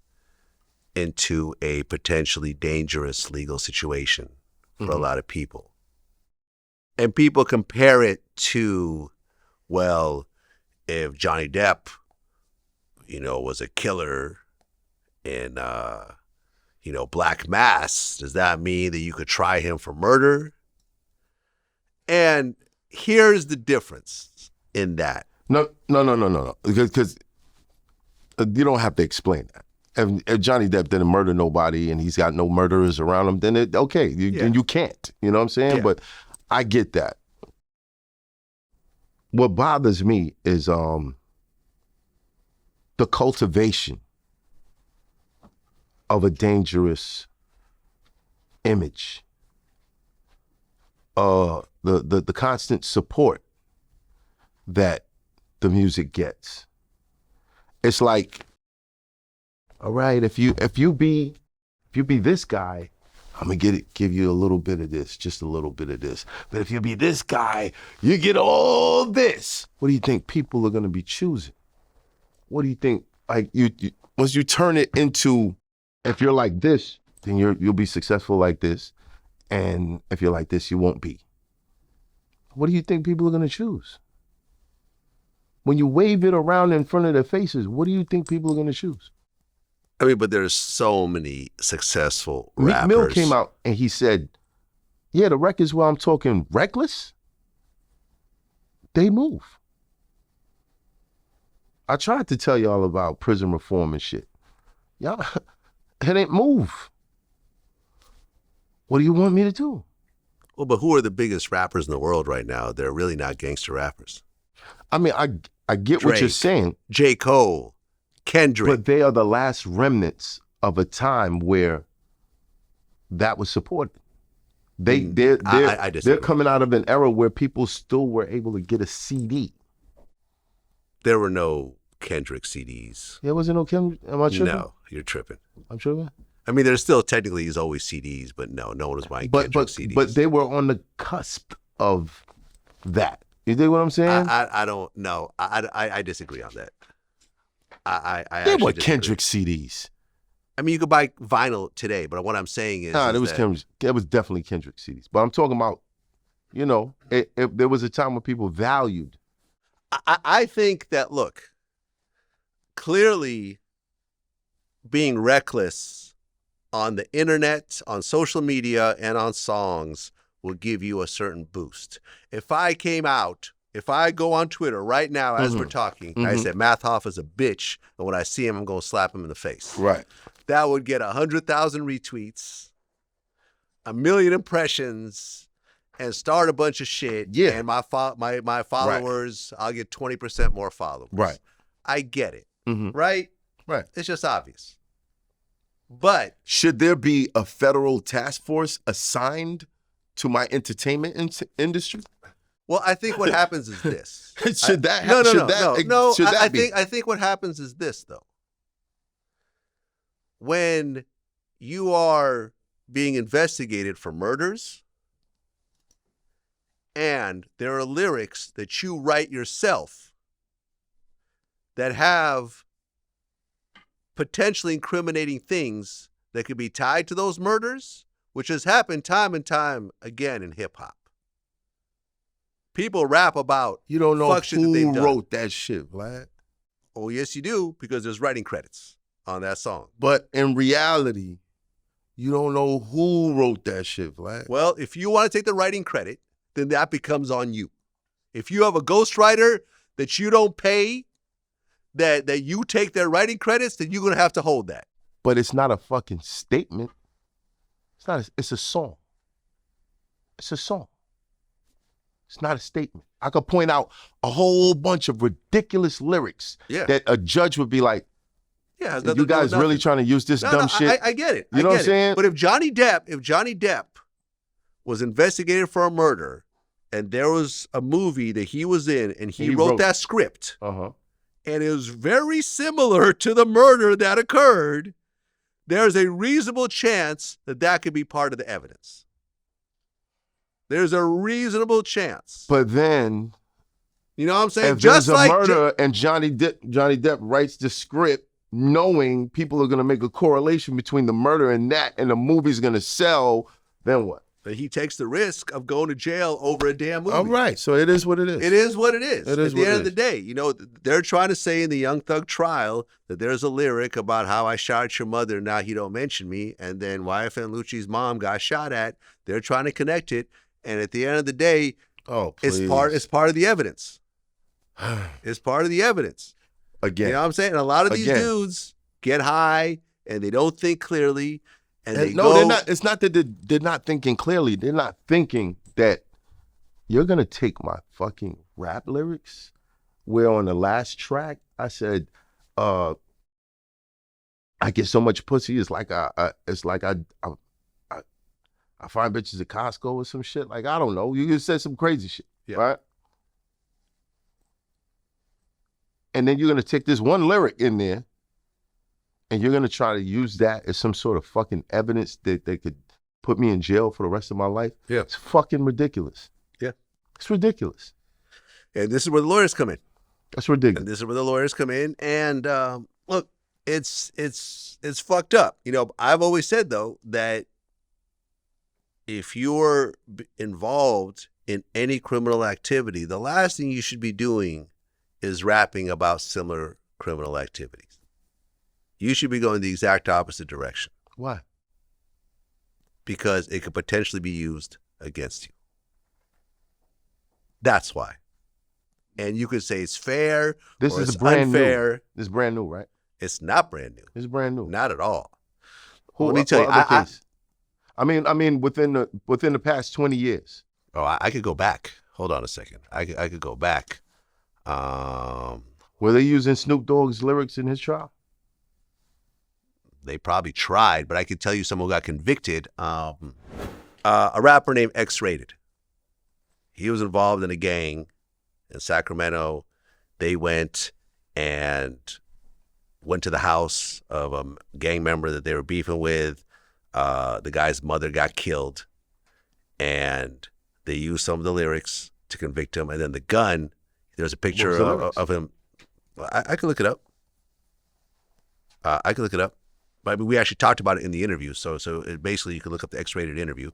into a potentially dangerous legal situation for a lot of people. And people compare it to, well, if Johnny Depp, you know, was a killer in, you know, Black Mass, does that mean that you could try him for murder? And here's the difference in that. No. Because you don't have to explain that. If Johnny Depp didn't murder nobody and he's got no murderers around him, then then you can't. You know what I'm saying? Yeah. But I get that. What bothers me is the cultivation of a dangerous image. The constant support that the music gets. It's like, all right, if you be this guy, I'm gonna give you a little bit of this, just a little bit of this. But if you be this guy, you get all this. What do you think people are gonna be choosing? What do you think? Like you once you turn it into, if you're like this, then you'll be successful like this, and if you're like this, you won't be. What do you think people are gonna choose? when you wave it around in front of their faces, what do you think people are going to choose? I mean, but there's so many successful Meek rappers. Mill came out and he said, yeah, the records where I'm talking reckless, they move. I tried to tell y'all about prison reform and shit. Y'all, it ain't move. What do you want me to do? Well, but who are the biggest rappers in the world right now? They're really not gangster rappers. I mean, I get what you're Drake, saying. J. Cole, Kendrick. But they are the last remnants of a time where that was supported. They're coming out of an era where people still were able to get a CD. There were no Kendrick CDs. There wasn't no Kendrick? Am I tripping? No, you're tripping. I'm tripping? I mean, there's still technically is always CDs, but no one was buying Kendrick CDs. But they were on the cusp of that. You dig what I'm saying? I don't know. I disagree on that. I they were disagree. Kendrick CDs. I mean, you could buy vinyl today, but what I'm saying is, there was Kendrick. It was definitely Kendrick CDs. But I'm talking about, there was a time when people valued. I think that, look, clearly being reckless on the internet, on social media, and on songs will give you a certain boost. If I go on Twitter right now as we're talking, I said, Math Hoffa's a bitch, and when I see him, I'm going to slap him in the face. Right. That would get 100,000 retweets, 1 million impressions, and start a bunch of shit. Yeah. And my followers, I'll get 20% more followers. Right. I get it. Mm-hmm. Right? Right. It's just obvious. But should there be a federal task force assigned to my entertainment industry? Well, I think what happens is this. I think what happens is this, though. When you are being investigated for murders and there are lyrics that you write yourself that have potentially incriminating things that could be tied to those murders, which has happened time and time again in hip hop. People rap about you don't know who wrote that shit, Vlad. Oh, yes, you do, because there's writing credits on that song. But in reality, you don't know who wrote that shit, Vlad. Well, if you want to take the writing credit, then that becomes on you. If you have a ghostwriter that you don't pay, that you take their writing credits, then you're going to have to hold that. But it's not a fucking statement. It's a song. It's a song. It's not a statement. I could point out a whole bunch of ridiculous lyrics that a judge would be like, yeah, you guys really trying to use this dumb shit? I get it. You know what I'm saying? But if Johnny Depp was investigated for a murder and there was a movie that he was in and he wrote that script, and it was very similar to the murder that occurred, there's a reasonable chance that could be part of the evidence. There's a reasonable chance. But then, you know what I'm saying? If there's a murder and Johnny Depp writes the script knowing people are going to make a correlation between the murder and that, and the movie's going to sell, then what? But he takes the risk of going to jail over a damn movie. All right, so it is what it is. It is what it is. It is At the end of the day, they're trying to say in the Young Thug trial that there's a lyric about how I shot your mother, now he don't mention me, and then YFN Lucci's mom got shot at. They're trying to connect it, and at the end of the day, it's part of the evidence. It's part of the evidence. Again. You know what I'm saying? And a lot of these dudes get high and they don't think clearly. And they go. They're not. It's not that they're not thinking clearly. They're not thinking that you're going to take my fucking rap lyrics where on the last track I said, I get so much pussy. It's like I find bitches at Costco or some shit. Like, I don't know. You just said some crazy shit, right? And then you're going to take this one lyric in there and you're going to try to use that as some sort of fucking evidence that they could put me in jail for the rest of my life. Yeah. It's fucking ridiculous. Yeah. It's ridiculous. And this is where the lawyers come in. That's ridiculous. And this is where the lawyers come in. And look, it's fucked up. I've always said, though, that if you're involved in any criminal activity, the last thing you should be doing is rapping about similar criminal activities. You should be going the exact opposite direction. Why? Because it could potentially be used against you. That's why. And you could say it's fair This or is it's brand unfair. new. This is brand new, right? It's not brand new. It's brand new. Not at all. Who, Let me tell you, I mean, within the past 20 years. Oh, I could go back. Hold on a second. I could go back. Were they using Snoop Dogg's lyrics in his trial? They probably tried, but I could tell you someone got convicted. A rapper named X-Rated. He was involved in a gang in Sacramento. They went to the house of a gang member that they were beefing with. The guy's mother got killed, and they used some of the lyrics to convict him. And then the gun, there's a picture of him. I could look it up. But I mean, we actually talked about it in the interview. So basically you can look up the X-Rated interview.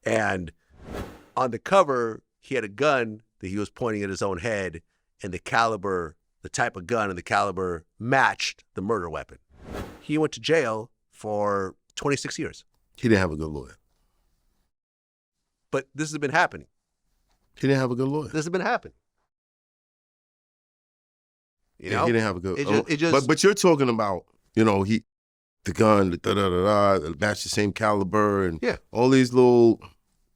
And on the cover, he had a gun that he was pointing at his own head, and the caliber, the type of gun and the caliber matched the murder weapon. He went to jail for 26 years. He didn't have a good lawyer. But this has been happening. He didn't have a good lawyer. This has been happening. You know? He didn't have a good. It just But you're talking about, the gun, the match the same caliber, and all these little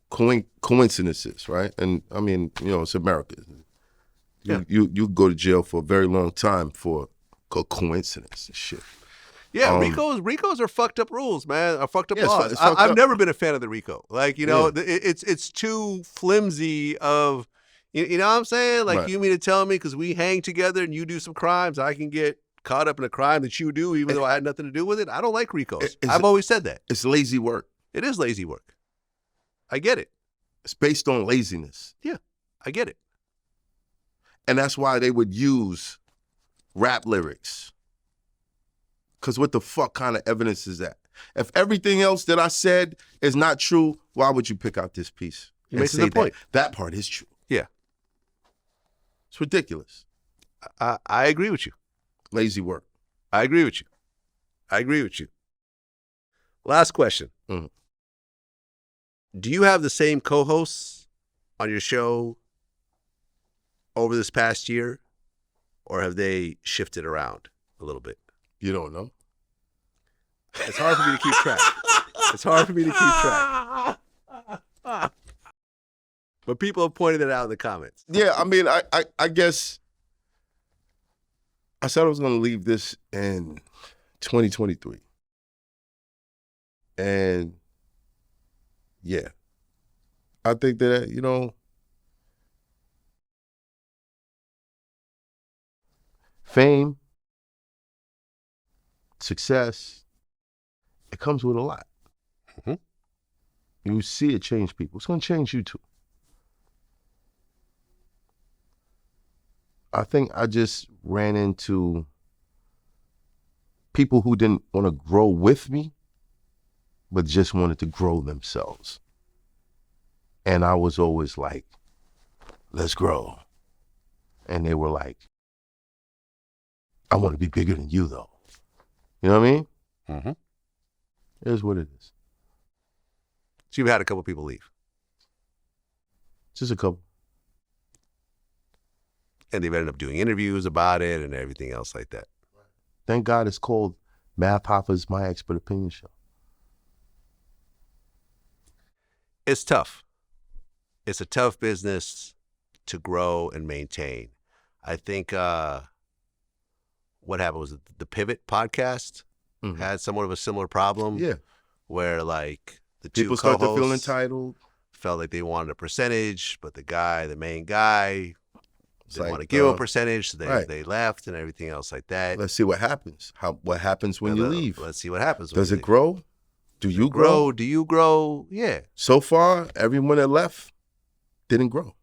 coincidences, right? And I mean, it's America. You go to jail for a very long time for a coincidence and shit. Yeah, RICOs are fucked up rules, man. Are fucked up Yeah, laws. it's fucked I've up. never been a fan of the RICO. Like, it's too flimsy of, you know what I'm saying? Like, Right. you mean to tell me because we hang together and you do some crimes, I can get caught up in a crime that you do even though I had nothing to do with it? I don't like RICOs. I've always said that. It's lazy work. It is lazy work. I get it. It's based on laziness. Yeah, I get it. And that's why they would use rap lyrics. Because what the fuck kind of evidence is that? If everything else that I said is not true, why would you pick out this piece? You and make a say good point. That part is true. Yeah. It's ridiculous. I agree with you. Lazy work. I agree with you. Last question. Mhm. Do you have the same co-hosts on your show over this past year, or have they shifted around a little bit? You don't know. It's hard for me to keep track. But people have pointed it out in the comments. Yeah, I mean, I guess I said I was going to leave this in 2023. And yeah, I think that, fame, success, it comes with a lot. Mm-hmm. You see it change people. It's going to change you too. I think I just ran into people who didn't want to grow with me, but just wanted to grow themselves. And I was always like, let's grow. And they were like, I want to be bigger than you though. You know what I mean? Mm-hmm. It is what it is. So you've had a couple people leave. Just a couple. And they've ended up doing interviews about it and everything else like that. Thank God it's called Math Hoffa's My Expert Opinion Show. It's tough. It's a tough business to grow and maintain. I think what happened was the Pivot podcast had somewhat of a similar problem. Yeah. Where like the two People start to feel co-hosts entitled. felt like they wanted a percentage, but the main guy didn't like, want to give a percentage, so right. they left and everything else like that. Let's see what happens. What happens when you leave? Let's see what happens. Does it grow? Do you grow? Do you grow? Yeah. So far, everyone that left didn't grow.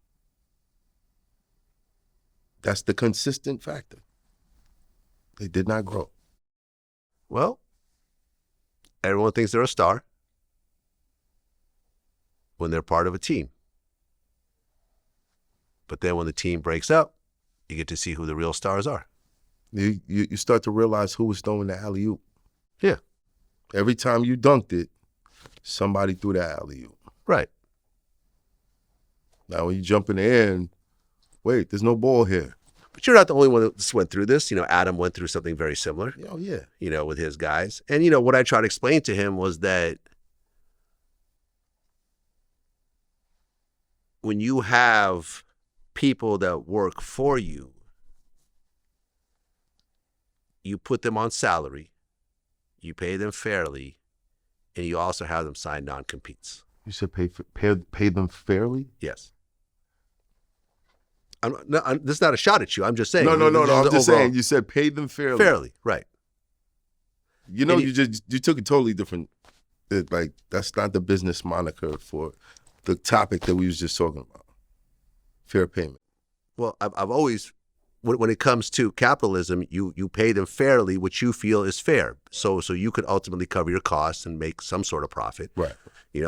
That's the consistent factor. They did not grow. Well, everyone thinks they're a star when they're part of a team. But then when the team breaks up, you get to see who the real stars are. You start to realize who was throwing the alley-oop. Yeah. Every time you dunked it, somebody threw the alley-oop. Right. Now when you jump in the air and, wait, there's no ball here. But you're not the only one that went through this. Adam went through something very similar. Oh, yeah. With his guys. And, what I tried to explain to him was that when you have people that work for you, you put them on salary, you pay them fairly, and you also have them sign non-competes. You said pay them fairly? Yes. This is not a shot at you. I'm just saying. No. I'm just saying. You said pay them fairly. Fairly, right. You took a totally different. Like that's not the business moniker for the topic that we was just talking about. Fair payment. Well, I've always, when it comes to capitalism, you pay them fairly, which you feel is fair. So you could ultimately cover your costs and make some sort of profit. Right.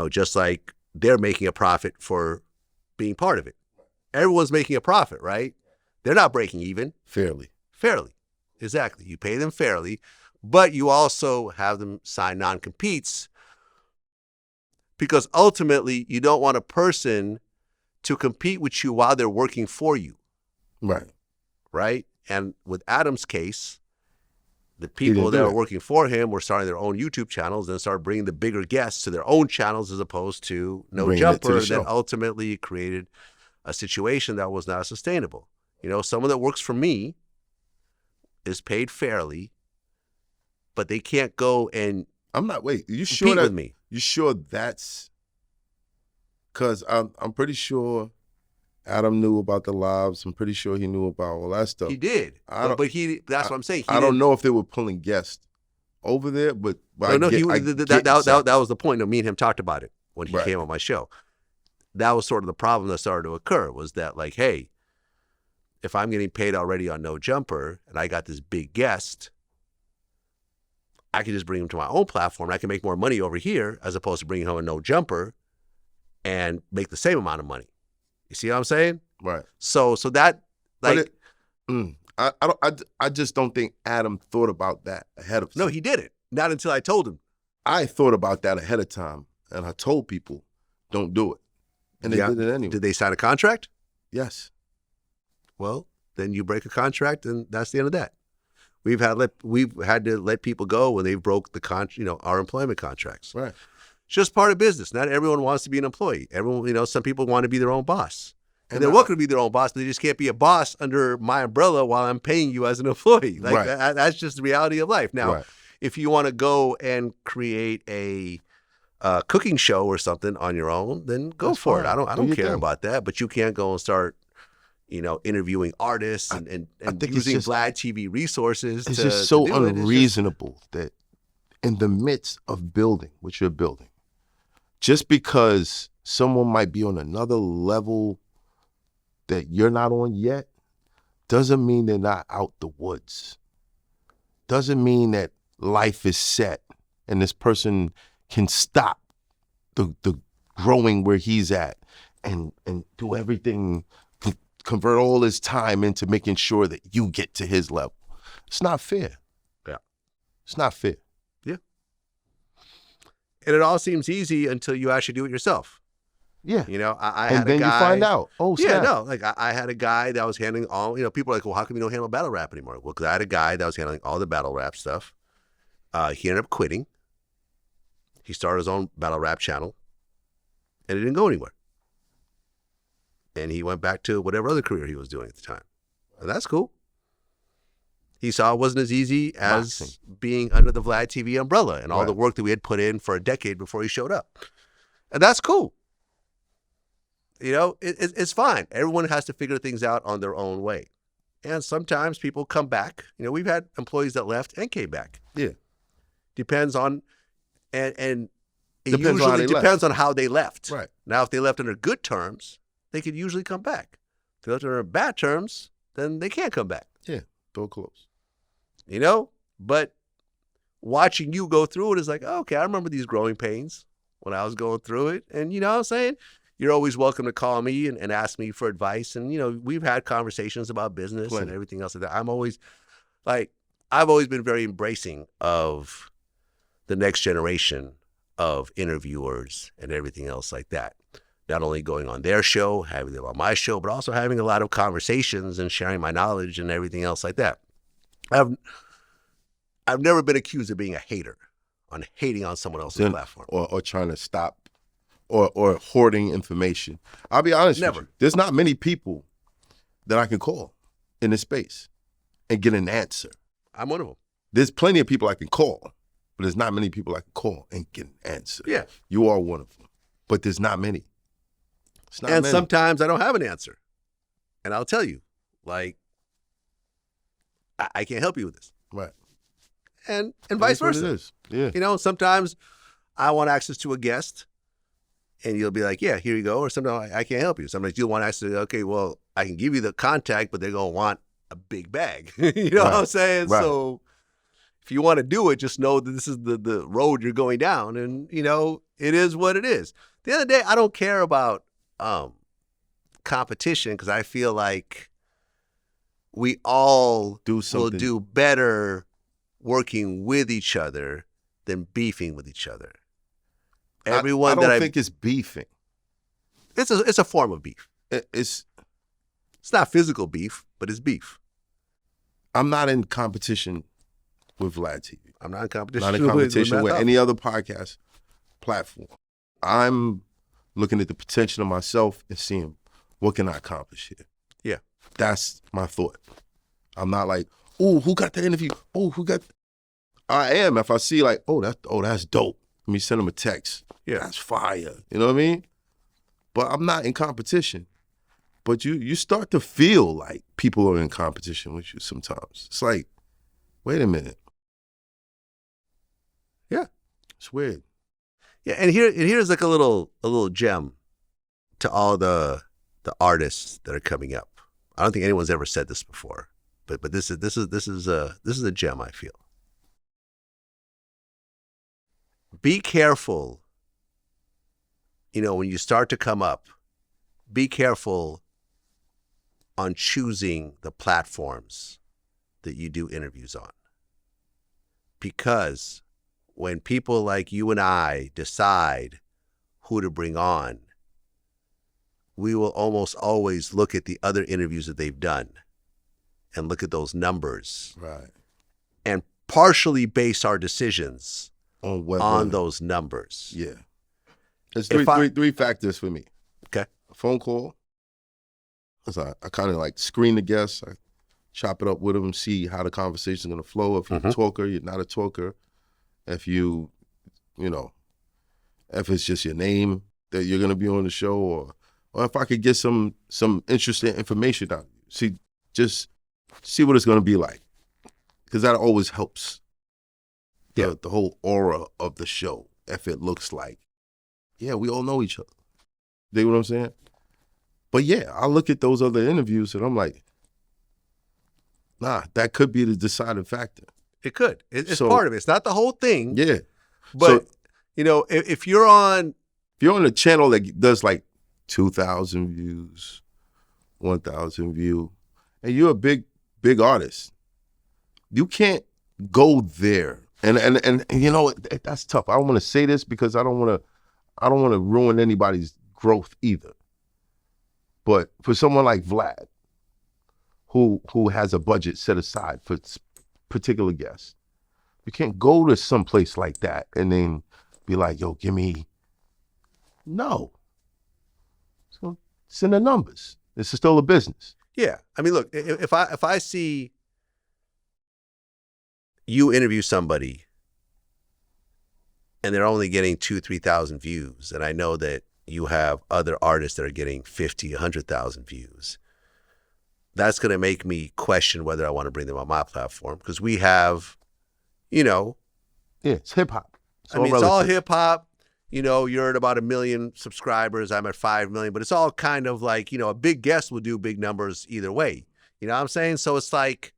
Just like they're making a profit for being part of it. Everyone's making a profit, right? They're not breaking even. Fairly. Exactly. You pay them fairly, but you also have them sign non-competes because ultimately you don't want a person to compete with you while they're working for you. Right? And with Adam's case, the people that were working for him were starting their own YouTube channels and started bringing the bigger guests to their own channels as opposed to No Jumper. And then ultimately created a situation that was not sustainable. Someone that works for me is paid fairly, but they can't go and you sure with me? You sure that's because I'm pretty sure Adam knew about the lives. I'm pretty sure he knew about all that stuff. He did, that's what I'm saying. I don't know if they were pulling guests over there, but that was the point. Me and him talked about it when he came on my show. That was sort of the problem that started to occur was that like, hey, if I'm getting paid already on No Jumper and I got this big guest, I can just bring him to my own platform. And I can make more money over here as opposed to bringing home a No Jumper and make the same amount of money. You see what I'm saying? Right. So that like, I just don't think Adam thought about that ahead of time. No, he didn't. Not until I told him. I thought about that ahead of time, and I told people, don't do it. And they did it anyway. Did they sign a contract? Yes. Well, then you break a contract, and that's the end of that. We've had to let people go when they broke our employment contracts. Right. It's just part of business. Not everyone wants to be an employee. Everyone, some people want to be their own boss. And they're welcome to be their own boss, but they just can't be a boss under my umbrella while I'm paying you as an employee. That's just the reality of life. Now, if you want to go and create a cooking show or something on your own, then go for it. I don't care about that. But you can't go and start, interviewing artists and using VladTV resources. It's just so unreasonable that in the midst of building what you're building, just because someone might be on another level that you're not on yet, doesn't mean they're not out the woods. Doesn't mean that life is set and this person can stop the growing where he's at and do everything, convert all his time into making sure that you get to his level. It's not fair. Yeah. It's not fair. Yeah. And it all seems easy until you actually do it yourself. Yeah. I had a guy. And then you find out. Oh, snap. Yeah, no. Like I had a guy that was handling all, people are like, well, how come you don't handle battle rap anymore? Well, because I had a guy that was handling all the battle rap stuff. He ended up quitting. He started his own battle rap channel, and it didn't go anywhere. And he went back to whatever other career he was doing at the time. And that's cool. He saw it wasn't as easy as being under the VladTV umbrella and all the work that we had put in for a decade before he showed up. And that's cool. It's fine. Everyone has to figure things out on their own way. And sometimes people come back. We've had employees that left and came back. Yeah. Depends on, and it usually depends on how they left. Right. Now, if they left under good terms, they could usually come back. If they left under bad terms, then they can't come back. Yeah, door closed. But watching you go through it is like, okay, I remember these growing pains when I was going through it. And you know what I'm saying? you're always welcome to call me and ask me for advice. And, you know, we've had conversations about business and everything else like that. I've always been very embracing of the next generation of interviewers and everything else like that. Not only going on their show, having them on my show, but also having a lot of conversations and sharing my knowledge and everything else like that. I've never been accused of being a hater, on hating on someone else's platform. Or trying to stop or hoarding information. I'll be honest with you. There's not many people that I can call in this space and get an answer. I'm one of them. There's plenty of people I can call, but there's not many people I can call and get an answer. Yeah. You are one of them. But there's not many. It's not and many. Sometimes I don't have an answer. And I'll tell you, like, I can't help you with this. Right. And vice versa. It is. Yeah. You know, sometimes I want access to a guest and you'll be like, yeah, here you go. Or sometimes I can't help you. Sometimes you'll want access to, okay, well, I can give you the contact, but they're going to want a big bag. You know what I'm saying? Right. So if you want to do it, just know that this is the road you're going down. And, you know, it is what it is. At the end of the day, I don't care about competition because I feel like we all will do better working with each other than beefing with each other. Everyone I don't think it's beefing. It's a form of beef. It's not physical beef, but it's beef. I'm not in competition with VladTV. I'm not in competition. Not in competition with any other podcast platform. I'm looking at the potential of myself and seeing what can I accomplish here. Yeah, that's my thought. I'm not like, oh, who got the interview? Oh, who got? I am if I see like, that's dope. Let me send them a text. Yeah, that's fire. You know what I mean? But I'm not in competition. But you start to feel like people are in competition with you sometimes. It's like, wait a minute. Yeah, it's weird. Yeah, and here's like a little gem to all the artists that are coming up. I don't think anyone's ever said this before, but this is a gem, I feel. Be careful, you know, when you start to come up, be careful on choosing the platforms that you do interviews on. Because when people like you and I decide who to bring on, we will almost always look at the other interviews that they've done and look at those numbers. Right. And partially base our decisions on those numbers. Yeah. There's three factors for me. Okay. A phone call. I kind of like screen the guests. I chop it up with them, see how the conversation's going to flow. If you're a talker, you're not a talker. If if it's just your name that you're going to be on the show, or if I could get some interesting information out of you. Just see what it's going to be like. Because that always helps the whole aura of the show. If it looks like, yeah, we all know each other. You know what I'm saying? But yeah, I look at those other interviews and I'm like, nah, that could be the deciding factor. It could. It's part of it. It's not the whole thing. Yeah. But, you know, if you're on a channel that does like 2,000 views, 1,000 view, and you're a big artist, you can't go there. And you know, that's tough. I don't want to say this because I don't want to ruin anybody's growth either. But for someone like Vlad, who has a budget set aside for particular guests, you can't go to some place like that and then be like, yo, give me. No. So it's in the numbers. This is still a business. Yeah. I mean, look, if I see you interview somebody and they're only getting 2,000-3,000 views, and I know that you have other artists that are getting 50, 100,000 views, that's going to make me question whether I want to bring them on my platform, because we have, you know. Yeah, it's hip hop. It's all hip hop. You know, you're at about 1 million subscribers. I'm at 5 million, but it's all kind of like, you know, a big guest will do big numbers either way. You know what I'm saying? So it's like,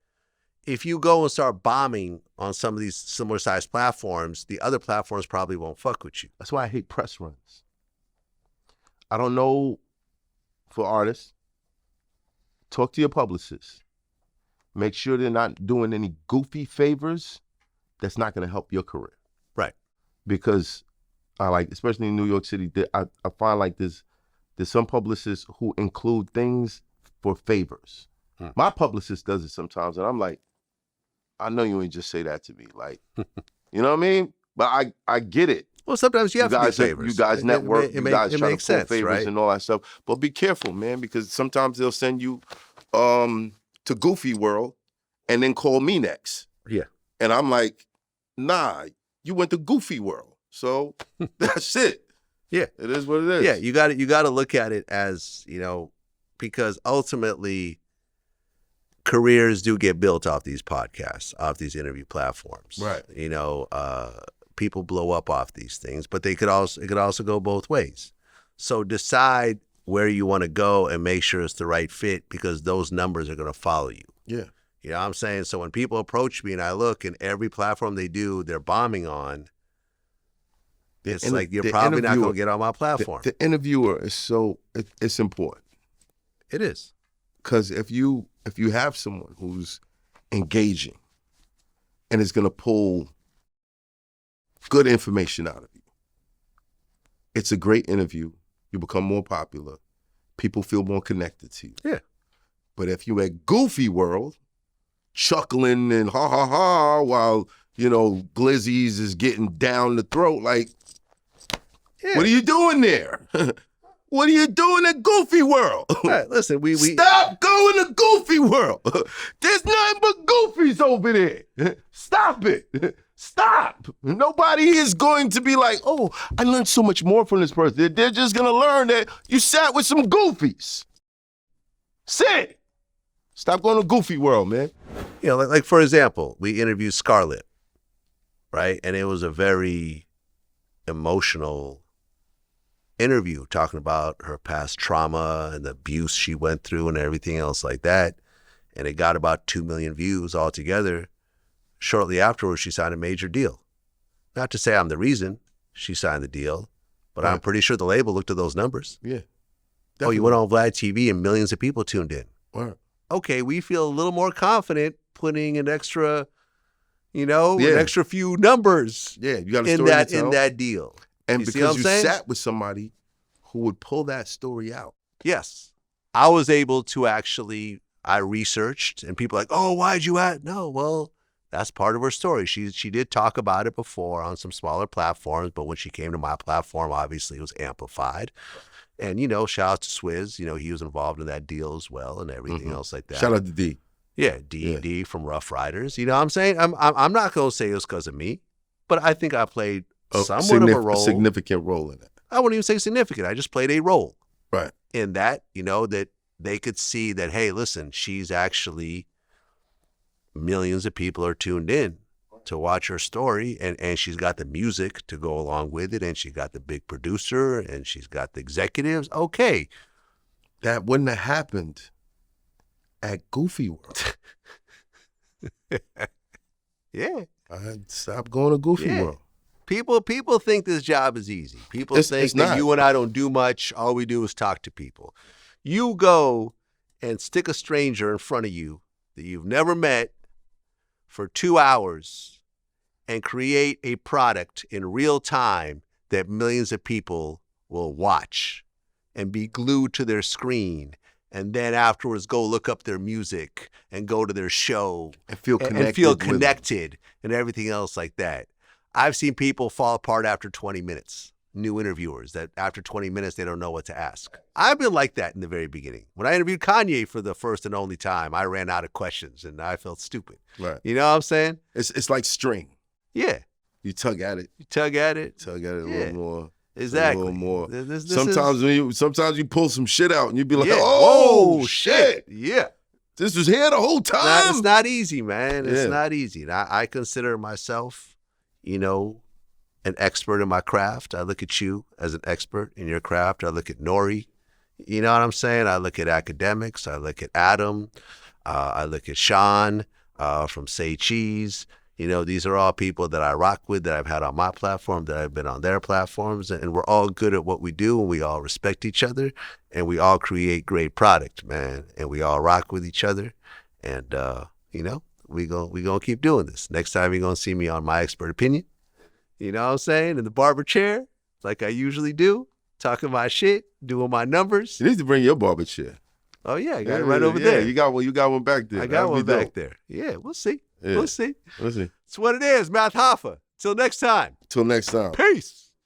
if you go and start bombing on some of these similar sized platforms, the other platforms probably won't fuck with you. That's why I hate press runs. I don't know for artists. Talk to your publicist. Make sure they're not doing any goofy favors that's not going to help your career. Right. Because I like, especially in New York City, I find like there's some publicists who include things for favors. My publicist does it sometimes, and I'm like, I know you ain't just say that to me. Like, you know what I mean? But I get it. Well, sometimes you have to do favors. You guys network, you guys try to pull sense, favors right? and all that stuff. But be careful, man, because sometimes they'll send you to Goofy World and then call me next. Yeah. And I'm like, nah, you went to Goofy World. So that's it. Yeah. It is what it is. Yeah, you got to look at it as, because ultimately careers do get built off these podcasts, off these interview platforms. Right. People blow up off these things, but it could also go both ways. So decide where you want to go and make sure it's the right fit, because those numbers are going to follow you. Yeah. You know what I'm saying? So when people approach me and I look, and every platform they do, they're bombing on, it's like you're probably not going to get on my platform. The interviewer is it's important. It is. Because if you have someone who's engaging and is going to pull good information out of you, it's a great interview. You become more popular. People feel more connected to you. Yeah. But if you at Goofy World, chuckling and ha ha ha, while Glizzy's is getting down the throat, like, yeah. What are you doing there? What are you doing at Goofy World? Right, listen, we stop going to Goofy World. There's nothing but goofies over there. Stop it. Stop. Nobody is going to be like, oh, I learned so much more from this person. They're just going to learn that you sat with some goofies. Sit. Stop going to Goofy World, man. Like for example, we interviewed Scarlett, right? And it was a very emotional interview, talking about her past trauma and the abuse she went through and everything else like that. And it got about 2 million views altogether. Shortly afterwards, she signed a major deal. Not to say I'm the reason she signed the deal, but I'm pretty sure the label looked at those numbers. Yeah. Definitely. Oh, you went on VladTV and millions of people tuned in. Right. Okay, we feel a little more confident putting an extra, an extra few numbers. Yeah, you got a in story that to tell. in that deal. And you because you sat with somebody who would pull that story out. Yes. I was able to I researched, and people are like, oh, why'd you add? No, well, that's part of her story. She did talk about it before on some smaller platforms, but when she came to my platform, obviously it was amplified. And, shout out to Swizz, he was involved in that deal as well and everything else like that. Shout out to D. Yeah, D from Rough Riders. You know what I'm saying? I'm not going to say it was because of me, but I think I played somewhat of a role. A significant role in it. I wouldn't even say significant. I just played a role. Right. In that, that they could see that, hey, listen, she's actually, millions of people are tuned in to watch her story, and she's got the music to go along with it, and she got the big producer, and she's got the executives. Okay. That wouldn't have happened at Goofy World. Yeah. I'd stop going to Goofy World. People think this job is easy. People think that not. You and I don't do much. All we do is talk to people. You go and stick a stranger in front of you that you've never met for 2 hours and create a product in real time that millions of people will watch and be glued to their screen, and then afterwards go look up their music and go to their show and feel connected and everything else like that. I've seen people fall apart after 20 minutes. New interviewers that after 20 minutes, they don't know what to ask. I've been like that in the very beginning. When I interviewed Kanye for the first and only time, I ran out of questions and I felt stupid. Right. You know what I'm saying? It's like string. Yeah. You tug at it. Tug at it a little more. Exactly. A little more. This sometimes you pull some shit out and you be like, yeah. oh, shit. Yeah. This was here the whole time. It's not easy, man. It's not easy. And I consider myself, an expert in my craft. I look at you as an expert in your craft. I look at Nori. You know what I'm saying? I look at academics. I look at Adam. I look at Sean from Say Cheese. You know, these are all people that I rock with, that I've had on my platform, that I've been on their platforms, and we're all good at what we do, and we all respect each other, and we all create great product, man, and we all rock with each other, and you know, we gonna keep doing this. Next time you're gonna see me on My Expert Opinion, you know what I'm saying, in the barber chair, like I usually do, talking my shit, doing my numbers. You need to bring your barber chair. Oh yeah, I got it right over there. You got one back there. I got one back there. Yeah, we'll see. Yeah. We'll see. We'll see. It's what it is, Math Hoffa. Till next time. Till next time. Peace.